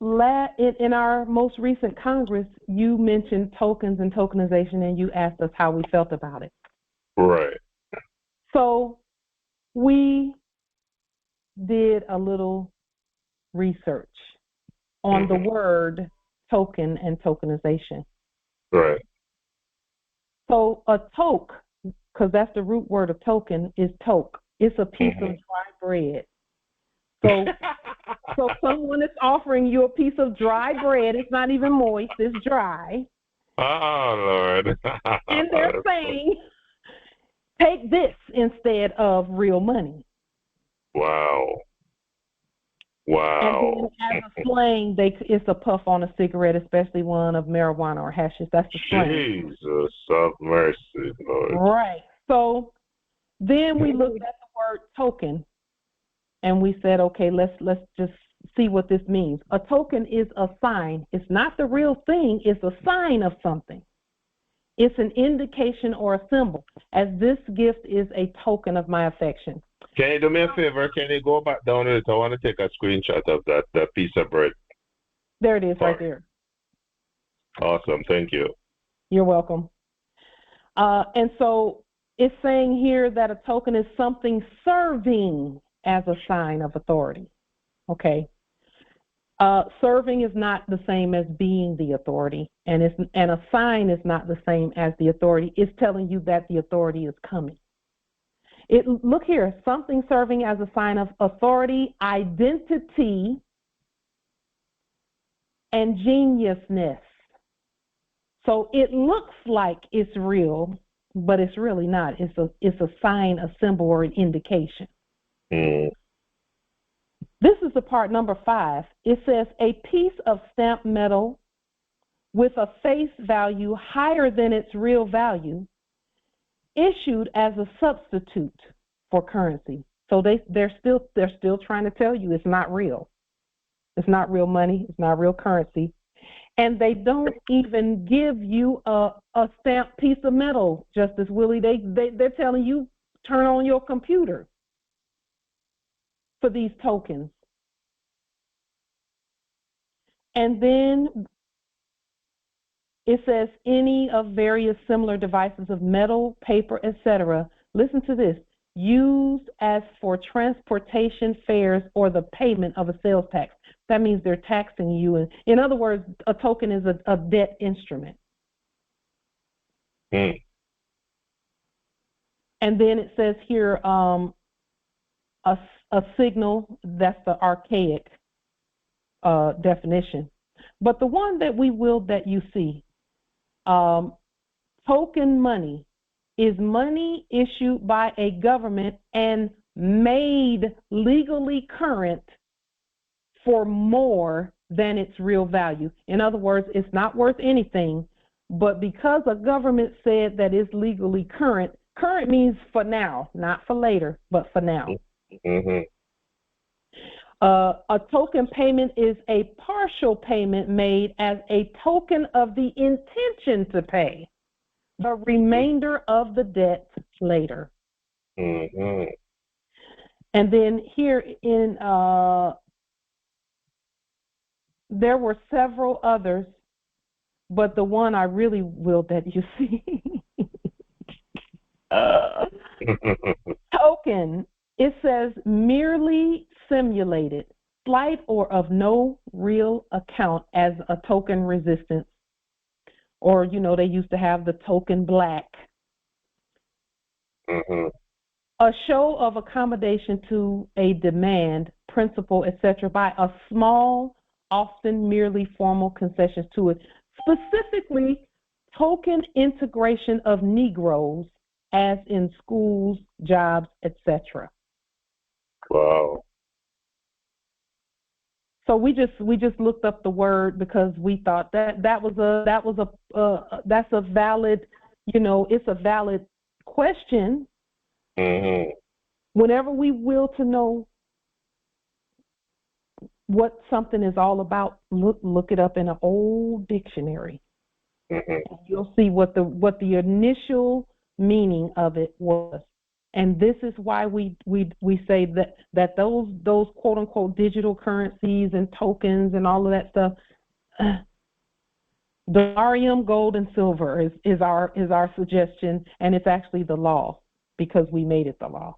in our most recent Congress, you mentioned tokens and tokenization, and you asked us how we felt about it. Right. So we did a little research on the word token and tokenization. Right. So a toke, because that's the root word of token, is toke. It's a piece of dry bread. So someone is offering you a piece of dry bread. It's not even moist. It's dry. Oh, Lord. And they're saying, take this instead of real money. Wow. And then as a slang, it's a puff on a cigarette, especially one of marijuana or hashish. That's the slang. Jesus of mercy, Lord. Right. So then we looked at the word token, and we said, okay, let's just see what this means. A token is a sign. It's not the real thing. It's a sign of something. It's an indication or a symbol, as this gift is a token of my affection. Can you do me a favor? Can you go back down to it? I want to take a screenshot of that piece of bread. There it is, right there. Awesome. Thank you. You're welcome. And so it's saying here that a token is something serving as a sign of authority. Okay. Serving is not the same as being the authority, and a sign is not the same as the authority. It's telling you that the authority is coming. Look here, something serving as a sign of authority, identity, and geniusness. So it looks like it's real, but it's really not. It's a sign, a symbol, or an indication. This is the part number 5. It says a piece of stamped metal with a face value higher than its real value, issued as a substitute for currency. So they're still trying to tell you it's not real. It's not real money. It's not real currency. And they don't even give you a stamped piece of metal, Justice Willie. They're telling you turn on your computer for these tokens. And then it says any of various similar devices of metal, paper, etc. Listen to this. Used as for transportation fares or the payment of a sales tax. That means they're taxing you. In other words, a token is a debt instrument. And then it says here a signal. That's the archaic definition. But the one that that you see, token money, is money issued by a government and made legally current for more than its real value. In other words, it's not worth anything, but because a government said that it's legally current, current means for now, not for later, but for now. A token payment is a partial payment made as a token of the intention to pay the remainder of the debt later. And then here in, there were several others, but the one I really will that you see. Token, it says merely simulated, slight or of no real account as a token resistance. Or, they used to have the token black. A show of accommodation to a demand, principle, etc., by a small, often merely formal concessions to it. Specifically, token integration of Negroes, as in schools, jobs, etc. Wow. So we just looked up the word because we thought that's a valid, it's a valid question. Whenever we will to know what something is all about, look it up in an old dictionary. You'll see what the initial meaning of it was. And this is why we say that those quote unquote digital currencies and tokens and all of that stuff, dollarium, gold, and silver is our suggestion, and it's actually the law because we made it the law.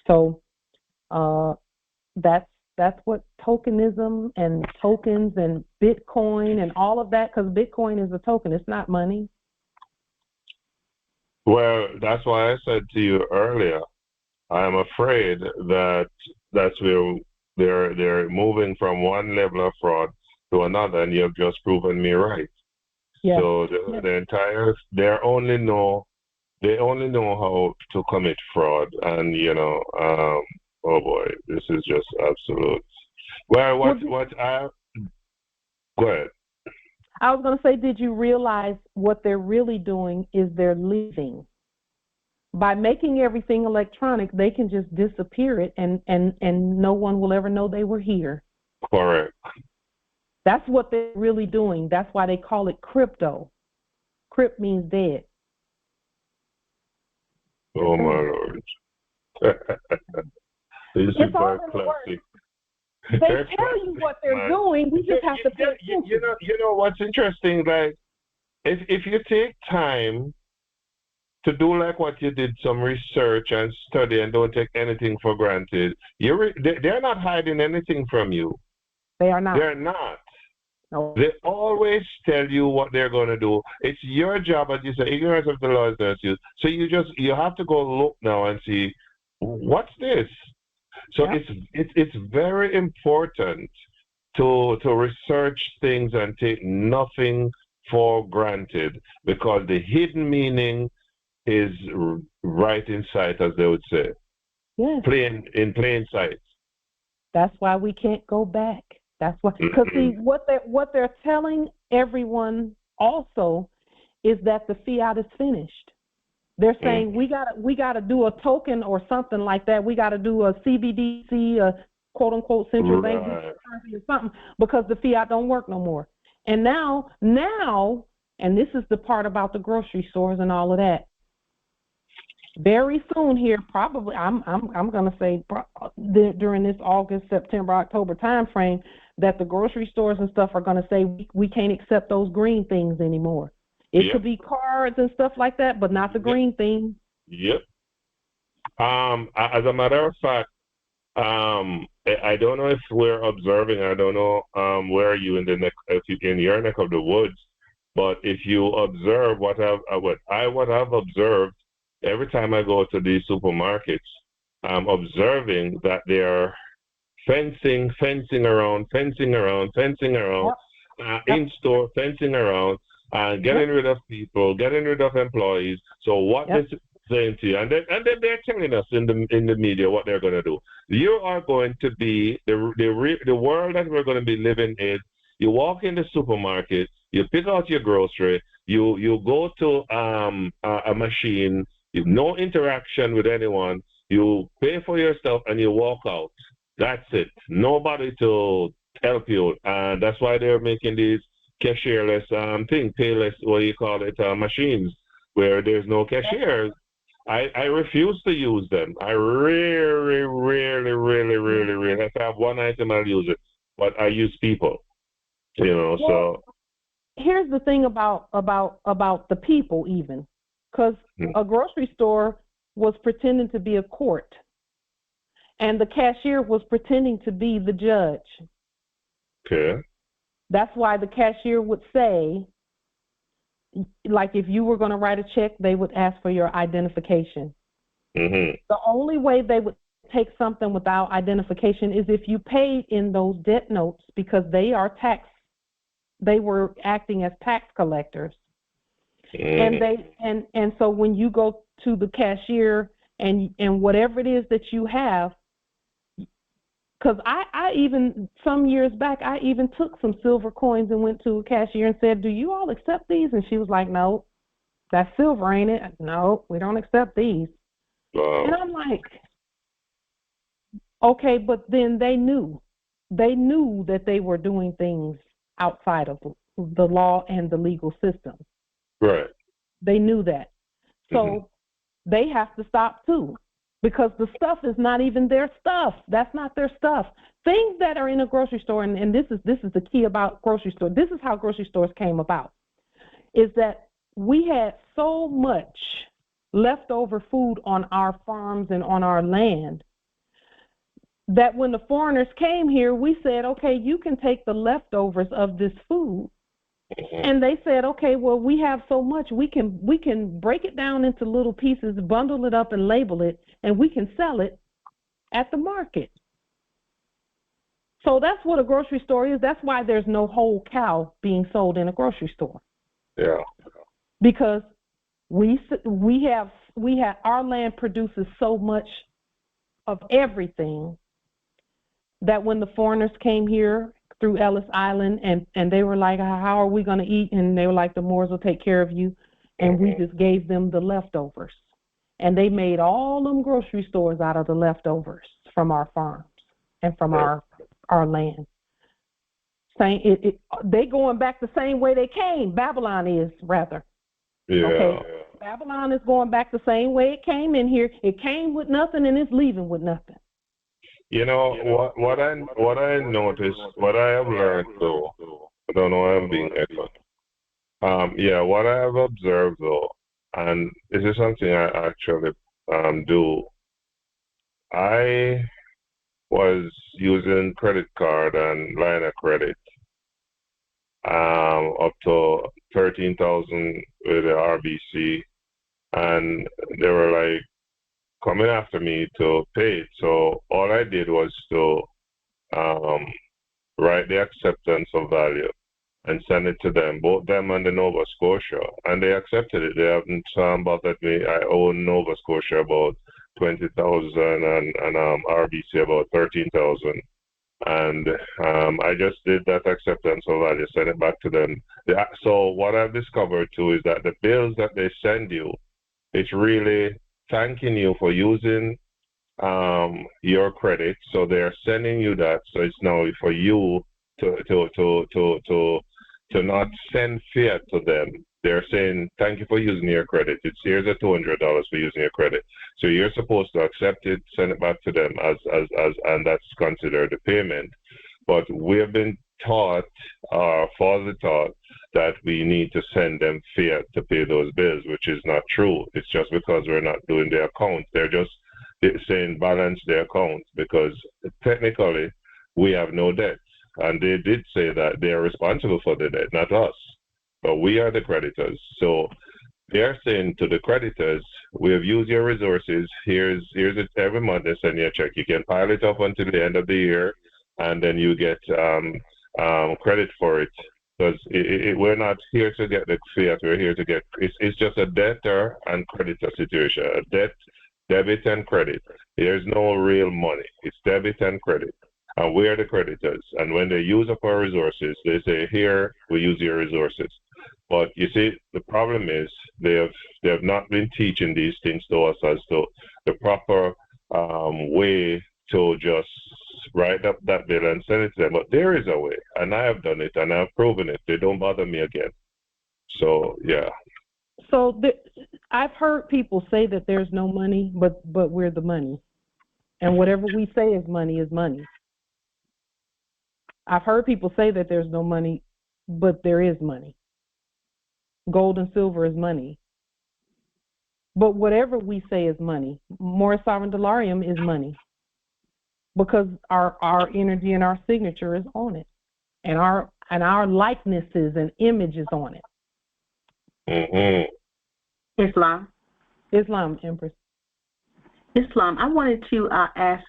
So that's what tokenism and tokens and Bitcoin and all of that, because Bitcoin is a token, it's not money. Well, that's why I said to you earlier, I'm afraid that's where they're moving from one level of fraud to another, and you've just proven me right. Yeah. So the entire they only know how to commit fraud, and oh boy, this is just absolute. Well, go ahead. I was going to say, did you realize what they're really doing is they're leaving? By making everything electronic, they can just disappear it and no one will ever know they were here. Correct. That's what they're really doing. That's why they call it crypto. Crypt means dead. Oh my Lord. This is very classic. They tell you what they're doing. We just have to pay attention. You know what's interesting? Like, if you take time to do like what you did, some research and study, and don't take anything for granted, they're not hiding anything from you. They are not. They're not. No. They always tell you what they're going to do. It's your job, as you say, ignorance of the law is no excuse. So you have to go look now and see, what's this? So it's very important to research things and take nothing for granted, because the hidden meaning is right in sight, as they would say. Yes. In plain sight. That's why we can't go back. That's why, because see, what they're telling everyone also is that the fiat is finished. They're saying we gotta do a token or something like that. We gotta do a CBDC, a quote unquote central bank currency or something, because the fiat don't work no more. And now, and this is the part about the grocery stores and all of that. Very soon here, probably I'm gonna say during this August, September, October time frame, that the grocery stores and stuff are gonna say we can't accept those green things anymore. It could be cards and stuff like that, but not the green thing. Yep. As a matter of fact, I don't know if we're observing. I don't know where are you in your neck of the woods, but if you observe what I've observed every time I go to these supermarkets, I'm observing that they are fencing around, in store, fencing around. Getting rid of people, getting rid of employees. So what this is saying to you, and then they're telling us in the media what they're going to do. You are going to be the world that we're going to be living in. You walk in the supermarket, you pick out your grocery, you go to a machine, you've no interaction with anyone, you pay for yourself and you walk out. That's it. Nobody to help you, and that's why they're making these cashierless payless, what do you call it, machines, where there's no cashiers. I refuse to use them. I really, if I have one item, I'll use it. But I use people, so. Here's the thing about the people, even, because a grocery store was pretending to be a court, and the cashier was pretending to be the judge. Okay. That's why the cashier would say, like, if you were going to write a check, they would ask for your identification. The only way they would take something without identification is if you paid in those debt notes, because they were acting as tax collectors. And so when you go to the cashier and whatever it is that you have, because I even, some years back, I even took some silver coins and went to a cashier and said, do you all accept these? And she was like, no, that's silver, ain't it? No, we don't accept these. Wow. And I'm like, okay, but then they knew that they were doing things outside of the law and the legal system. Right. They knew that. So they have to stop too. Because the stuff is not even their stuff. That's not their stuff. Things that are in a grocery store, and this is the key about grocery store. This is how grocery stores came about, is that we had so much leftover food on our farms and on our land that when the foreigners came here, we said, okay, you can take the leftovers of this food. And they said, okay, well, we have so much, we can break it down into little pieces, bundle it up and label it, and we can sell it at the market. So that's what a grocery store is. That's why there's no whole cow being sold in a grocery store. Yeah. Because we have our land produces so much of everything that when the foreigners came here through Ellis Island, and they were like, how are we going to eat? And they were like, the Moors will take care of you. And we just gave them the leftovers. And they made all them grocery stores out of the leftovers from our farms and from our land. They going back the same way they came. Babylon is, rather. Yeah. Okay. Babylon is going back the same way it came in here. It came with nothing and it's leaving with nothing. You know what I noticed, what I have learned though. I don't know why I'm being echoed. What I have observed though, and this is something I actually do. I was using credit card and line of credit up to 13,000 with the RBC, and they were like coming after me to pay it. So all I did was to write the acceptance of value and send it to them, both them and the Nova Scotia, and they accepted it. They haven't bothered me. I owe Nova Scotia about 20,000 and RBC about 13,000. And I just did that acceptance of value, send it back to them. So what I've discovered too is that the bills that they send you, it's really thanking you for using your credit. So they're sending you that. So it's now for you to not send fiat to them. They're saying, thank you for using your credit. Here's a $200 for using your credit. So you're supposed to accept it, send it back to them and that's considered a payment. But we've been taught, falsely taught, that we need to send them fiat to pay those bills, which is not true. It's just because we're not doing their account. They're just saying balance their account because technically we have no debt. And they did say that they are responsible for the debt, not us. But we are the creditors. So they're saying to the creditors, we have used your resources. Here's it every month they send you a check. You can pile it up until the end of the year, and then you get credit for it. Because we're not here to get the fiat. We're here to get. It's just a debtor and creditor situation. A debit and credit. There's no real money. It's debit and credit. And we are the creditors. And when they use up our resources, they say, here, we use your resources. But you see, the problem is they have not been teaching these things to us as to the proper way to just write up that bill and send it to them. But there is a way, and I have done it, and I've proven it. They don't bother me again. So, yeah. So I've heard people say that there's no money, but we're the money. And whatever we say is money is money. I've heard people say that there's no money, but there is money. Gold and silver is money. But whatever we say is money. Moorish sovereign dolarium is money. Because our energy and our signature is on it. And our likenesses and images on it. Mm-hmm. Islam, Empress. Islam, I wanted to ask,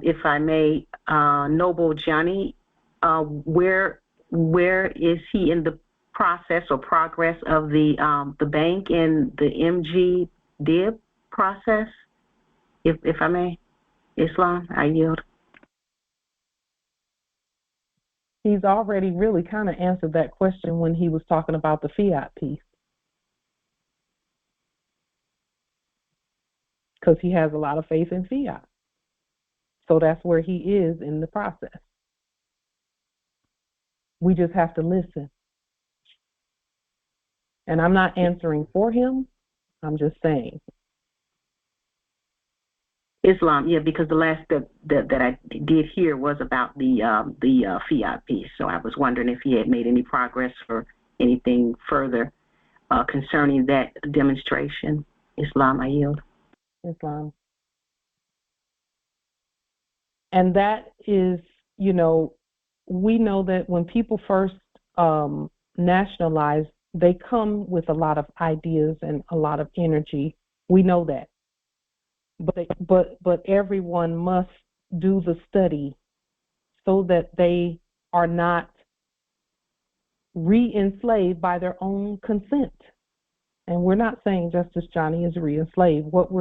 if I may, Noble Johnny, where is he in the process or progress of the bank and the MG DIB process? If I may, Islam, I yield. He's already really kind of answered that question when he was talking about the fiat piece. Because he has a lot of faith in fiat. So that's where he is in the process. We just have to listen. And I'm not answering for him. I'm just saying. Islam, yeah, because the last that I did hear was about the fiat piece. So I was wondering if he had made any progress or anything further concerning that demonstration. Islam, I yield. Islam. And that is, we know that when people first nationalize, they come with a lot of ideas and a lot of energy. We know that. But everyone must do the study so that they are not re-enslaved by their own consent. And we're not saying Justice Johnny is re-enslaved. What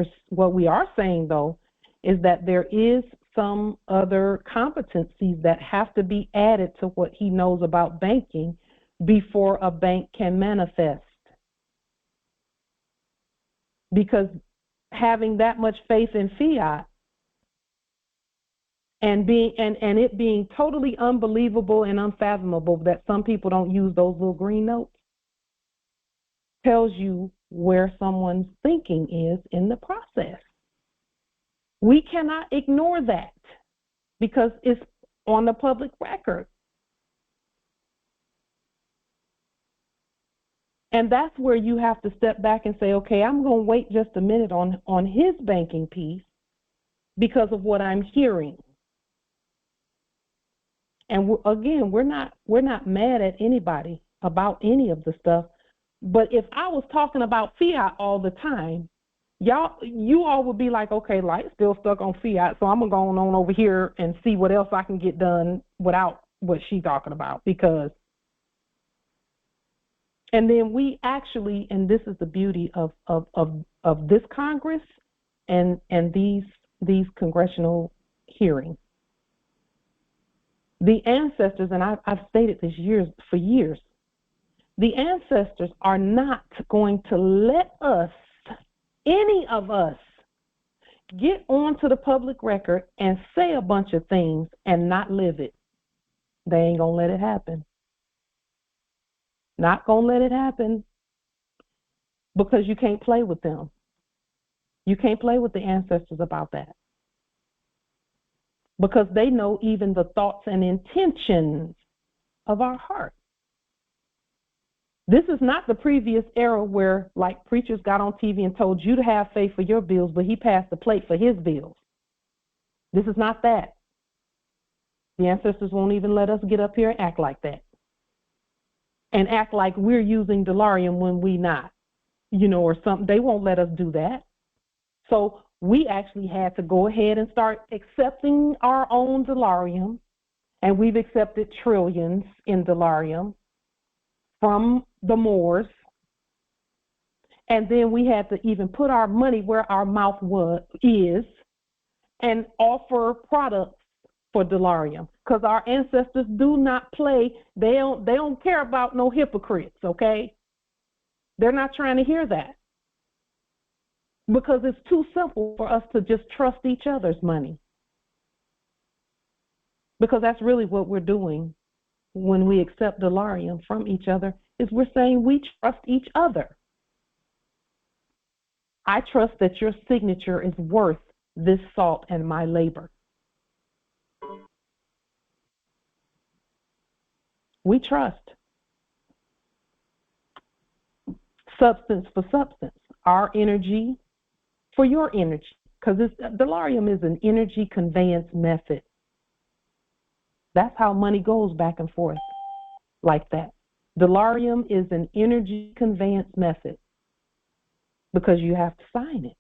we are saying, though, is that there is some other competencies that have to be added to what he knows about banking before a bank can manifest. Because having that much faith in fiat and it being totally unbelievable and unfathomable that some people don't use those little green notes tells you where someone's thinking is in the process. We cannot ignore that because it's on the public record. And that's where you have to step back and say, okay, I'm going to wait just a minute on his banking piece because of what I'm hearing. And again, we're not mad at anybody about any of the stuff. But if I was talking about fiat all the time, you all would be like, okay, Light's still stuck on fiat, so I'm going to go on over here and see what else I can get done without what she's talking about. Because, and then we actually, and this is the beauty of this Congress and these congressional hearings. The ancestors, and I've stated this for years, the ancestors are not going to let us, any of us, get onto the public record and say a bunch of things and not live it. They ain't going to let it happen. Not going to let it happen because you can't play with them. You can't play with the ancestors about that. Because they know even the thoughts and intentions of our heart. This is not the previous era where, like, preachers got on TV and told you to have faith for your bills, but he passed the plate for his bills. This is not that. The ancestors won't even let us get up here and act like that. And act like we're using Delarium when we not, or something. They won't let us do that. So we actually had to go ahead and start accepting our own Delarium, and we've accepted trillions in Delarium from the Moors, and then we had to even put our money where our mouth is and offer products for Delarium, because our ancestors do not play. They don't care about no hypocrites, okay? They're not trying to hear that. Because it's too simple for us to just trust each other's money. Because that's really what we're doing when we accept Delarium from each other, is we're saying we trust each other. I trust that your signature is worth this salt and my labor. We trust. Substance for substance. Our energy for your energy, because Delarium is an energy conveyance method. That's how money goes back and forth like that. Delarium is an energy conveyance method because you have to sign it.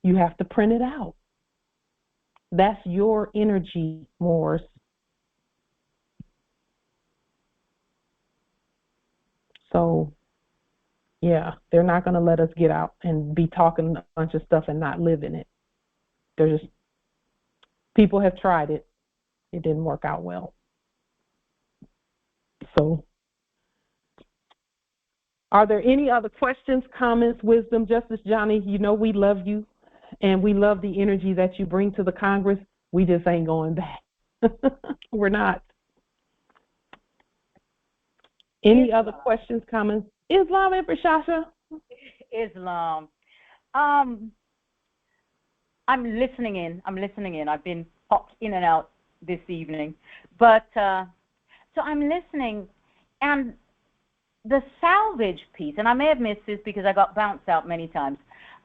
You have to print it out. That's your energy, Moors. So, yeah, they're not going to let us get out and be talking a bunch of stuff and not living it. They're just, people have tried it. It didn't work out well. So, are there any other questions, comments, wisdom? Justice Johnny, we love you, and we love the energy that you bring to the Congress. We just ain't going back. We're not. Any other questions, comments? Islam and Prashasha? Islam. I'm listening in. I've been popped in and out this evening. But, so I'm listening, and the salvage piece, and I may have missed this because I got bounced out many times.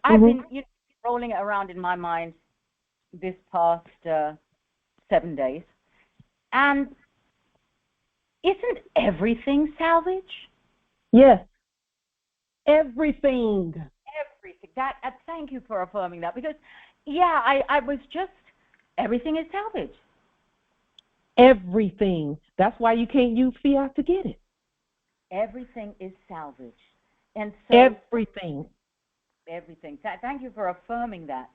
I've been rolling it around in my mind this past 7 days. And isn't everything salvage? Yes. Everything. That. Thank you for affirming that, because, yeah, I was just, everything is salvage. Everything. That's why you can't use fiat to get it. Everything is salvage. And so everything. Thank you for affirming that.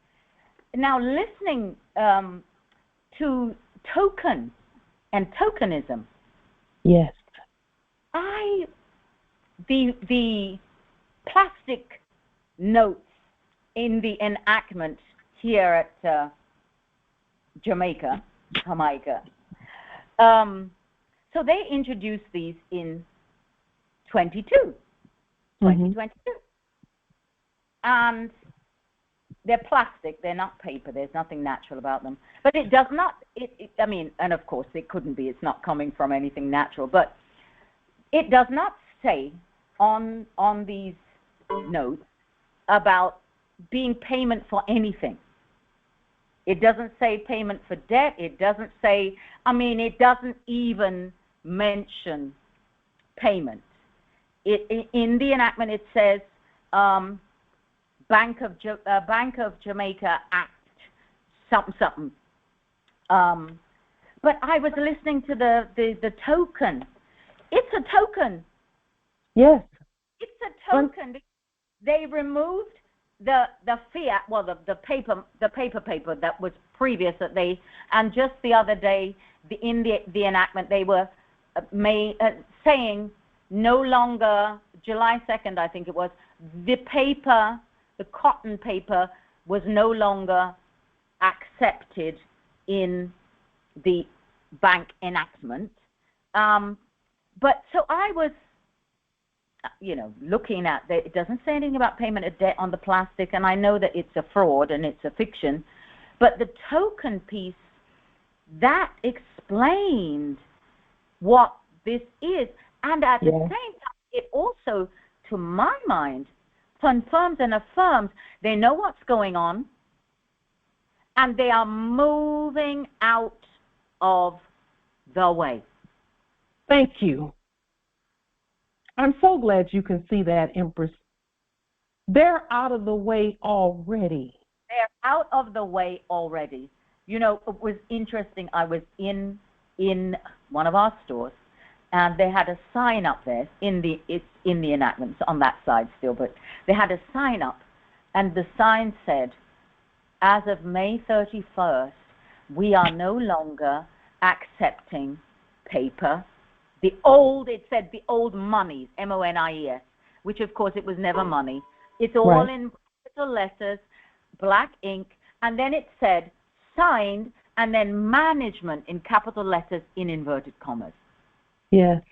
Now, listening to token and tokenism. Yes. The plastic notes in the enactment here at Jamaica. So they introduced these in 22. 2022. And they're plastic, they're not paper, there's nothing natural about them. But it does not, I mean, and of course it couldn't be, it's not coming from anything natural, but it does not say on these notes about being payment for anything. It doesn't say payment for debt, it doesn't say, I mean, it doesn't even mention payment. In the enactment it says, Bank of Jamaica Act, something. But I was listening to the token. It's a token. Yes. It's a token. They removed the fiat, well, the paper that was previous that they, and just the other day, in the enactment, they were saying no longer, July 2nd, I think it was, the paper, the cotton paper was no longer accepted in the bank enactment. But so I was, looking at that. It doesn't say anything about payment of debt on the plastic, and I know that it's a fraud and it's a fiction. But the token piece, that explained what this is. And at the same time, it also, to my mind, confirms and affirms they know what's going on, and they are moving out of the way. Thank you. I'm so glad you can see that, Empress. They're out of the way already. They're out of the way already. It was interesting. I was in one of our stores, and they had a sign up there it's in the enactments on that side still, but they had a sign up, and the sign said, as of May 31st, we are no longer accepting paper. It said the old monies, MONIES, which of course it was never money. It's all in capital letters, black ink, and then it said signed, and then management in capital letters in inverted commas. Yes.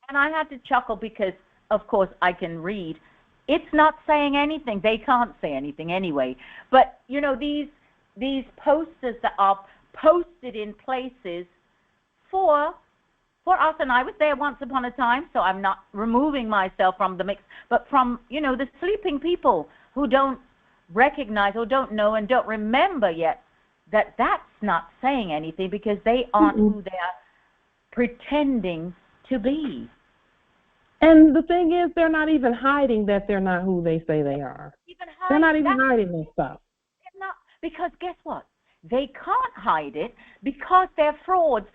And I had to chuckle because, of course, I can read. It's not saying anything. They can't say anything anyway. But, these posters that are posted in places for us, and I was there once upon a time, so I'm not removing myself from the mix, but from, the sleeping people who don't recognize or don't know and don't remember yet that that's not saying anything because they aren't who they are pretending to be. And the thing is, they're not even hiding that they're not who they say they are. They're not even hiding this stuff. They're not, because guess what? They can't hide it because they're frauds,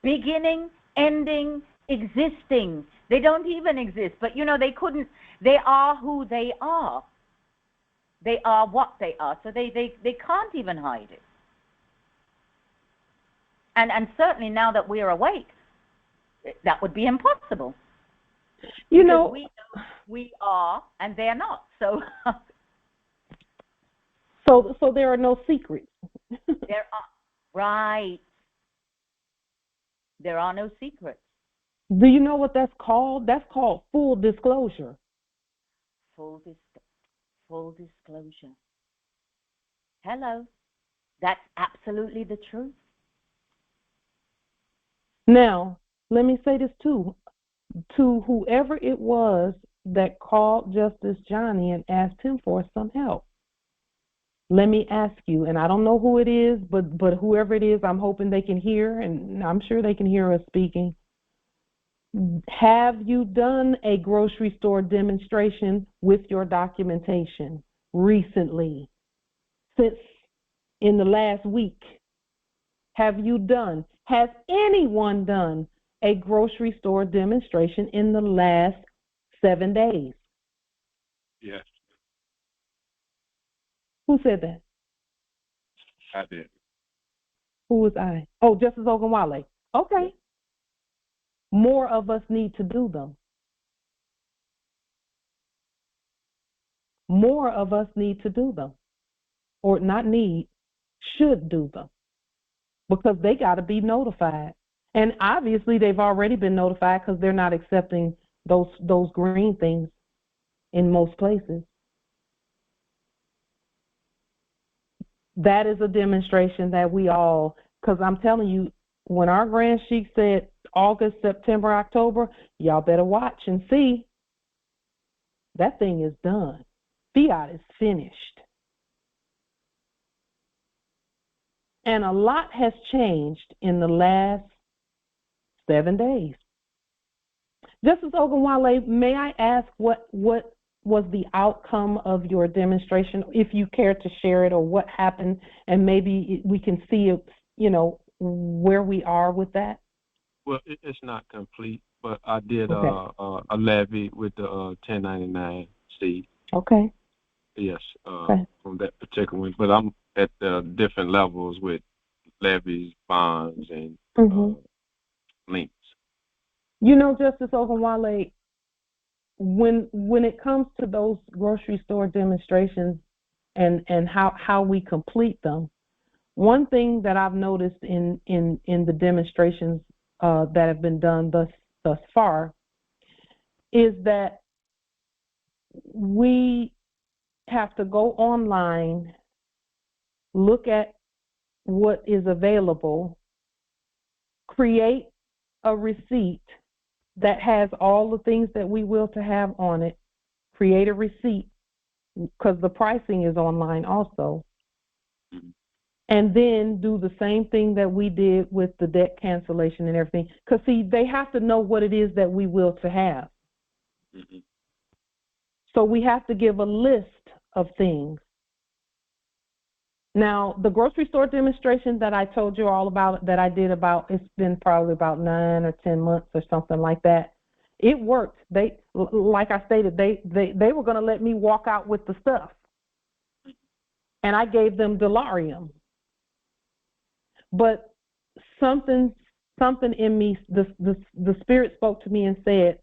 beginning, ending, existing. They don't even exist. But, they couldn't. They are who they are. They are what they are. So they can't even hide it. And certainly now that we're awake, that would be impossible. We are, and they're not. So so there are no secrets. There are, right. There are no secrets. Do you know what that's called? That's called full disclosure. Full disclosure. Hello. That's absolutely the truth. Now, let me say this too. To whoever it was that called Justice Johnny and asked him for some help, let me ask you, and I don't know who it is, but whoever it is, I'm hoping they can hear, and I'm sure they can hear us speaking. Have you done a grocery store demonstration with your documentation recently, since in the last week? Has anyone done a grocery store demonstration in the last 7 days? Yes. Who said that? I did. Who was I? Oh, Justice Ogunwale. Okay. More of us need to do them. More of us need to do them. Or not need, should do them. Because they got to be notified. And obviously they've already been notified because they're not accepting those green things in most places. That is a demonstration that we all, because I'm telling you, when our Grand Sheik said August, September, October, y'all better watch and see. That thing is done. Fiat is finished. And a lot has changed in the last 7 days. Justice Ogunwale, may I ask what was the outcome of your demonstration, if you care to share it, or what happened, and maybe we can see, where we are with that? Well, it's not complete, but I did a levy with the 1099-C. Okay. Yes, from that particular one. But I'm at the different levels with levies, bonds, and links. Justice Ogunwale, when it comes to those grocery store demonstrations and how we complete them, one thing that I've noticed in the demonstrations that have been done thus far is that we have to go online, look at what is available, create a receipt that has all the things that we will to have on it, create a receipt, because the pricing is online also, and then do the same thing that we did with the debt cancellation and everything. Because, see, they have to know what it is that we will to have. So we have to give a list of things. Now, the grocery store demonstration that I told you all about, that I did it's been probably about 9 or 10 months or something like that. It worked. They, like I stated, they were going to let me walk out with the stuff. And I gave them delarium. But something in me, the Spirit spoke to me and said,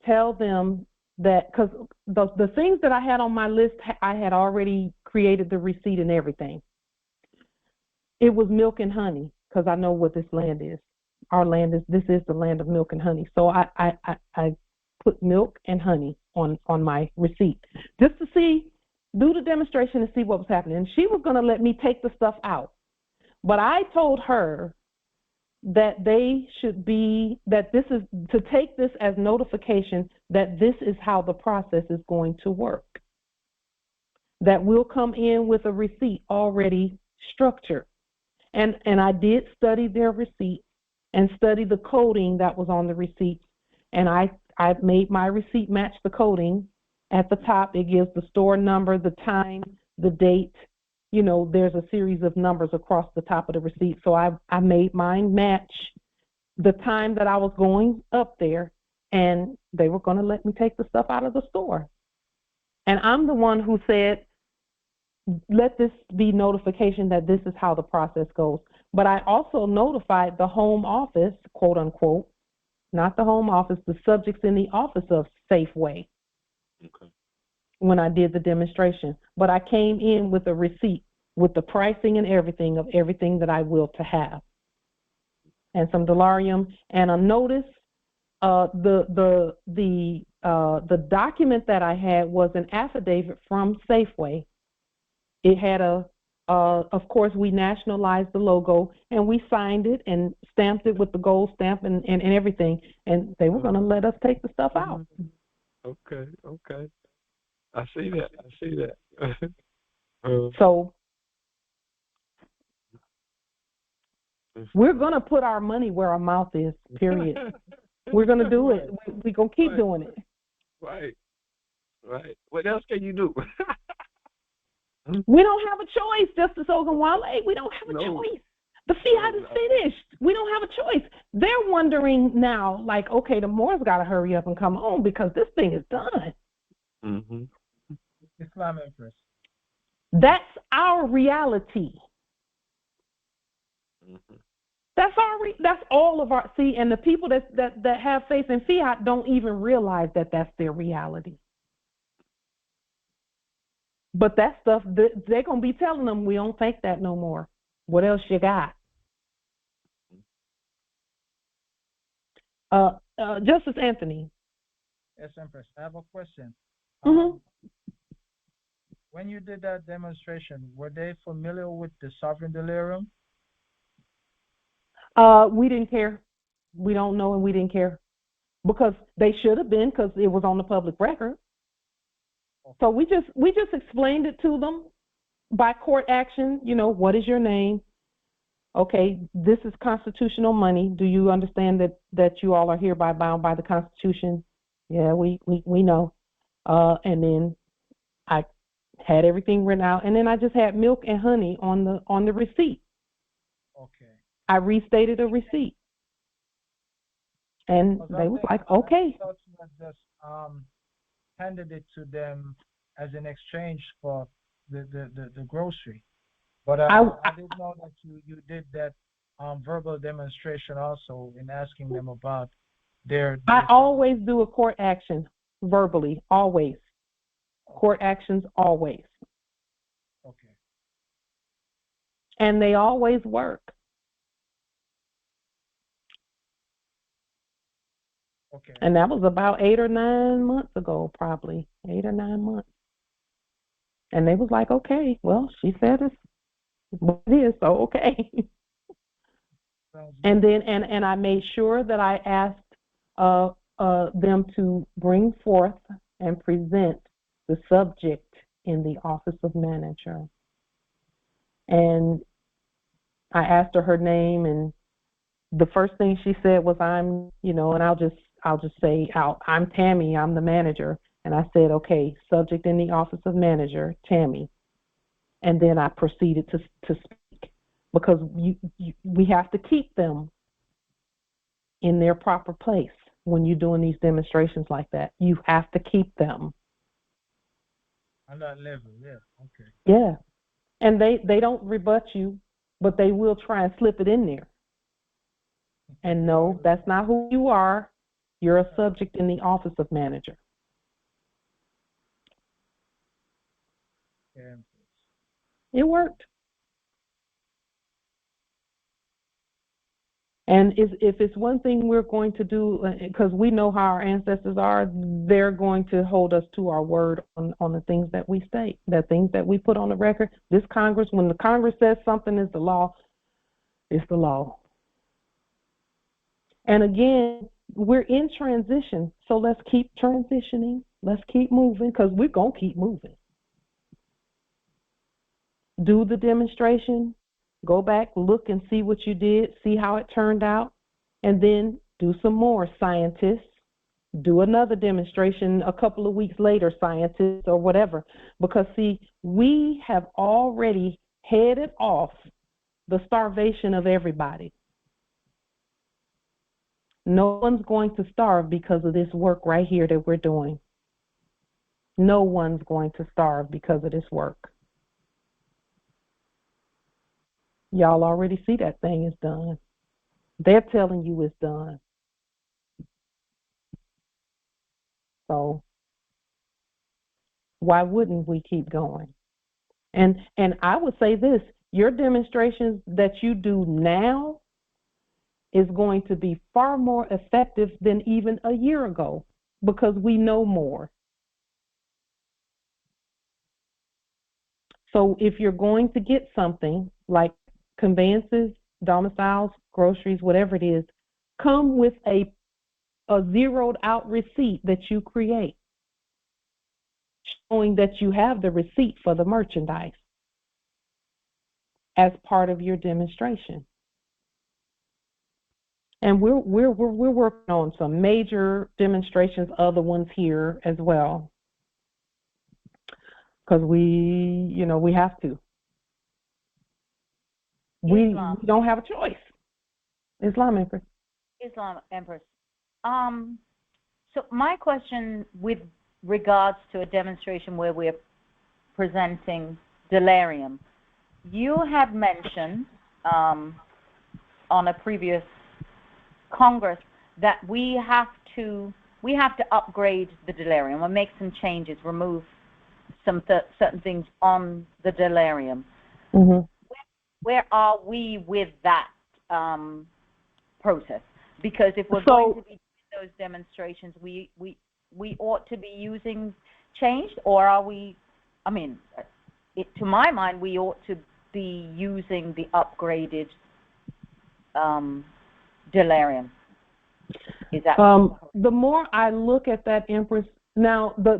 tell them that, because the things that I had on my list, I had already created the receipt and everything. It was milk and honey, because I know what this land is. This is the land of milk and honey. So I put milk and honey on my receipt just to do the demonstration and see what was happening. And she was going to let me take the stuff out. But I told her that this is to take this as notification that this is how the process is going to work. That we'll come in with a receipt already structured. And I did study their receipt and study the coding that was on the receipt. And I made my receipt match the coding. At the top, it gives the store number, the time, the date. There's a series of numbers across the top of the receipt. So I made mine match the time that I was going up there, and they were going to let me take the stuff out of the store. And I'm the one who said, let this be notification that this is how the process goes. But I also notified the home office, quote unquote, not the home office, the subjects in the office of Safeway. Okay. When I did the demonstration. But I came in with a receipt with the pricing and everything of everything that I will to have. And some delarium and a notice. The document that I had was an affidavit from Safeway. It had of course, we nationalized the logo, and we signed it and stamped it with the gold stamp and everything. And they were going to let us take the stuff out. Okay. I see that. So we're going to put our money where our mouth is, period. We're going to do it. We're going to keep doing it. Right. What else can you do? We don't have a choice, Justice Ogunwale. We don't have a choice. The fiat is finished. We don't have a choice. They're wondering now, like, okay, the Moors got to hurry up and come on because this thing is done. Mm-hmm. Islam Empress. That's our reality. Mm-hmm. That's all of our, see, and the people that have faith in fiat don't even realize that that's their reality. But that stuff, they're going to be telling them, we don't think that no more. What else you got? Justice Anthony. Yes, Empress. I have a question. When you did that demonstration, were they familiar with the sovereign delirium? We didn't care. We don't know, and we didn't care because they should have been, because it was on the public record. So we just explained it to them by court action. You know, what is your name? Okay, this is constitutional money. Do you understand that you all are hereby bound by the Constitution? Yeah, we know. And then I had everything written out, and then I just had milk and honey on the receipt. Okay. I restated a receipt, and they was like, okay. I thought you had just handed it to them as an exchange for the grocery, but I didn't know that you did that verbal demonstration also in asking them about their. I always do a court action verbally, always. Court actions always. Okay. And they always work. Okay. And that was about 8 or 9 months ago, probably 8 or 9 months. And they was like, okay, well, she said it's what it is, so okay. And then, and I made sure that I asked them to bring forth and present the subject in the office of manager. And I asked her name, and the first thing she said was, I'm, and I'll just say, I'm Tammy, I'm the manager. And I said, okay, subject in the office of manager, Tammy. And then I proceeded to speak, because we have to keep them in their proper place when you're doing these demonstrations like that. You have to keep them. On that level, yeah, okay. Yeah. And they don't rebut you, but they will try and slip it in there. And no, that's not who you are. You're a subject in the office of manager. Yeah. It worked. And if it's one thing we're going to do, because we know how our ancestors are, they're going to hold us to our word on the things that we state, the things that we put on the record. This Congress, when the Congress says something is the law, it's the law. And again, we're in transition, so let's keep transitioning. Let's keep moving, because we're going to keep moving. Do the demonstration. Go back, look and see what you did, see how it turned out, and then do some more, scientists. Do another demonstration a couple of weeks later, scientists, or whatever. Because, see, we have already headed off the starvation of everybody. No one's going to starve because of this work right here that we're doing. No one's going to starve because of this work. Y'all already see that thing is done. They're telling you it's done. So why wouldn't we keep going? And I would say this, your demonstrations that you do now is going to be far more effective than even a year ago, because we know more. So if you're going to get something like conveyances, domiciles, groceries, whatever it is, come with a zeroed out receipt that you create, showing that you have the receipt for the merchandise as part of your demonstration. And we're working on some major demonstrations, other ones here as well, because we have to. We don't have a choice. Islam Empress. Islam Empress. So my question with regards to a demonstration where we're presenting delirium, you had mentioned on a previous Congress that we have to upgrade the delirium or make some changes, remove some certain things on the delirium. Mm-hmm. Where are we with that process? Because if we're going to be doing those demonstrations, we ought to be using changed, or are we? I mean, to my mind, we ought to be using the upgraded delarium. Is that the more I look at that, Empress, now the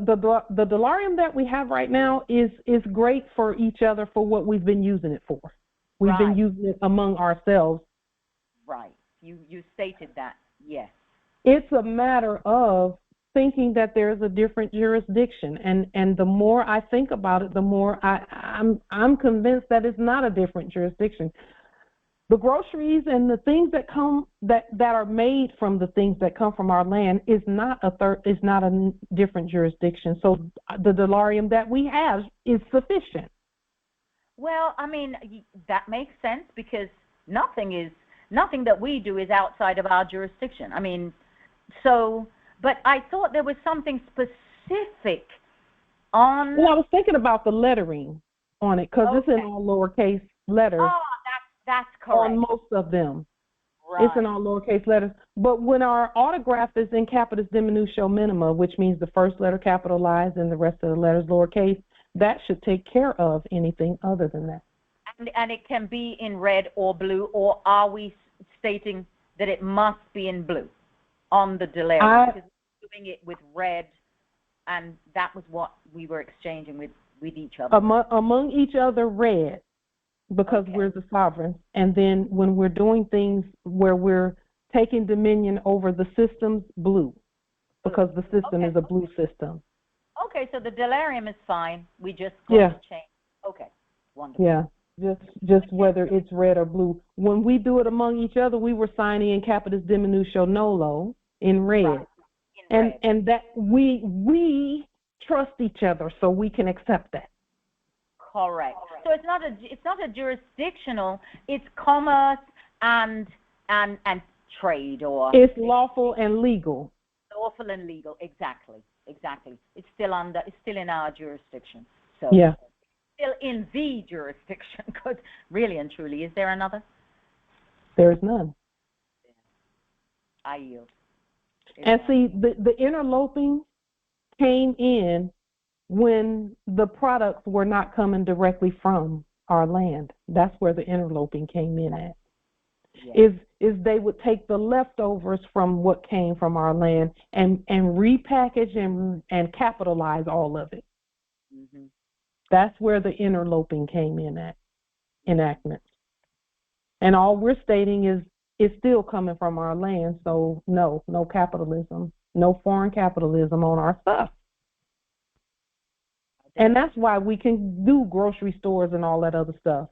delarium that we have right now is great for each other for what we've been using it for. We've been using it among ourselves. Right. You stated that. Yes. It's a matter of thinking that there's a different jurisdiction, and the more I think about it, the more I'm convinced that it's not a different jurisdiction. The groceries and the things that come that are made from the things that come from our land is not a different jurisdiction. So the delarium that we have is sufficient. Well, I mean, that makes sense because nothing that we do is outside of our jurisdiction. I mean, so, but I thought there was something specific on. Well, I was thinking about the lettering on it because it's in all lowercase letters. Oh, that's correct. On most of them. Right. It's in all lowercase letters. But when our autograph is in capitis diminutio minima, which means the first letter capitalized and the rest of the letters lowercase, that should take care of anything other than that. And it can be in red or blue, or are we stating that it must be in blue on the delarium? Because we're doing it with red, and that was what we were exchanging with each other. Among each other, red. Because we're the sovereign, and then when we're doing things where we're taking dominion over the systems, blue, because the system is a blue system. Okay, so the delarium is fine. We just going to change. Okay, wonderful. Yeah, just whether it's red or blue. When we do it among each other, we were signing in capitis diminutio nolo in red, right. And that we trust each other, so we can accept that. Correct. So it's not a jurisdictional. It's commerce and trade, or it's lawful and legal. Lawful and legal. Exactly. It's still in our jurisdiction. So still in the jurisdiction. Because really and truly, is there another? There is none. I yield. And see, the interloping came in when the products were not coming directly from our land. That's where the interloping came in at. Is they would take the leftovers from what came from our land and repackage and capitalize all of it. Mm-hmm. That's where the interloping came in at, enactment. And all we're stating is it's still coming from our land, so no capitalism, no foreign capitalism on our stuff. And that's why we can do grocery stores and all that other stuff.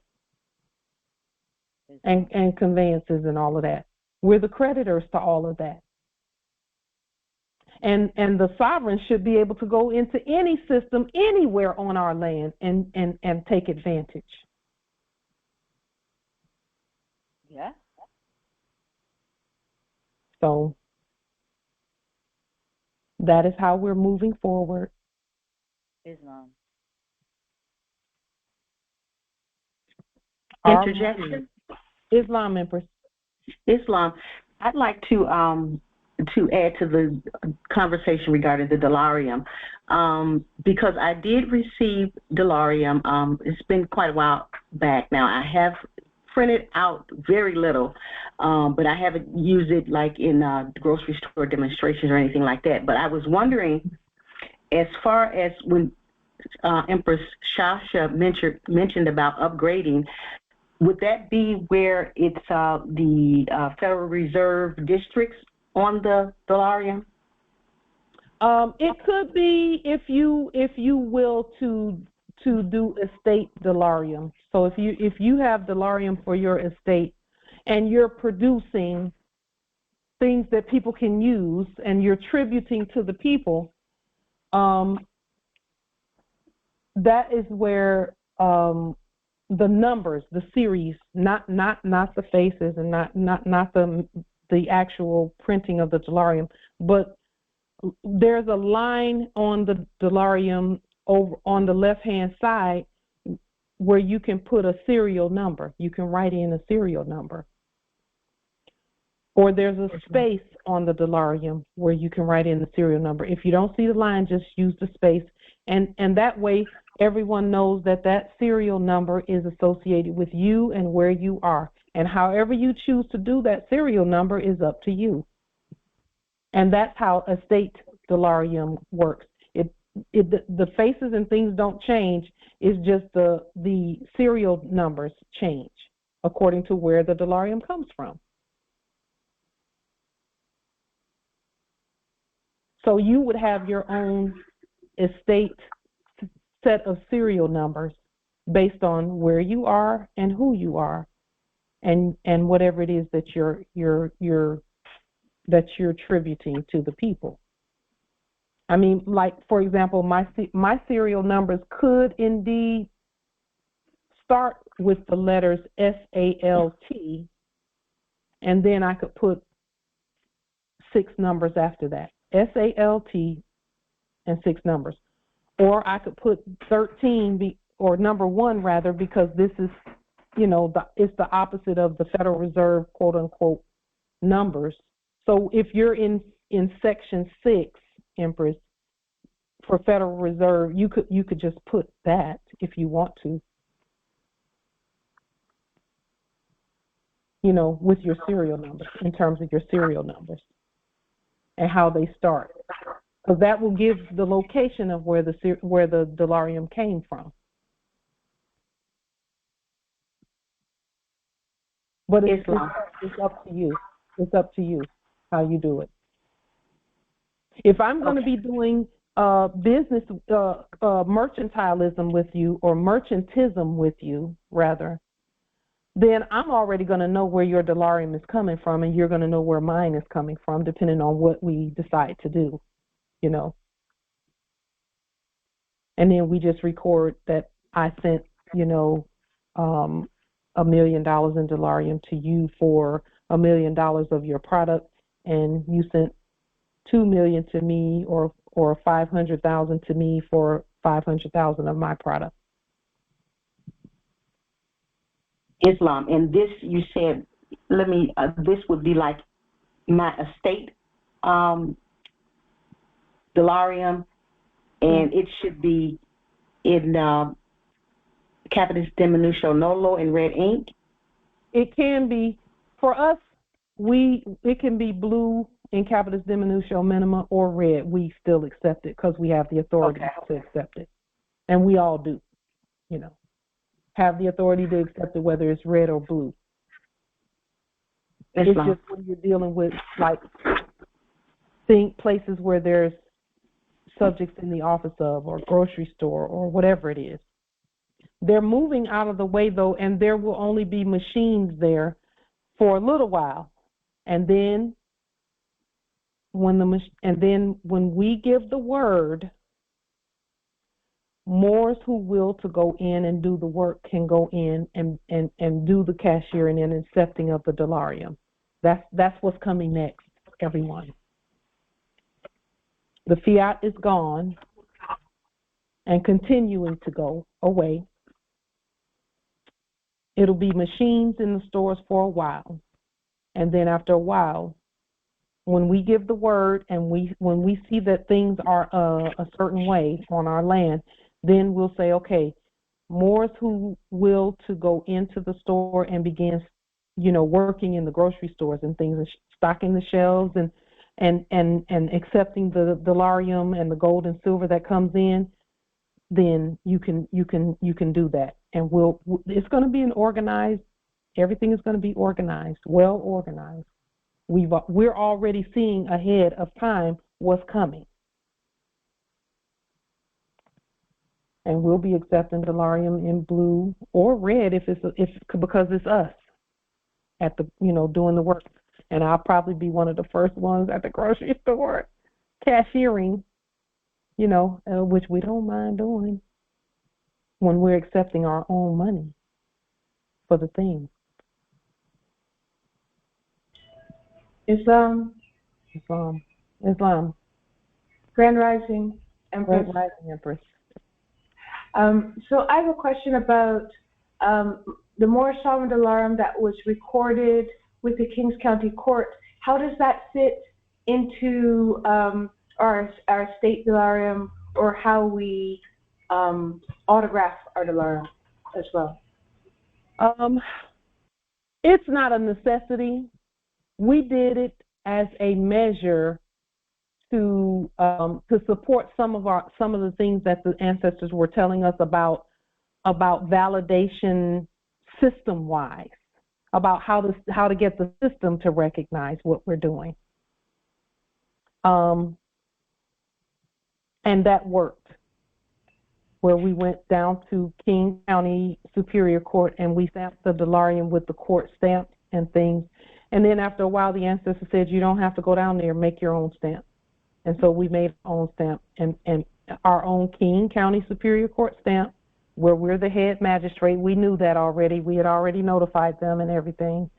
And conveyances and all of that. We're the creditors to all of that. And the sovereign should be able to go into any system anywhere on our land and take advantage. Yeah. So that is how we're moving forward. Islam. Interjection? Islam, Empress. Islam. I'd like to add to the conversation regarding the delarium, because I did receive delarium. It's been quite a while back now. I have printed out very little, but I haven't used it like in grocery store demonstrations or anything like that. But I was wondering, as far as when Empress Shasha mentioned about upgrading, would that be where it's the Federal Reserve districts on the delarium? It could be if you will to do estate delarium. So if you have delarium for your estate and you're producing things that people can use and you're tributing to the people, that is where the numbers, the series, not the faces and not the actual printing of the delarium, but there's a line on the delarium over on the left-hand side where you can put a serial number. You can write in a serial number. Or there's a space on the delarium where you can write in the serial number. If you don't see the line, just use the space And that way everyone knows that that serial number is associated with you and where you are. And however you choose to do that serial number is up to you. And that's how estate delarium works. The faces and things don't change. It's just the serial numbers change according to where the delarium comes from. So you would have your own estate set of serial numbers based on where you are and who you are, and whatever it is that you're attributing to the people. I mean, like, for example, my serial numbers could indeed start with the letters SALT, and then I could put 6 numbers after that. SALT and 6 numbers. Or I could put 13, or number 1 rather, because this is, it's the opposite of the Federal Reserve, quote unquote, numbers. So if you're in section 6, Empress, for Federal Reserve, you could just put that if you want to, with your serial numbers, in terms of your serial numbers and how they start, because that will give the location of where the delarium came from. But it's up to you. It's up to you how you do it. If I'm going to be doing business mercantilism with you, or merchantism with you, rather, then I'm already going to know where your delarium is coming from, and you're going to know where mine is coming from, depending on what we decide to do, And then we just record that I sent, $1 million in delarium to you for $1 million of your product, and you sent $2 million to me, or 500,000 to me for 500,000 of my product. Islam, and this you said, this would be like my estate delarium, and it should be in capitis diminution nolo in red ink. It can be, for us, it can be blue in capitis diminution minima or red. We still accept it because we have the authority to accept it, and we all do, have the authority to accept it whether it's red or blue. It's just when you're dealing with, like, places where there's subjects in the office of, or grocery store, or whatever it is. They're moving out of the way, though, and there will only be machines there for a little while. And then when we give the word, Moors who will to go in and do the work can go in and do the cashiering and accepting of the delarium. That's what's coming next, everyone. The fiat is gone and continuing to go away. It'll be machines in the stores for a while. And then after a while, when we give the word and when we see that things are a certain way on our land, then we'll say, okay, Moors who will to go into the store and begin, working in the grocery stores and things, and stocking the shelves and accepting the delarium and the gold and silver that comes in, then you can do that. And it's going to be everything is going to be organized, well organized. We're already seeing ahead of time what's coming. And we'll be accepting delarium in blue or red because it's us at the doing the work. And I'll probably be one of the first ones at the grocery store cashiering, which we don't mind doing when we're accepting our own money for the thing. Islam. Grand Rising Empress. Grand Rising Empress. So I have a question about the Moorish sovereign delarium that was recorded with the Kings County Court. How does that fit into our state delarium or how we autograph our dalarum as well? It's not a necessity. We did it as a measure to support some of the things that the ancestors were telling us about validation system-wise, about how to get the system to recognize what we're doing. And that worked, where we went down to King County Superior Court and we stamped the dalarium with the court stamp and things. And then after a while, the ancestor said, you don't have to go down there, make your own stamp. And so we made our own stamp and our own King County Superior Court stamp, where we're the head magistrate. We knew that already. We had already notified them and everything.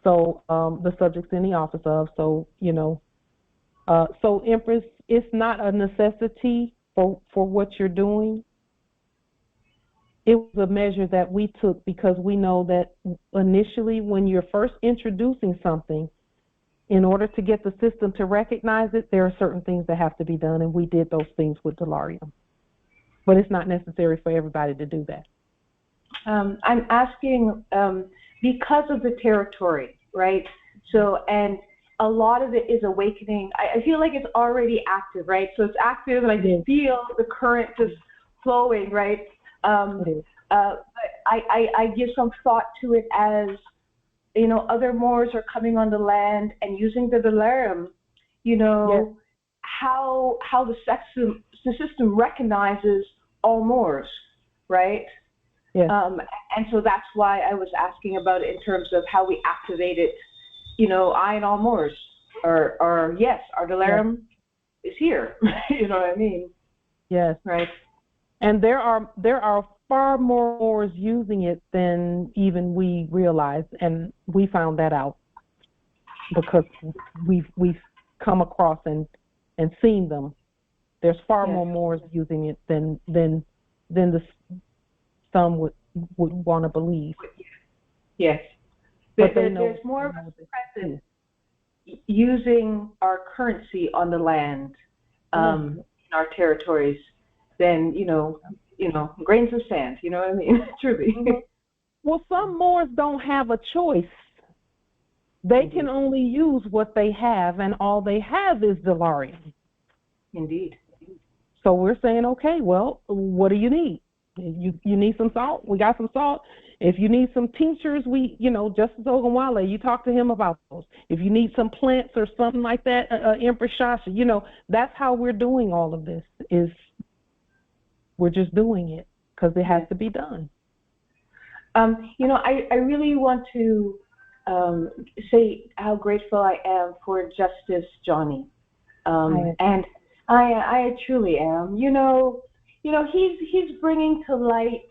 So the subject's in the office of. So, so Empress, it's not a necessity for what you're doing. It was a measure that we took because we know that initially when you're first introducing something, in order to get the system to recognize it, there are certain things that have to be done, and we did those things with dalarium. But it's not necessary for everybody to do that. I'm asking because of the territory, right? So, and a lot of it is awakening. I feel like it's already active, right? So it's active, and I can feel the current just flowing, right? But I give some thought to it as, other Moors are coming on the land and using the dalarium, how the system recognizes all Moors, right? Yes. And so that's why I was asking about it in terms of how we activate it, I and all Moors, or yes, our dalarium is here. You know what I mean? Yes. Right. And there are far more Moors using it than even we realize, and we found that out because we've come across and seen them. There's far more Moors using it than some would want to believe. Yes, but there's more of us present using our currency on the land, in our territories, than grains of sand. You know what I mean? Truly. Well, some Moors don't have a choice. They can only use what they have, and all they have is dalarium. Indeed. So we're saying, okay, well, what do you need? You need some salt? We got some salt. If you need some tinctures, Justice Ogunwale, you talk to him about those. If you need some plants or something like that, Empress Shasha, that's how we're doing all of this. We're just doing it because it has to be done. I really want to say how grateful I am for Justice Johnny, and I truly am. He's bringing to light,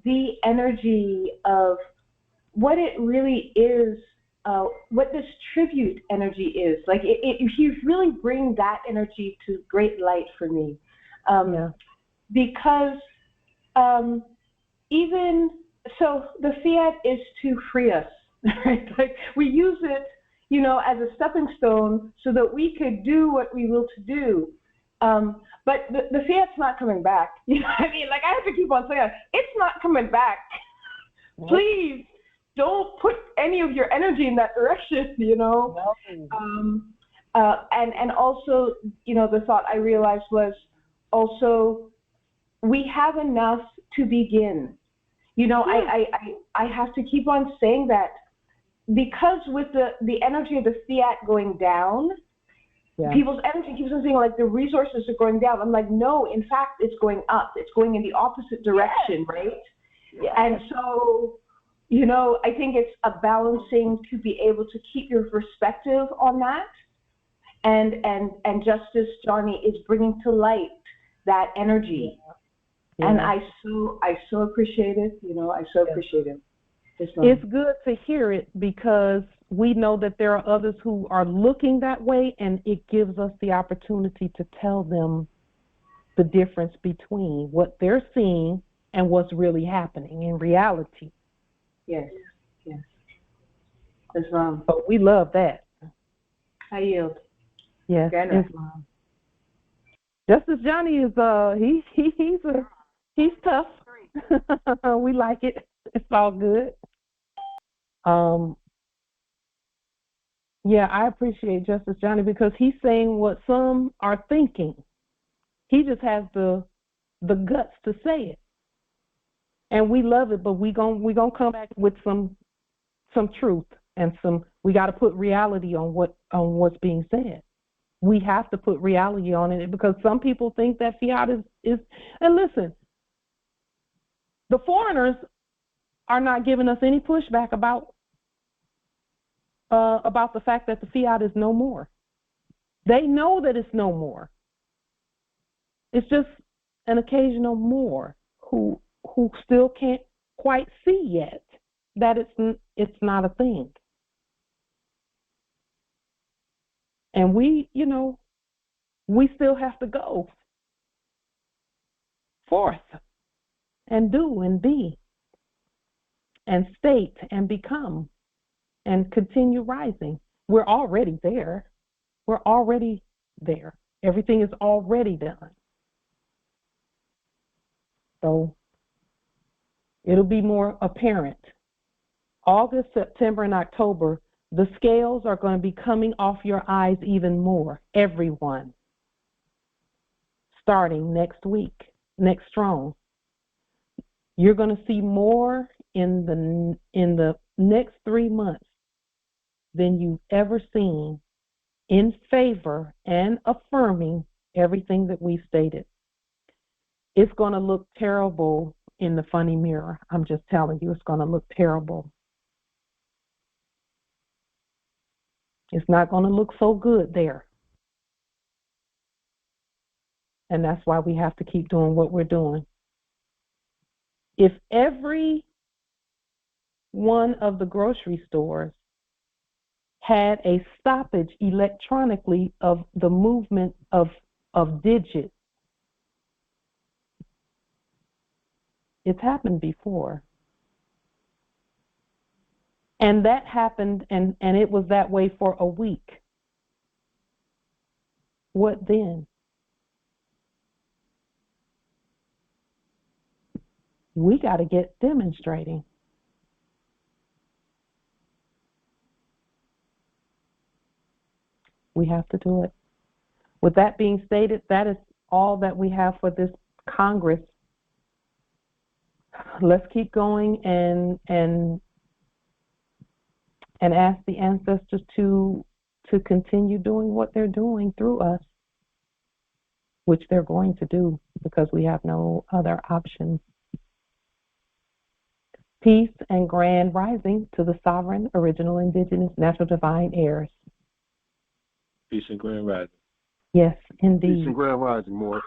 the energy of what it really is, what this tribute energy is. Like he's really bringing that energy to great light for me, because even so, the fiat is to free us, right? Like we use it, as a stepping stone so that we could do what we will to do. But the fiat's not coming back. You know what I mean? Like I have to keep on saying, it's not coming back. Please don't put any of your energy in that direction, No. And also, the thought I realized was also we have enough to begin. I have to keep on saying that because with the energy of the fiat going down, people's energy keeps on saying like the resources are going down. I'm like, no, in fact, it's going up. It's going in the opposite direction, right? Yes. And so, I think it's a balancing to be able to keep your perspective on that. And Justice Johnny is bringing to light that energy. Yeah. And I so appreciate it. I so appreciate it. It's good to hear it because we know that there are others who are looking that way, and it gives us the opportunity to tell them the difference between what they're seeing and what's really happening in reality. Yes. Islam. So we love that. I yield. Yes, Islam. Justice Johnny is he's tough. We like it. It's all good. Yeah, I appreciate Justice Johnny because he's saying what some are thinking. He just has the guts to say it, and we love it. But we gonna come back with some truth and we got to put reality on what's being said. We have to put reality on it because some people think that fiat is. And listen, the foreigners are not giving us any pushback about the fact that the fiat is no more. They know that it's no more. It's just an occasional more who still can't quite see yet that it's not a thing. And we still have to go forth and do and be and state and become and continue rising. We're already there. We're already there. Everything is already done. So it'll be more apparent. August, September, and October, the scales are going to be coming off your eyes even more, everyone, starting next week, next strong. You're going to see more in the next 3 months than you've ever seen in favor and affirming everything that we stated. It's going to look terrible in the funny mirror. I'm just telling you, it's going to look terrible. It's not going to look so good there. And that's why we have to keep doing what we're doing. If every one of the grocery stores had a stoppage electronically of the movement of digits, it's happened before. And that happened, and it was that way for a week. What then? We got to get demonstrating. We have to do it. With that being stated, that is all that we have for this Congress. Let's keep going and ask the ancestors to continue doing what they're doing through us, which they're going to do because we have no other options. Peace and grand rising to the sovereign, original, indigenous, natural, divine heirs. Peace and grand rising. Yes, indeed. Peace and grand rising, Moorish.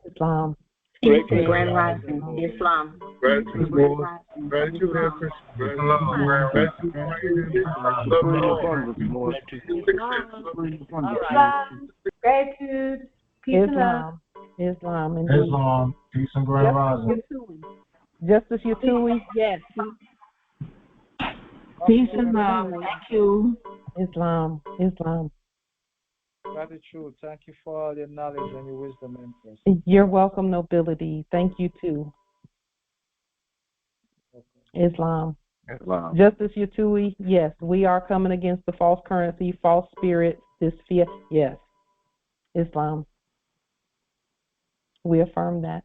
Islam. Peace and grand rising, Islam. Gratitude, Lord. Gratitude, Empress. Gratitude. Peace and love. Islam, indeed. Islam. Peace and grand rising. Justice Yatui, yes. Peace and love. Thank you. Islam. Gratitude. Thank you for all your knowledge and your wisdom, Empress. You're welcome, nobility. Thank you, too. Islam. Justice Yatui, yes. We are coming against the false currency, false spirits, this fear. Yes. Islam. We affirm that.